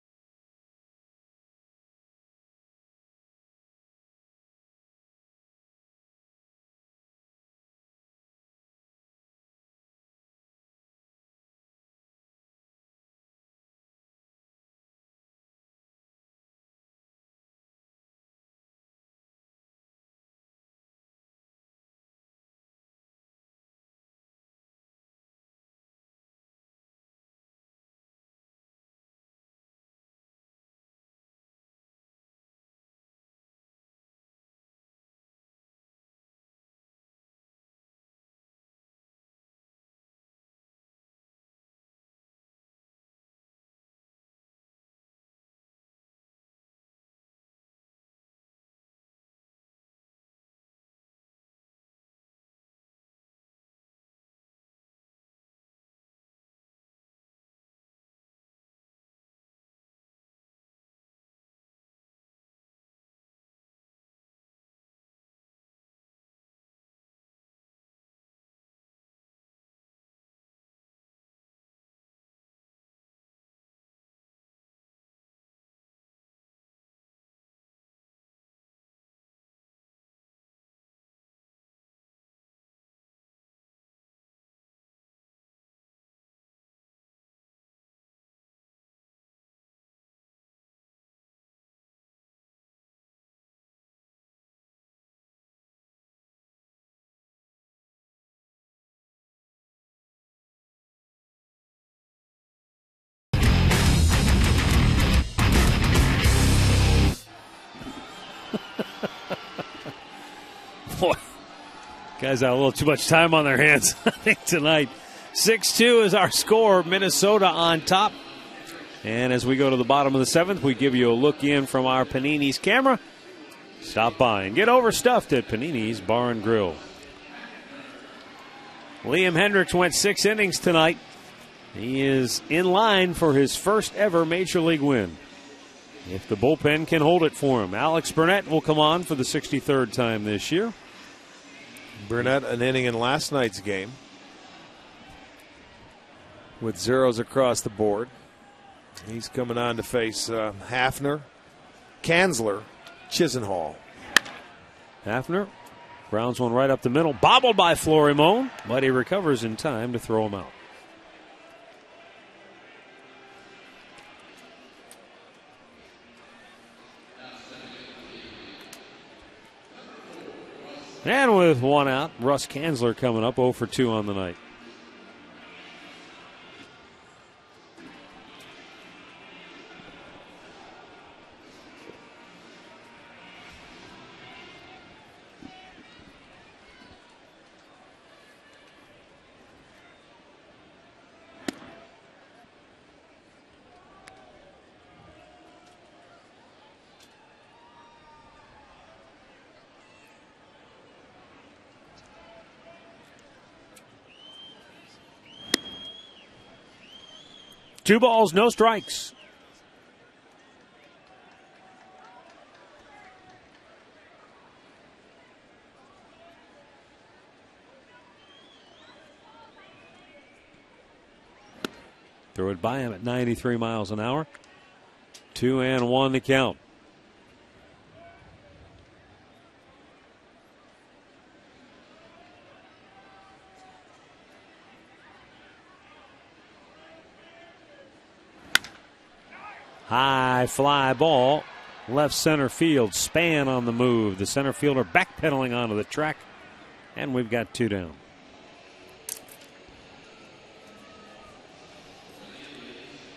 Boy, guys have a little too much time on their hands, I think, tonight. 6-2 is our score. Minnesota on top. And as we go to the bottom of the 7th, we give you a look in from our Panini's camera. Stop by and get overstuffed at Panini's Bar and Grill. Liam Hendricks went 6 innings tonight. He is in line for his first ever Major League win, if the bullpen can hold it for him. Alex Burnett will come on for the 63rd time this year. Burnett, an inning in last night's game with zeros across the board. He's coming on to face Hafner, Kanzler, Chisenhall. Hafner grounds one right up the middle, bobbled by Florimon, but he recovers in time to throw him out. And with one out, Russ Kanzler coming up 0 for 2 on the night. 2 balls, no strikes. Throw it by him at 93 miles an hour. 2-1 to count. High fly ball, left center field. Span on the move. The center fielder backpedaling onto the track, and we've got 2 down.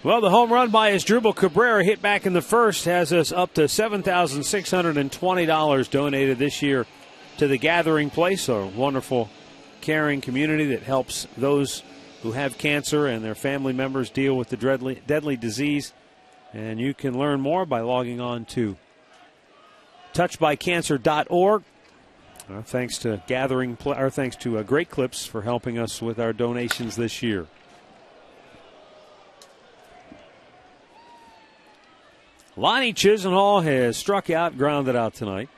Well, the home run by Asdrubal Cabrera hit back in the first has us up to $7,620 donated this year to the Gathering Place, a wonderful, caring community that helps those who have cancer and their family members deal with the deadly disease. And you can learn more by logging on to touchedbycancer.org. Thanks to Great Clips for helping us with our donations this year. Lonnie Chisenhall has struck out, grounded out tonight.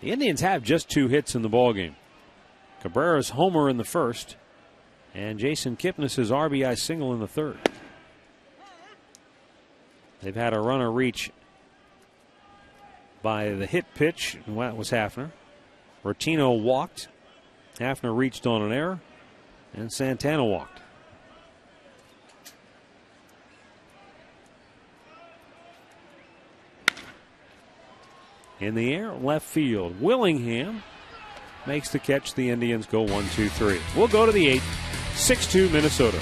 The Indians have just 2 hits in the ballgame. Cabrera's homer in the first, and Jason Kipnis' RBI single in the third. They've had a runner reach by the hit pitch, and that was Hafner. Rotino walked. Hafner reached on an error, and Santana walked. In the air, left field. Willingham makes the catch. The Indians go 1-2-3. We'll go to the 8th. 6-2 Minnesota.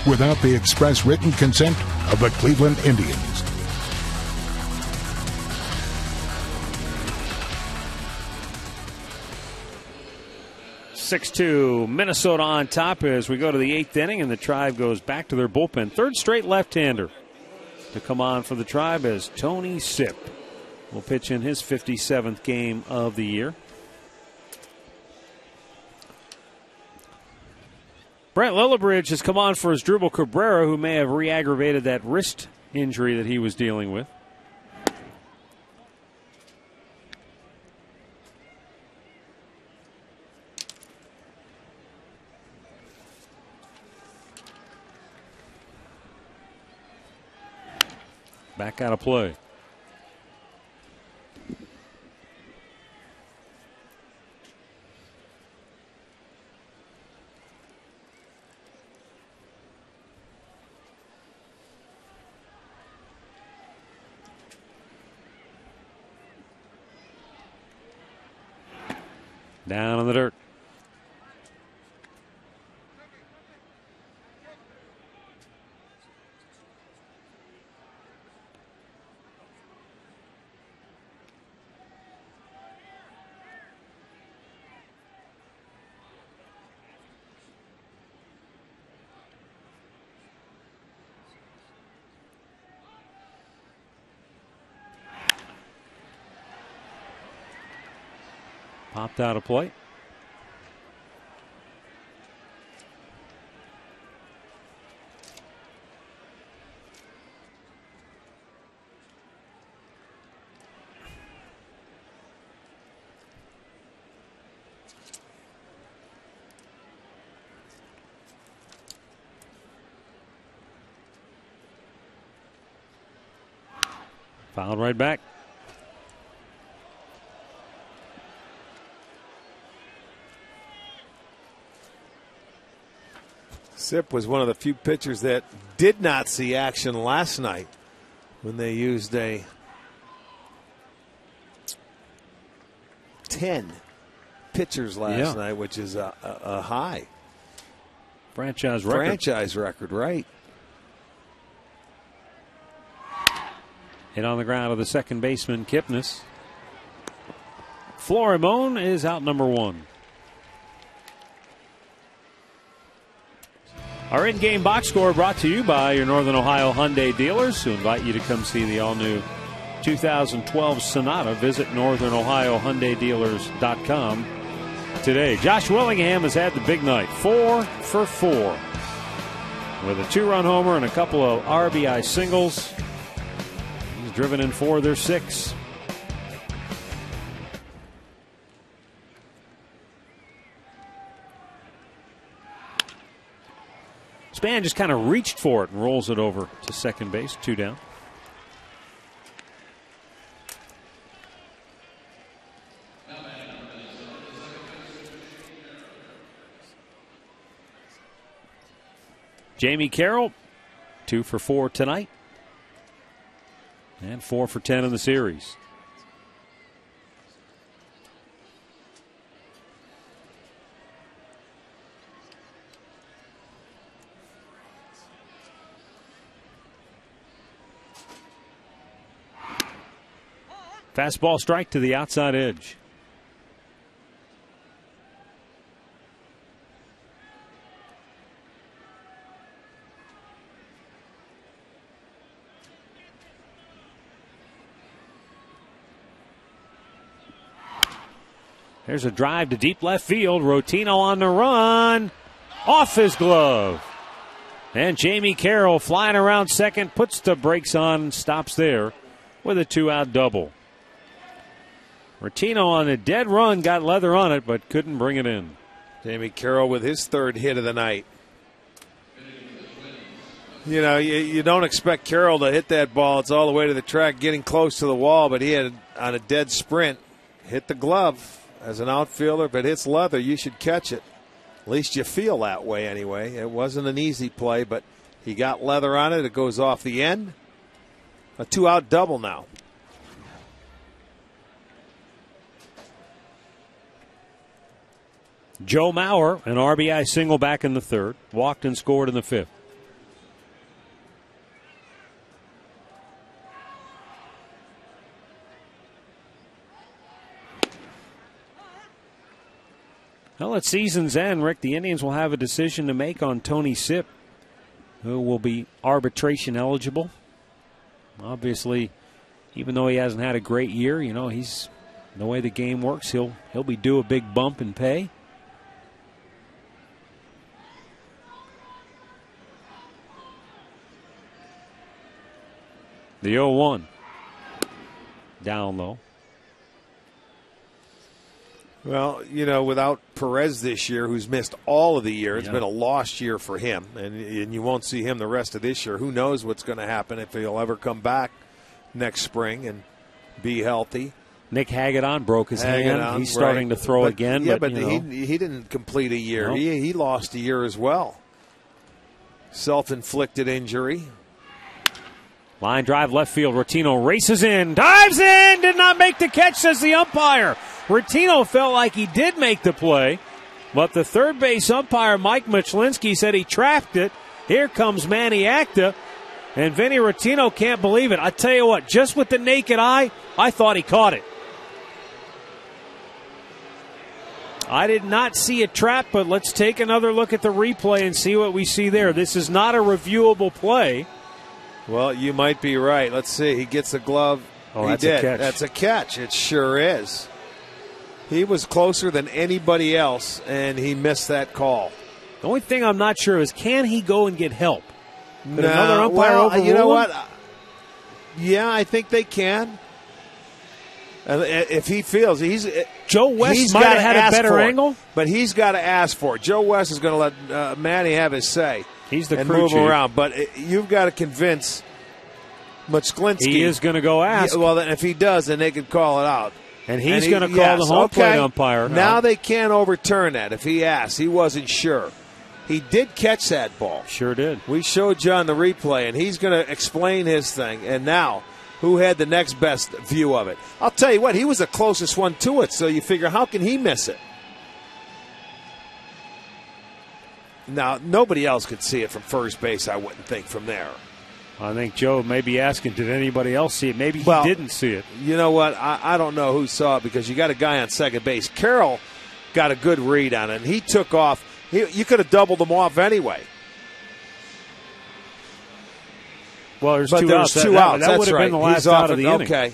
Without the express written consent of the Cleveland Indians. (6-2) Minnesota on top as we go to the 8th inning, and the Tribe goes back to their bullpen. Third straight left-hander to come on for the Tribe as Tony Sipp will pitch in his 57th game of the year. Brent Lillibridge has come on for Asdrubal Cabrera, who may have re-aggravated that wrist injury that he was dealing with. Back out of play. Down in the dirt. Popped out of play. Fouled right back. Sip was one of the few pitchers that did not see action last night when they used a 10 pitchers last night, which is a high. Franchise record. Franchise record, right. Hit on the ground of the second baseman, Kipnis. Florimon is out number 1. Our in-game box score brought to you by your Northern Ohio Hyundai dealers, who invite you to come see the all-new 2012 Sonata. Visit northernohiohyundaidealers.com today. Josh Willingham has had the big night, 4 for 4, with a 2-run homer and a couple of RBI singles. He's driven in 4 of their 6. Span just kind of reached for it and rolls it over to second base. 2 down. Jamie Carroll, 2 for 4 tonight. And 4 for 10 in the series. Fastball strike to the outside edge. There's a drive to deep left field. Rotino on the run. Off his glove. And Jamie Carroll flying around second, puts the brakes on, stops there with a 2-out double. Rotino on a dead run, got leather on it, but couldn't bring it in. Jamie Carroll with his 3rd hit of the night. You know, you don't expect Carroll to hit that ball. It's all the way to the track, getting close to the wall, but he had, on a dead sprint, hit the glove. As an outfielder, if it hits leather, you should catch it. At least you feel that way anyway. It wasn't an easy play, but he got leather on it. It goes off the end. A 2-out double now. Joe Mauer, an RBI single back in the 3rd. Walked and scored in the 5th. Well, at season's end, Rick, the Indians will have a decision to make on Tony Sipp, who will be arbitration eligible. Obviously, even though he hasn't had a great year, you know, he's the way the game works, he'll be due a big bump in pay. The 0-1. Down low. Well, you know, without Perez this year, who's missed all of the year, it's been a lost year for him, and you won't see him the rest of this year. Who knows what's going to happen, if he'll ever come back next spring and be healthy. Nick Hagedorn broke his hand. He's starting to throw again. Yeah, but he didn't complete a year. Nope. He lost a year as well. Self-inflicted injury. Line drive left field. Rotino races in, dives in, did not make the catch, says the umpire. Rotino felt like he did make the play, but the third base umpire, Mike Machlinski, said he trapped it. Here comes Manny Acta, and Vinny Rotino can't believe it. I tell you what, just with the naked eye, I thought he caught it. I did not see a trap, but let's take another look at the replay and see what we see there. This is not a reviewable play. Well, you might be right. Let's see. He gets the glove. Oh, he that's did. a catch. That's a catch. It sure is. He was closer than anybody else, and he missed that call. The only thing I'm not sure is, can he go and get help? Could another umpire overrule you know him? what? Yeah, I think they can. If he feels Joe West might have had a better angle, but he's got to ask for it. Joe West is going to let Manny have his say. He's the and crew move chief. around, but you've got to convince Machlinski. He is going to go ask. Well, then if he does, then they can call it out. And he's going to call the home plate umpire. Now they can't overturn that. If he asks, he wasn't sure. He did catch that ball. Sure did. We showed John the replay, and he's going to explain his thing. And now, who had the next best view of it? I'll tell you what, he was the closest one to it, so you figure, how can he miss it? Now, nobody else could see it from first base, I wouldn't think, from there. I think Joe may be asking, did anybody else see it? Maybe he didn't see it. You know what? I don't know who saw it, because you got a guy on second base. Carroll got a good read on it, and he took off. You could have doubled him off anyway. Well, there's but two there's outs. Two outs. That That's would have right. been the last He's off out of the inning. Okay.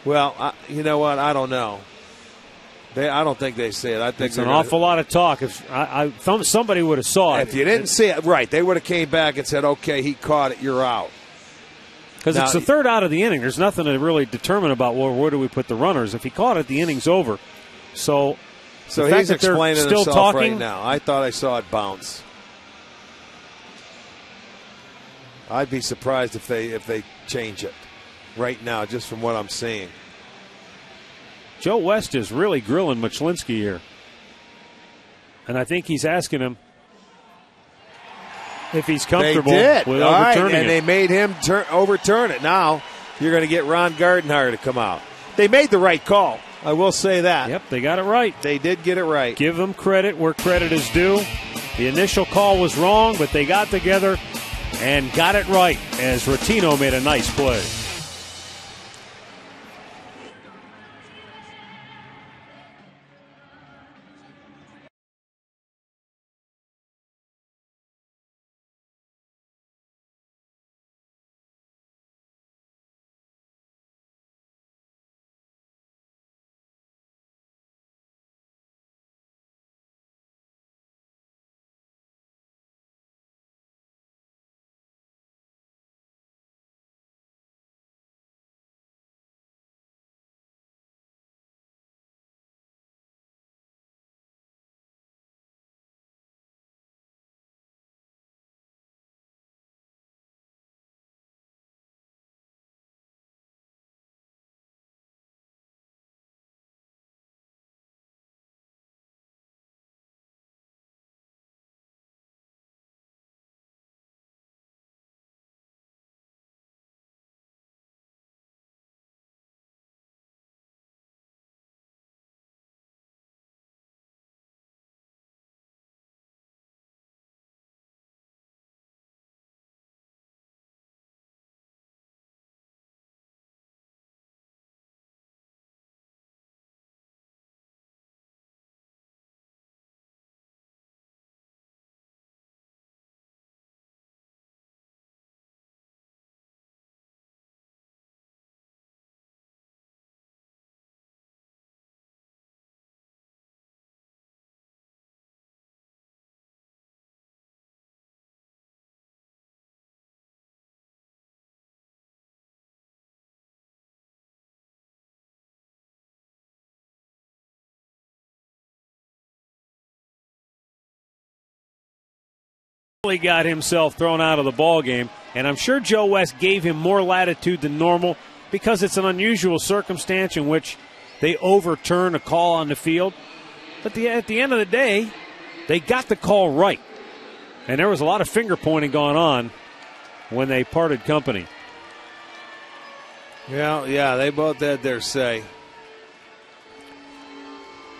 Well, you know what? I don't know. I don't think they see it. I think it's an awful lot of talk. If somebody would have saw it. If you didn't see it, right, they would have came back and said, okay, he caught it, you're out. Because it's the third out of the inning. There's nothing to really determine about, well, where do we put the runners. If he caught it, the inning's over. So he's explaining still himself talking right now. I thought I saw it bounce. I'd be surprised if they change it right now, just from what I'm seeing. Joe West is really grilling Machlinski here. And I think he's asking him if he's comfortable with overturning it. And they made him overturn it. Now you're going to get Ron Gardenhire to come out. They made the right call. I will say that. Yep, they got it right. They did get it right. Give them credit where credit is due. The initial call was wrong, but they got together and got it right as Rotino made a nice play. Got himself thrown out of the ball game, and I'm sure Joe West gave him more latitude than normal because it's an unusual circumstance in which they overturn a call on the field. But at the end of the day, they got the call right, and there was a lot of finger pointing going on when they parted company. Yeah, they both had their say.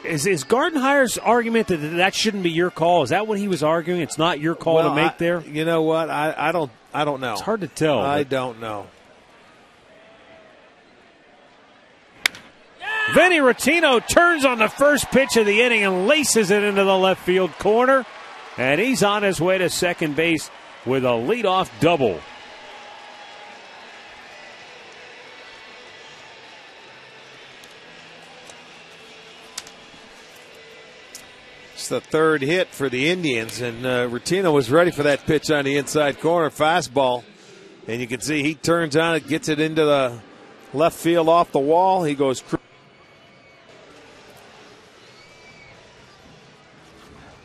Is Gardenhire's argument that shouldn't be your call? Is that what he was arguing? It's not your call to make there? You know what? I don't know. It's hard to tell. I don't know. Vinny Rottino turns on the first pitch of the inning and laces it into the left field corner. And he's on his way to second base with a leadoff double. It's the third hit for the Indians, and Rottino was ready for that pitch on the inside corner, fastball. And you can see he turns on it, gets it into the left field off the wall. He goes.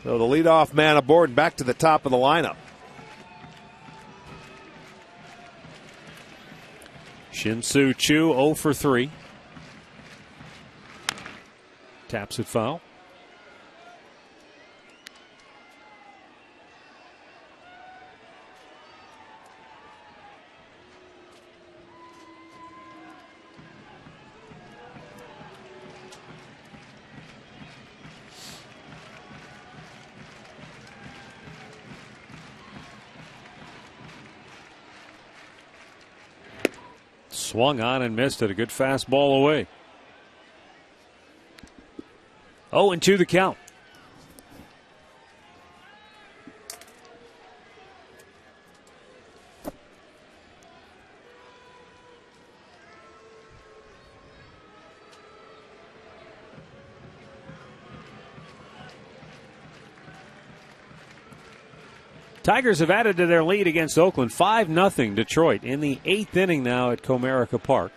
So the leadoff man aboard and back to the top of the lineup. Shin-Soo Choo 0 for 3. Taps it foul. Swung on and missed it. A good fastball away. 0-2 the count. Tigers have added to their lead against Oakland. 5-0 Detroit in the 8th inning now at Comerica Park.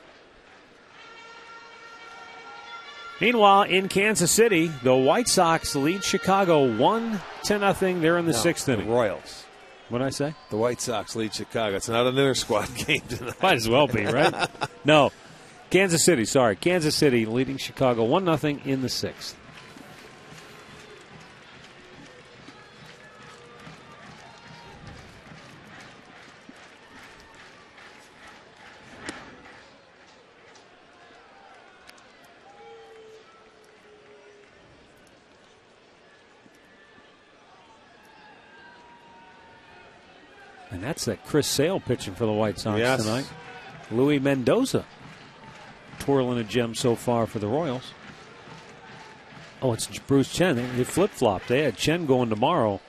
Meanwhile, in Kansas City, the White Sox lead Chicago 1-0. They're in the 6th inning. The Royals. What did I say? The White Sox lead Chicago. It's not an inter-squad game tonight. Might as well be, right? No. Kansas City, sorry. Kansas City leading Chicago 1-0 in the 6th. And that's that Chris Sale pitching for the White Sox tonight. Louis Mendoza twirling a gem so far for the Royals. Oh, it's Bruce Chen. They flip-flopped. They had Chen going tomorrow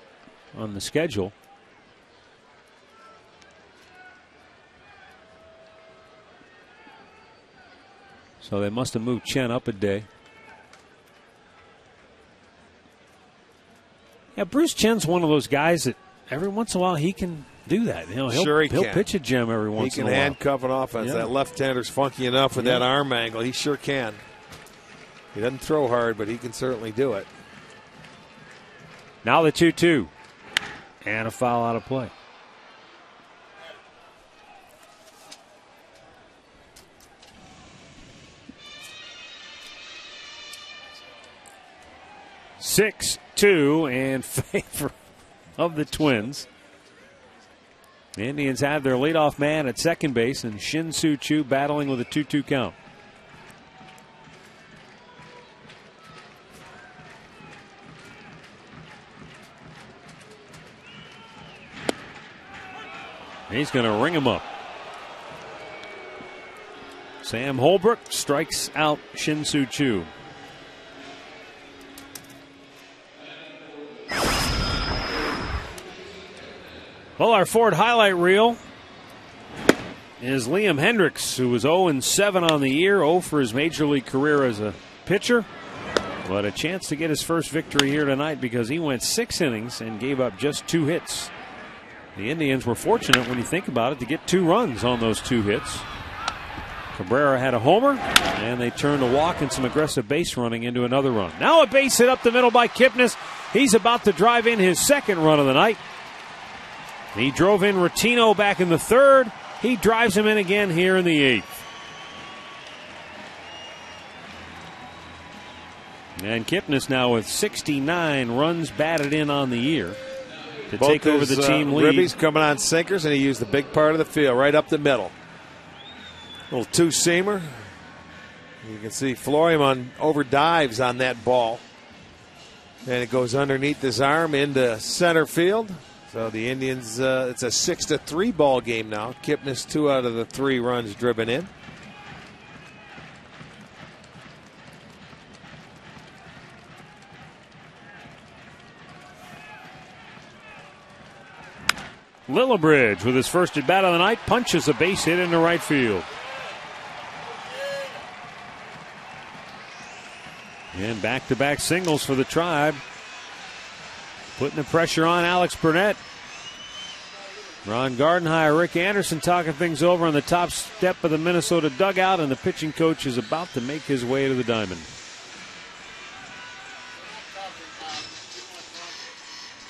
on the schedule. So they must have moved Chen up a day. Yeah, Bruce Chen's one of those guys that every once in a while he can do that. You know, he'll pitch a gem every once in a while. He can handcuff an offense. That left-hander's funky enough with that arm angle. He sure can. He doesn't throw hard, but he can certainly do it. Now the 2-2. And a foul out of play. Six, 2 in favor of the Twins. The Indians have their leadoff man at second base, and Shin-Soo Choo battling with a 2-2 count. He's going to ring him up. Sam Holbrook strikes out Shin-Soo Choo. Well, our Ford highlight reel is Liam Hendriks, who was 0-7 on the year, 0 for his major league career as a pitcher. But a chance to get his first victory here tonight because he went 6 innings and gave up just 2 hits. The Indians were fortunate, when you think about it, to get 2 runs on those 2 hits. Cabrera had a homer, and they turned a walk and some aggressive base running into another run. Now a base hit up the middle by Kipnis. He's about to drive in his second run of the night. He drove in Rottino back in the 3rd. He drives him in again here in the 8th. And Kipnis now with 69 runs batted in on the year to take over the team lead. Ribby's coming on sinkers, and he used the big part of the field right up the middle. Little two-seamer. You can see Florian over dives on that ball. And it goes underneath his arm into center field. So the Indians, it's a 6-3 ball game now. Kipnis 2 out of the 3 runs driven in. Lillibridge with his first at bat of the night punches a base hit into right field. And back-to-back singles for the Tribe. Putting the pressure on Alex Burnett. Ron Gardenhire, Rick Anderson talking things over on the top step of the Minnesota dugout, and the pitching coach is about to make his way to the diamond.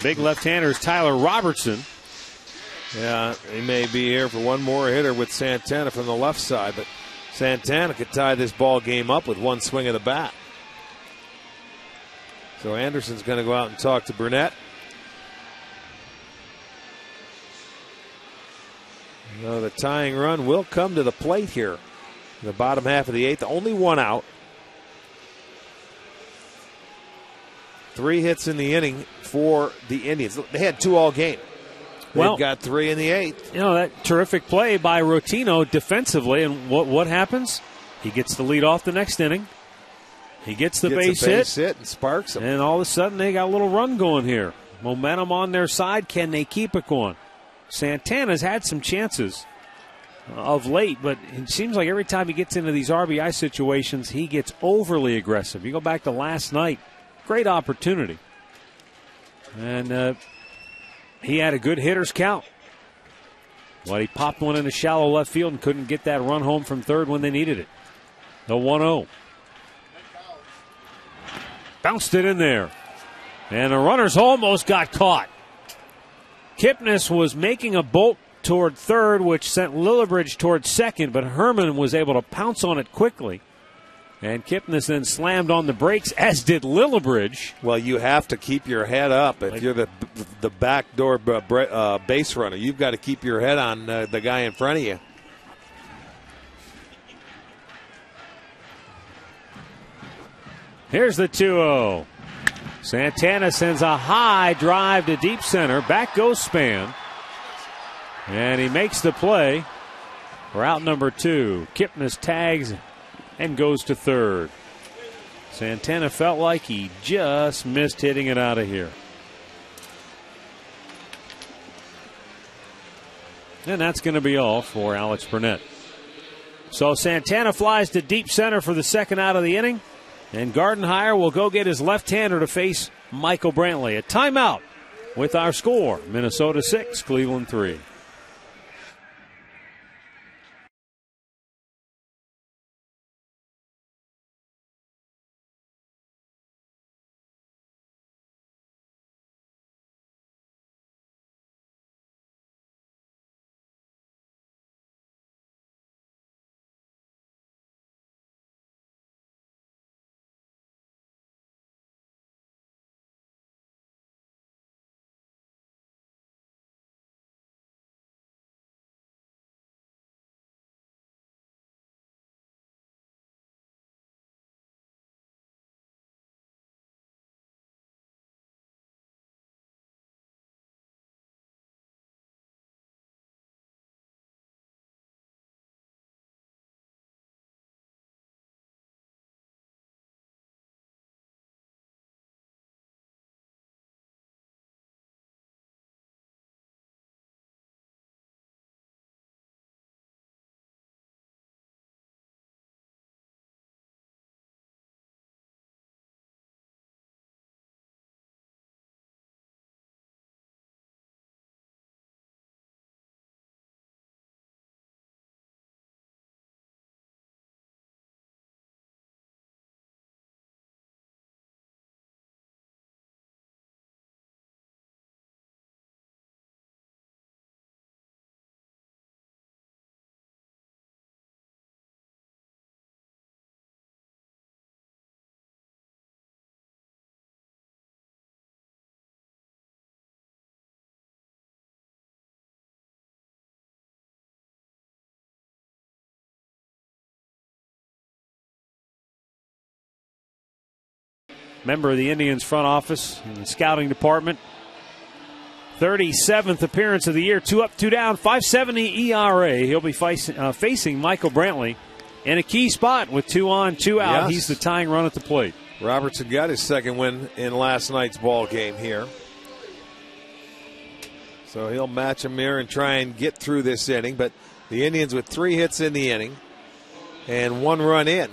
Big left-hander is Tyler Robertson. Yeah, he may be here for one more hitter with Santana from the left side, but Santana could tie this ball game up with one swing of the bat. So Anderson's going to go out and talk to Burnett. The tying run will come to the plate here. In the bottom half of the 8th, only 1 out. 3 hits in the inning for the Indians. They had 2 all game. They've got 3 in the 8th. You know, that terrific play by Rotino defensively, and what happens? He gets the lead off the next inning. He gets the base hit and sparks them. And all of a sudden they got a little run going here. Momentum on their side. Can they keep it going? Santana's had some chances of late, but it seems like every time he gets into these RBI situations, he gets overly aggressive. You go back to last night, great opportunity. And he had a good hitter's count. Well, he popped one into shallow left field and couldn't get that run home from third when they needed it. The 1-0. Bounced it in there. And the runners almost got caught. Kipnis was making a bolt toward third, which sent Lillibridge toward second, but Herman was able to pounce on it quickly. And Kipnis then slammed on the brakes, as did Lillibridge. Well, you have to keep your head up. If you're the backdoor base runner, you've got to keep your head on the guy in front of you. Here's the 2-0. Santana sends a high drive to deep center. Back goes Span. And he makes the play for out number 2. Kipnis tags and goes to third. Santana felt like he just missed hitting it out of here. And that's going to be all for Alex Burnett. So Santana flies to deep center for the second out of the inning. And Gardenhire will go get his left-hander to face Michael Brantley. A timeout with our score. Minnesota 6, Cleveland 3. member of the Indians front office and the scouting department. 37th appearance of the year, 2 up, 2 down, 5.70 ERA. He'll be facing Michael Brantley in a key spot with 2 on, 2 out. Yes. He's the tying run at the plate. Robertson got his second win in last night's ball game here. So he'll match him here and try and get through this inning. But the Indians with 3 hits in the inning and 1 run in.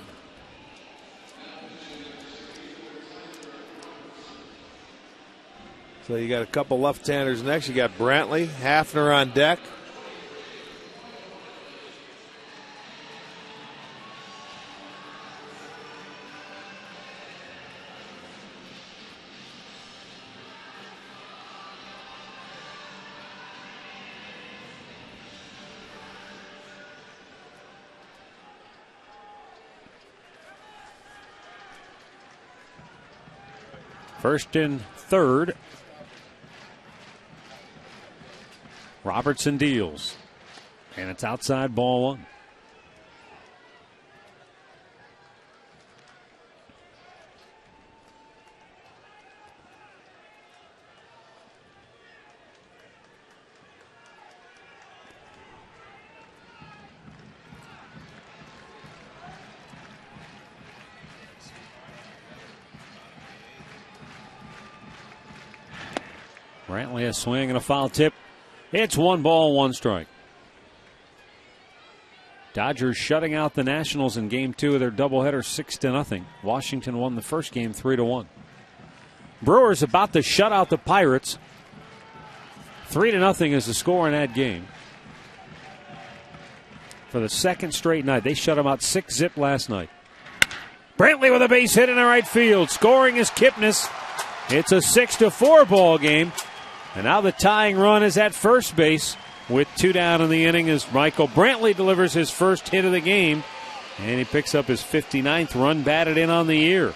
So you got a couple left-handers next. You got Brantley, Hafner on deck. First and third. Robertson deals. And it's outside, ball 1. Brantley a swing and a foul tip. It's 1 ball, 1 strike. Dodgers shutting out the Nationals in game 2 of their doubleheader 6-0. Washington won the first game 3-1. Brewers about to shut out the Pirates. 3-0 is the score in that game. For the second straight night. They shut them out 6-0 last night. Brantley with a base hit in the right field. Scoring is Kipnis. It's a 6-4 ball game. And now the tying run is at first base with 2 down in the inning as Michael Brantley delivers his first hit of the game. And he picks up his 59th run batted in on the year.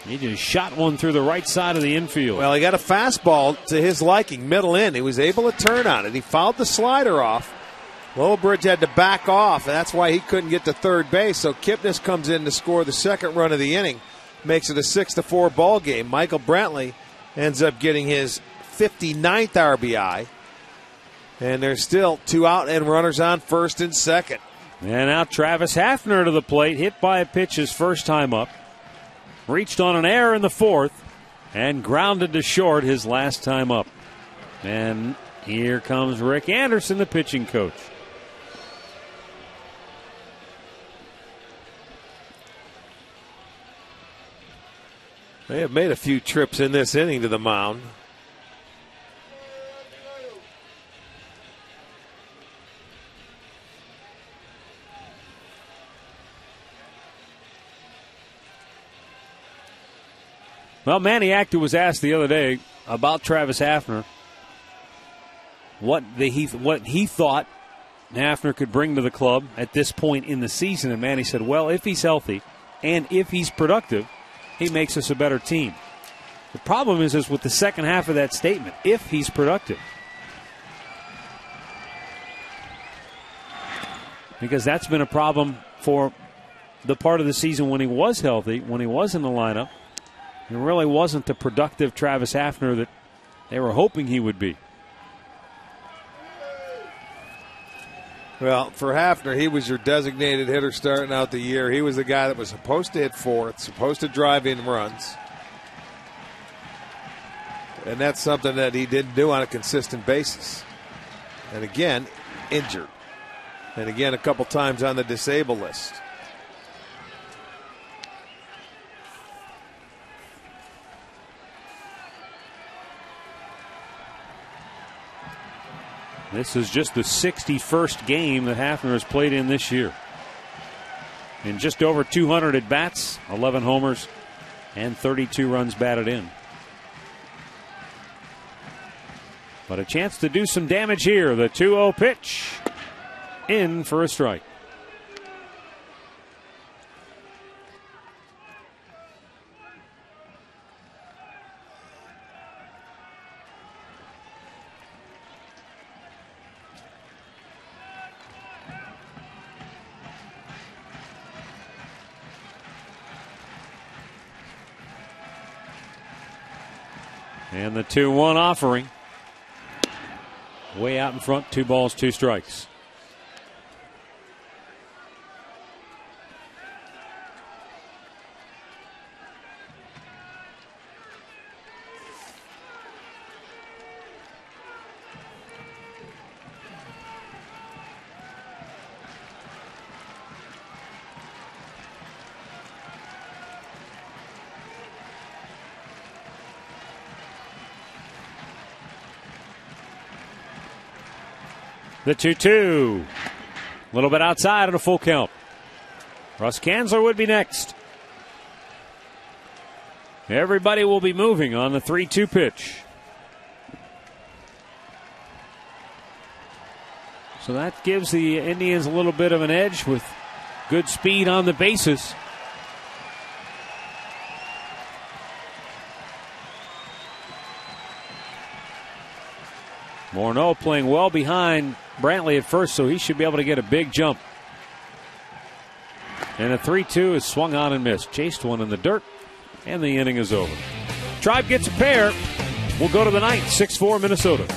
He just shot one through the right side of the infield. Well, he got a fastball to his liking, middle in. He was able to turn on it. He fouled the slider off. Lowbridge had to back off, and that's why he couldn't get to third base. So Kipnis comes in to score the second run of the inning. Makes it a 6-4 ball game. Michael Brantley ends up getting his 59th RBI. And there's still 2 out and runners on first and second. And now Travis Hafner to the plate, hit by a pitch his first time up. Reached on an error in the 4th and grounded to short his last time up. And here comes Rick Anderson, the pitching coach. They have made a few trips in this inning to the mound. Well, Manny Acta was asked the other day about Travis Hafner, what he thought Hafner could bring to the club at this point in the season. And Manny said, well, if he's healthy and if he's productive, he makes us a better team. The problem is with the second half of that statement, if he's productive. Because that's been a problem for the part of the season when he was healthy, when he was in the lineup. He really wasn't the productive Travis Hafner that they were hoping he would be. Well, for Hafner, he was your designated hitter starting out the year. He was the guy that was supposed to hit 4th, supposed to drive in runs. And that's something that he didn't do on a consistent basis. And again, injured. And again, a couple times on the disabled list. This is just the 61st game that Hafner has played in this year. In just over 200 at-bats, 11 homers, and 32 runs batted in. But a chance to do some damage here. The 2-0 pitch in for a strike. And the 2-1 offering. Way out in front, 2 balls, 2 strikes. The 2-2. A little bit outside of a full count. Russ Kanzler would be next. Everybody will be moving on the 3-2 pitch. So that gives the Indians a little bit of an edge with good speed on the bases. Morneau playing well behind Brantley at first, so he should be able to get a big jump. And a 3-2 is swung on and missed. Chased one in the dirt, and the inning is over. Tribe gets a pair. We'll go to the ninth, 6-4 Minnesota.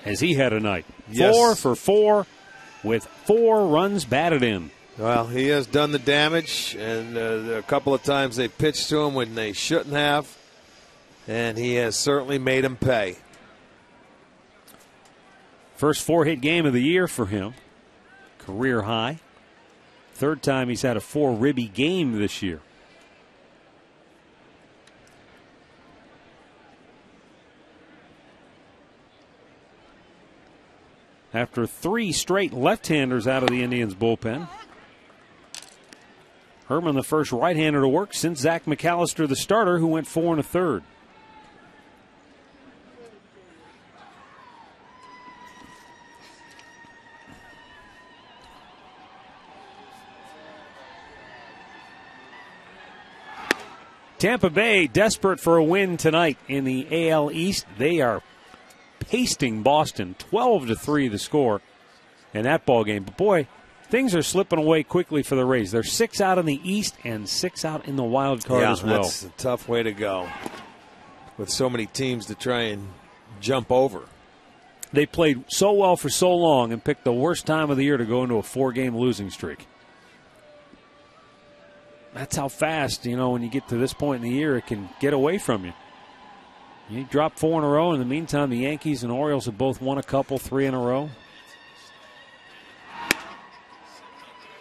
As he had a night. Yes. 4 for 4 with 4 runs batted in. Well, he has done the damage, and a couple of times they pitched to him when they shouldn't have, and he has certainly made him pay. First 4-hit game of the year for him. Career high. Third time he's had a 4-ribby game this year. After 3 straight left-handers out of the Indians' bullpen. Herman, the first right-hander to work since Zach McAllister, the starter, who went 4 1/3. Tampa Bay desperate for a win tonight in the AL East. They are pasting Boston 12-3 the score in that ball game. But boy, things are slipping away quickly for the Rays. They're 6 out in the East and 6 out in the wild card as well. That's a tough way to go with so many teams to try and jump over. They played so well for so long and picked the worst time of the year to go into a 4-game losing streak. That's how fast, when you get to this point in the year, it can get away from you. You drop 4 in a row. In the meantime, the Yankees and Orioles have both won a couple, 3 in a row.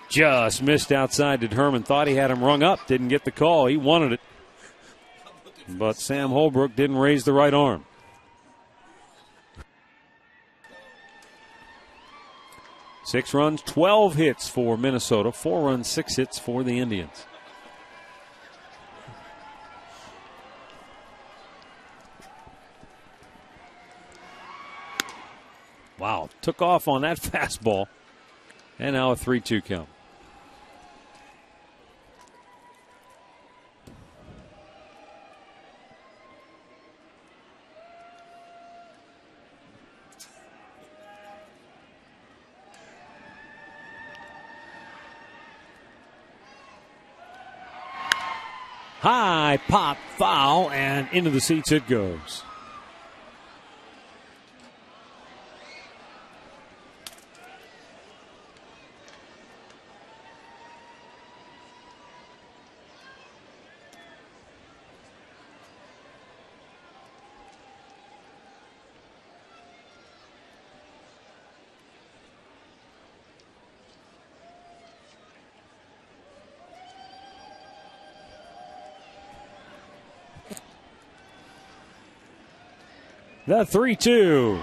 Just missed outside. Did Herman thought he had him rung up. Didn't get the call. He wanted it. But Sam Holbrook didn't raise the right arm. Six runs, 12 hits for Minnesota. 4 runs, 6 hits for the Indians. Wow, took off on that fastball. And now a 3-2 count. High pop foul, and into the seats it goes. The 3-2.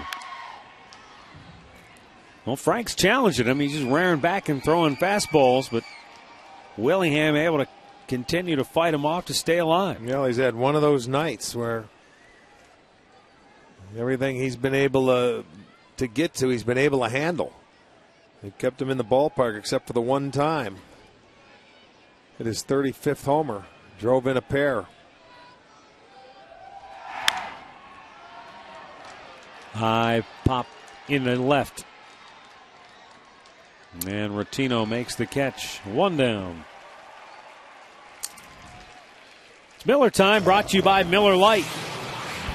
Well, Frank's challenging him. He's just rearing back and throwing fastballs, but Willingham able to continue to fight him off to stay alive. Yeah, he's had one of those nights where everything he's been able to get to, he's been able to handle. They kept him in the ballpark except for the one time. Hit his 35th homer. Drove in a pair. High pop in the left. And Rotino makes the catch. 1 down. It's Miller time, brought to you by Miller Lite.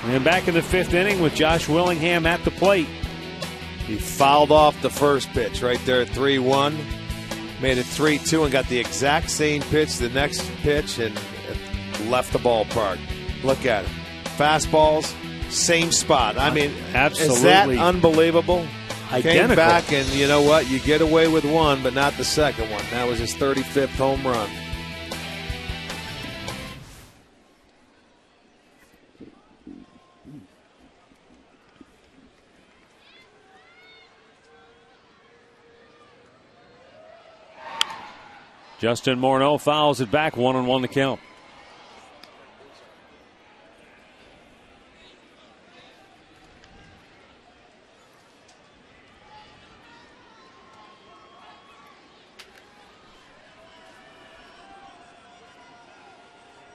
And back in the 5th inning with Josh Willingham at the plate. He fouled off the first pitch right there at 3-1. Made it 3-2 and got the exact same pitch the next pitch and left the ballpark. Look at it. Fastballs. Same spot. I mean, absolutely. Is that unbelievable? Identical. Came back, and you know what? You get away with one, but not the second one. That was his 35th home run. Justin Morneau fouls it back. 1-1 to count.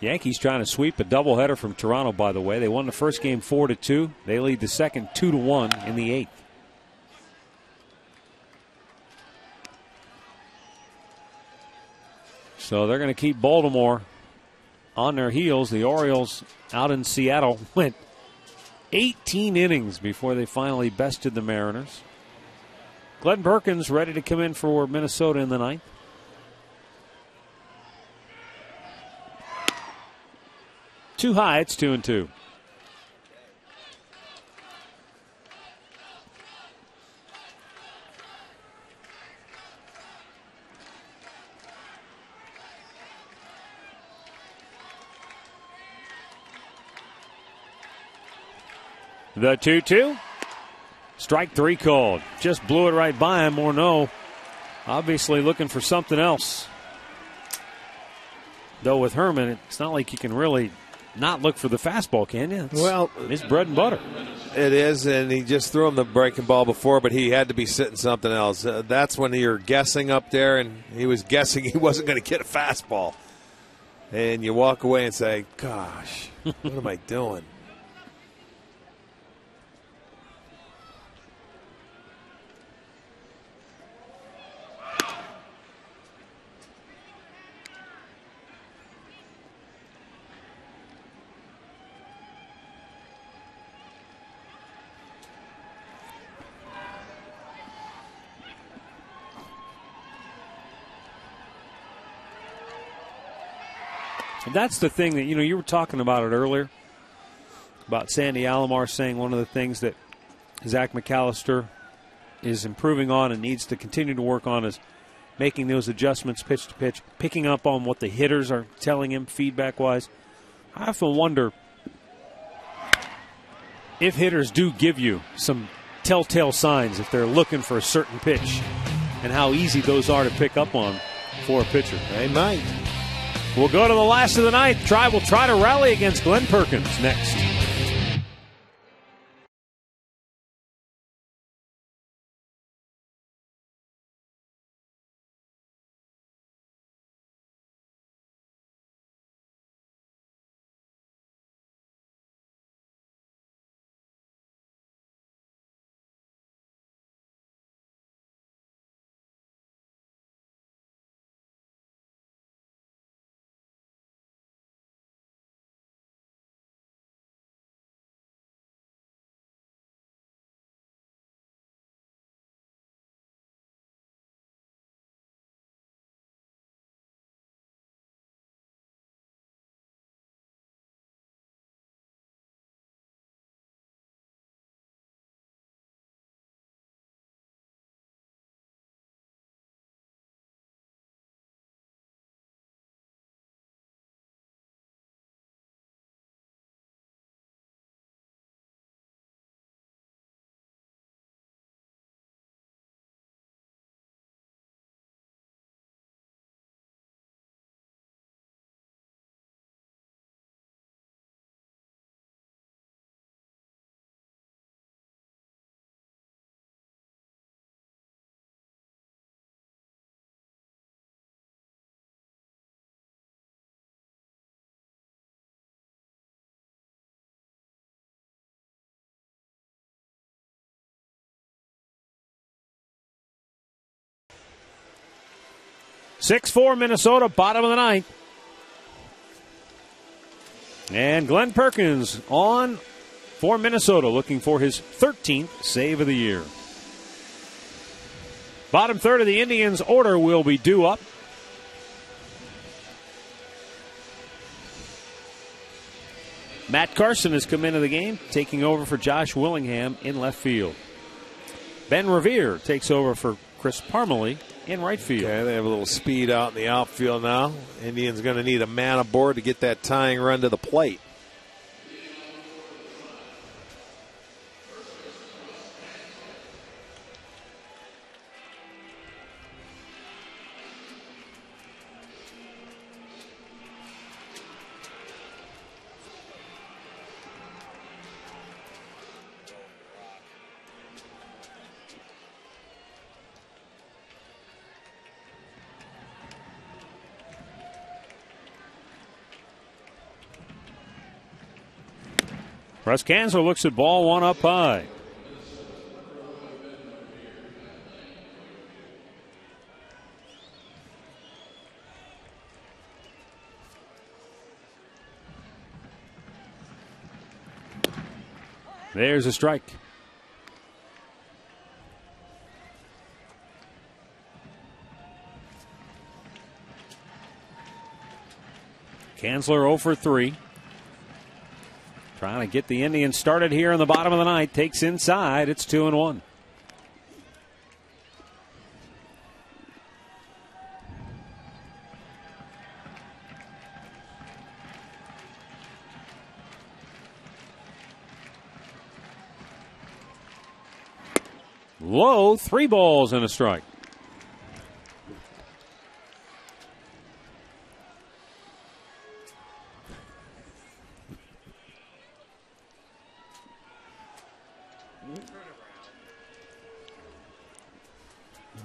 Yankees trying to sweep a doubleheader from Toronto, by the way. They won the first game 4-2. They lead the second 2-1 in the 8th. So they're going to keep Baltimore on their heels. The Orioles out in Seattle went 18 innings before they finally bested the Mariners. Glenn Perkins ready to come in for Minnesota in the 9th. Too high, it's 2-2. The 2-2. Strike 3 called. Just blew it right by him, or no. Obviously looking for something else. Though with Herman, it's not like you can really not look for the fastball, can you? It's bread and butter. It is, and he just threw him the breaking ball before, but he had to be sitting something else. That's when you're guessing up there, and he was guessing he wasn't going to get a fastball. And you walk away and say, gosh, what am I doing? That's the thing that, you were talking about it earlier, about Sandy Alomar saying one of the things that Zach McAllister is improving on and needs to continue to work on is making those adjustments pitch to pitch, picking up on what the hitters are telling him feedback-wise. I often wonder if hitters do give you some telltale signs if they're looking for a certain pitch and how easy those are to pick up on for a pitcher. They might. We'll go to the last of the ninth. We'll try to rally against Glenn Perkins next. Six-4 Minnesota, bottom of the ninth. And Glenn Perkins on for Minnesota, looking for his 13th save of the year. Bottom third of the Indians' order will be due up. Matt Carson has come into the game, taking over for Josh Willingham in left field. Ben Revere takes over for Chris Parmalee in right field. Okay, they have a little speed out in the outfield now. Indians going to need a man aboard to get that tying run to the plate. Russ Kanzler looks at ball one up high. There's a strike. Kanzler 0 for 3. Trying to get the Indians started here in the bottom of the ninth. Takes inside. It's 2-1. Low, 3 balls and a strike.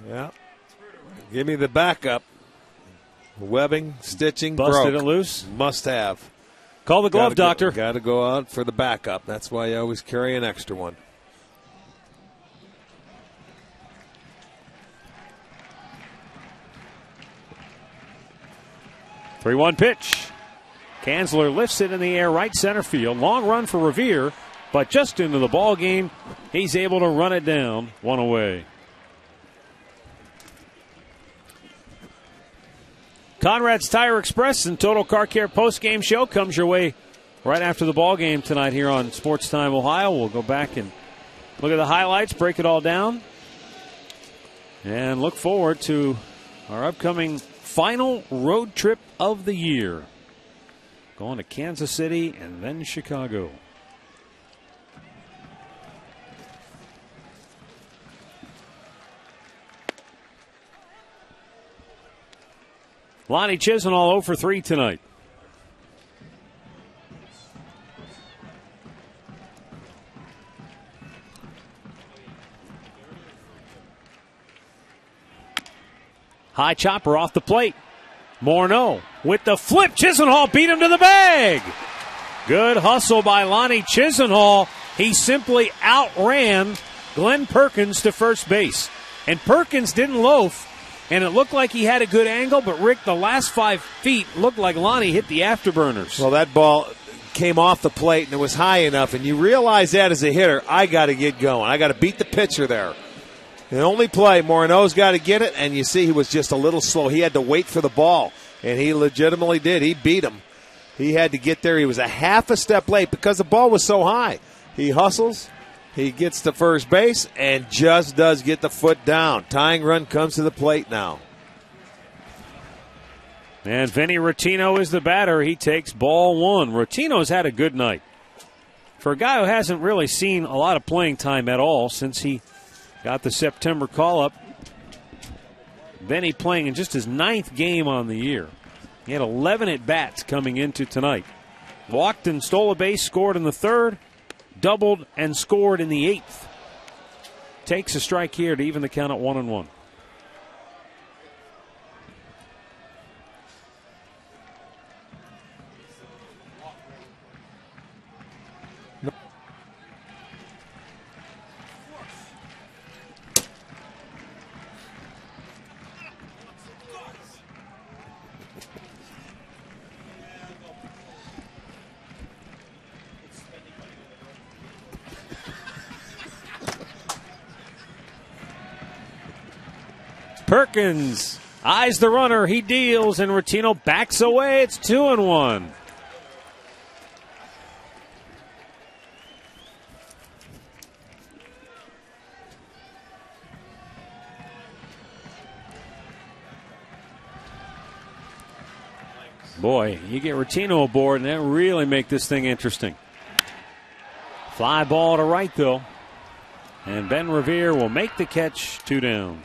Yeah. Give me the backup. Webbing, stitching, busted broke. It loose. Must have. Call the glove doctor. Got to go out for the backup. That's why you always carry an extra one. Three 3-1 pitch. Kanzler lifts it in the air, right center field. Long run for Revere, but just into the ball game, he's able to run it down, one away. Conrad's Tire Express and Total Car Care postgame show comes your way right after the ball game tonight here on Sports Time Ohio. We'll go back and look at the highlights, break it all down, and look forward to our upcoming final road trip of the year. Going to Kansas City and then Chicago. Lonnie Chisenhall 0 for 3 tonight. High chopper off the plate. Morneau with the flip. Chisenhall beat him to the bag. Good hustle by Lonnie Chisenhall. He simply outran Glenn Perkins to first base. And Perkins didn't loaf. And it looked like he had a good angle, but Rick, the last 5 feet looked like Lonnie hit the afterburners. Well, that ball came off the plate and it was high enough, and you realize that as a hitter, I got to get going. I got to beat the pitcher there. The only play, Morneau's got to get it, and you see he was just a little slow. He had to wait for the ball, and he legitimately did. He beat him. He had to get there. He was a half a step late because the ball was so high. He hustles. He gets to first base and just does get the foot down. Tying run comes to the plate now. And Vinny Rotino is the batter. He takes ball 1. Rotino's had a good night. For a guy who hasn't really seen a lot of playing time at all since he got the September call-up, Vinny playing in just his 9th game on the year. He had 11 at-bats coming into tonight. Walked and stole a base, scored in the 3rd. Doubled and scored in the 8th. Takes a strike here to even the count at 1-1. Perkins eyes the runner. He deals, and Rotino backs away. It's 2-1. Boy, you get Rotino aboard, and that really make this thing interesting. Fly ball to right, though. And Ben Revere will make the catch. 2 down.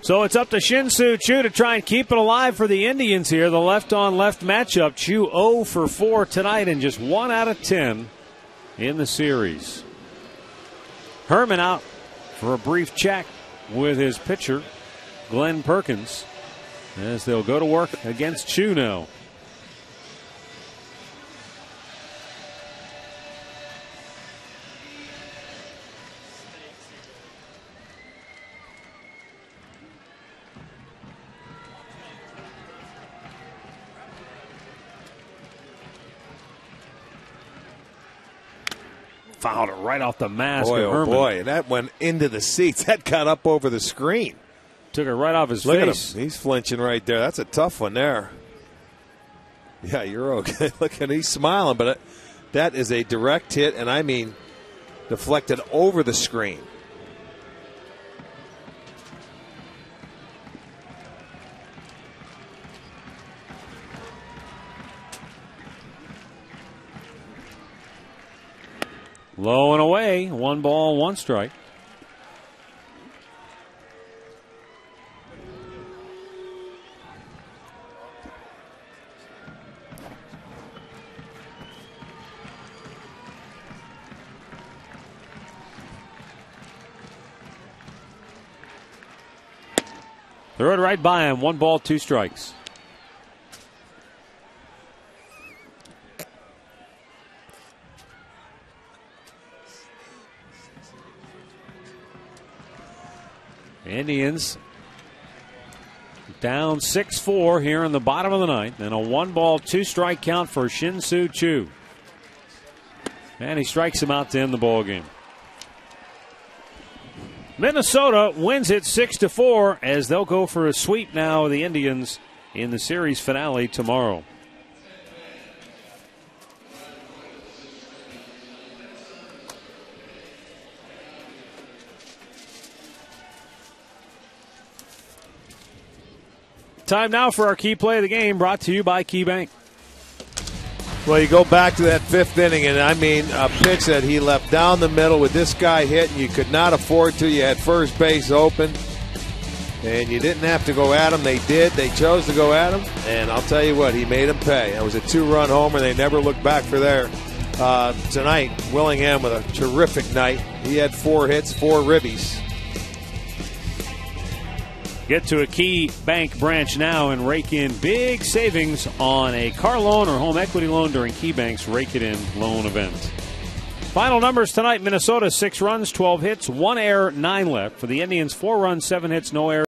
So it's up to Shin-Soo Choo to try and keep it alive for the Indians here. The left-on-left matchup. Choo 0 for 4 tonight and just 1 out of 10 in the series. Herman out for a brief check with his pitcher, Glenn Perkins, as they'll go to work against Choo now. Fouled it right off the mask of Herman. Oh boy, and that went into the seats. That got up over the screen. Took it right off his face. Look at him. He's flinching right there. That's a tough one there. Yeah, you're okay. Look, and he's smiling, but that is a direct hit, and I mean deflected over the screen. Low and away. 1 ball, 1 strike. Threw it right by him. 1 ball, 2 strikes. Indians down 6-4 here in the bottom of the 9th, and a 1 ball, 2 strike count for Shin-Soo Choo. And he strikes him out to end the ball game. Minnesota wins it 6-4 as they'll go for a sweep now of the Indians in the series finale tomorrow. Time now for our key play of the game, brought to you by KeyBank. Well, you go back to that fifth inning, and I mean a pitch that he left down the middle with this guy hitting. You could not afford to. You had first base open, and you didn't have to go at him. They did. They chose to go at him, and I'll tell you what, he made him pay. It was a 2-run homer. They never looked back for there. Tonight, Willingham with a terrific night. He had 4 hits, 4 ribbies. Get to a Key Bank branch now and rake in big savings on a car loan or home equity loan during Key Bank's Rake It In loan event. Final numbers tonight: Minnesota 6 runs, 12 hits, 1 error, 9 left. For the Indians, 4 runs, 7 hits, no errors.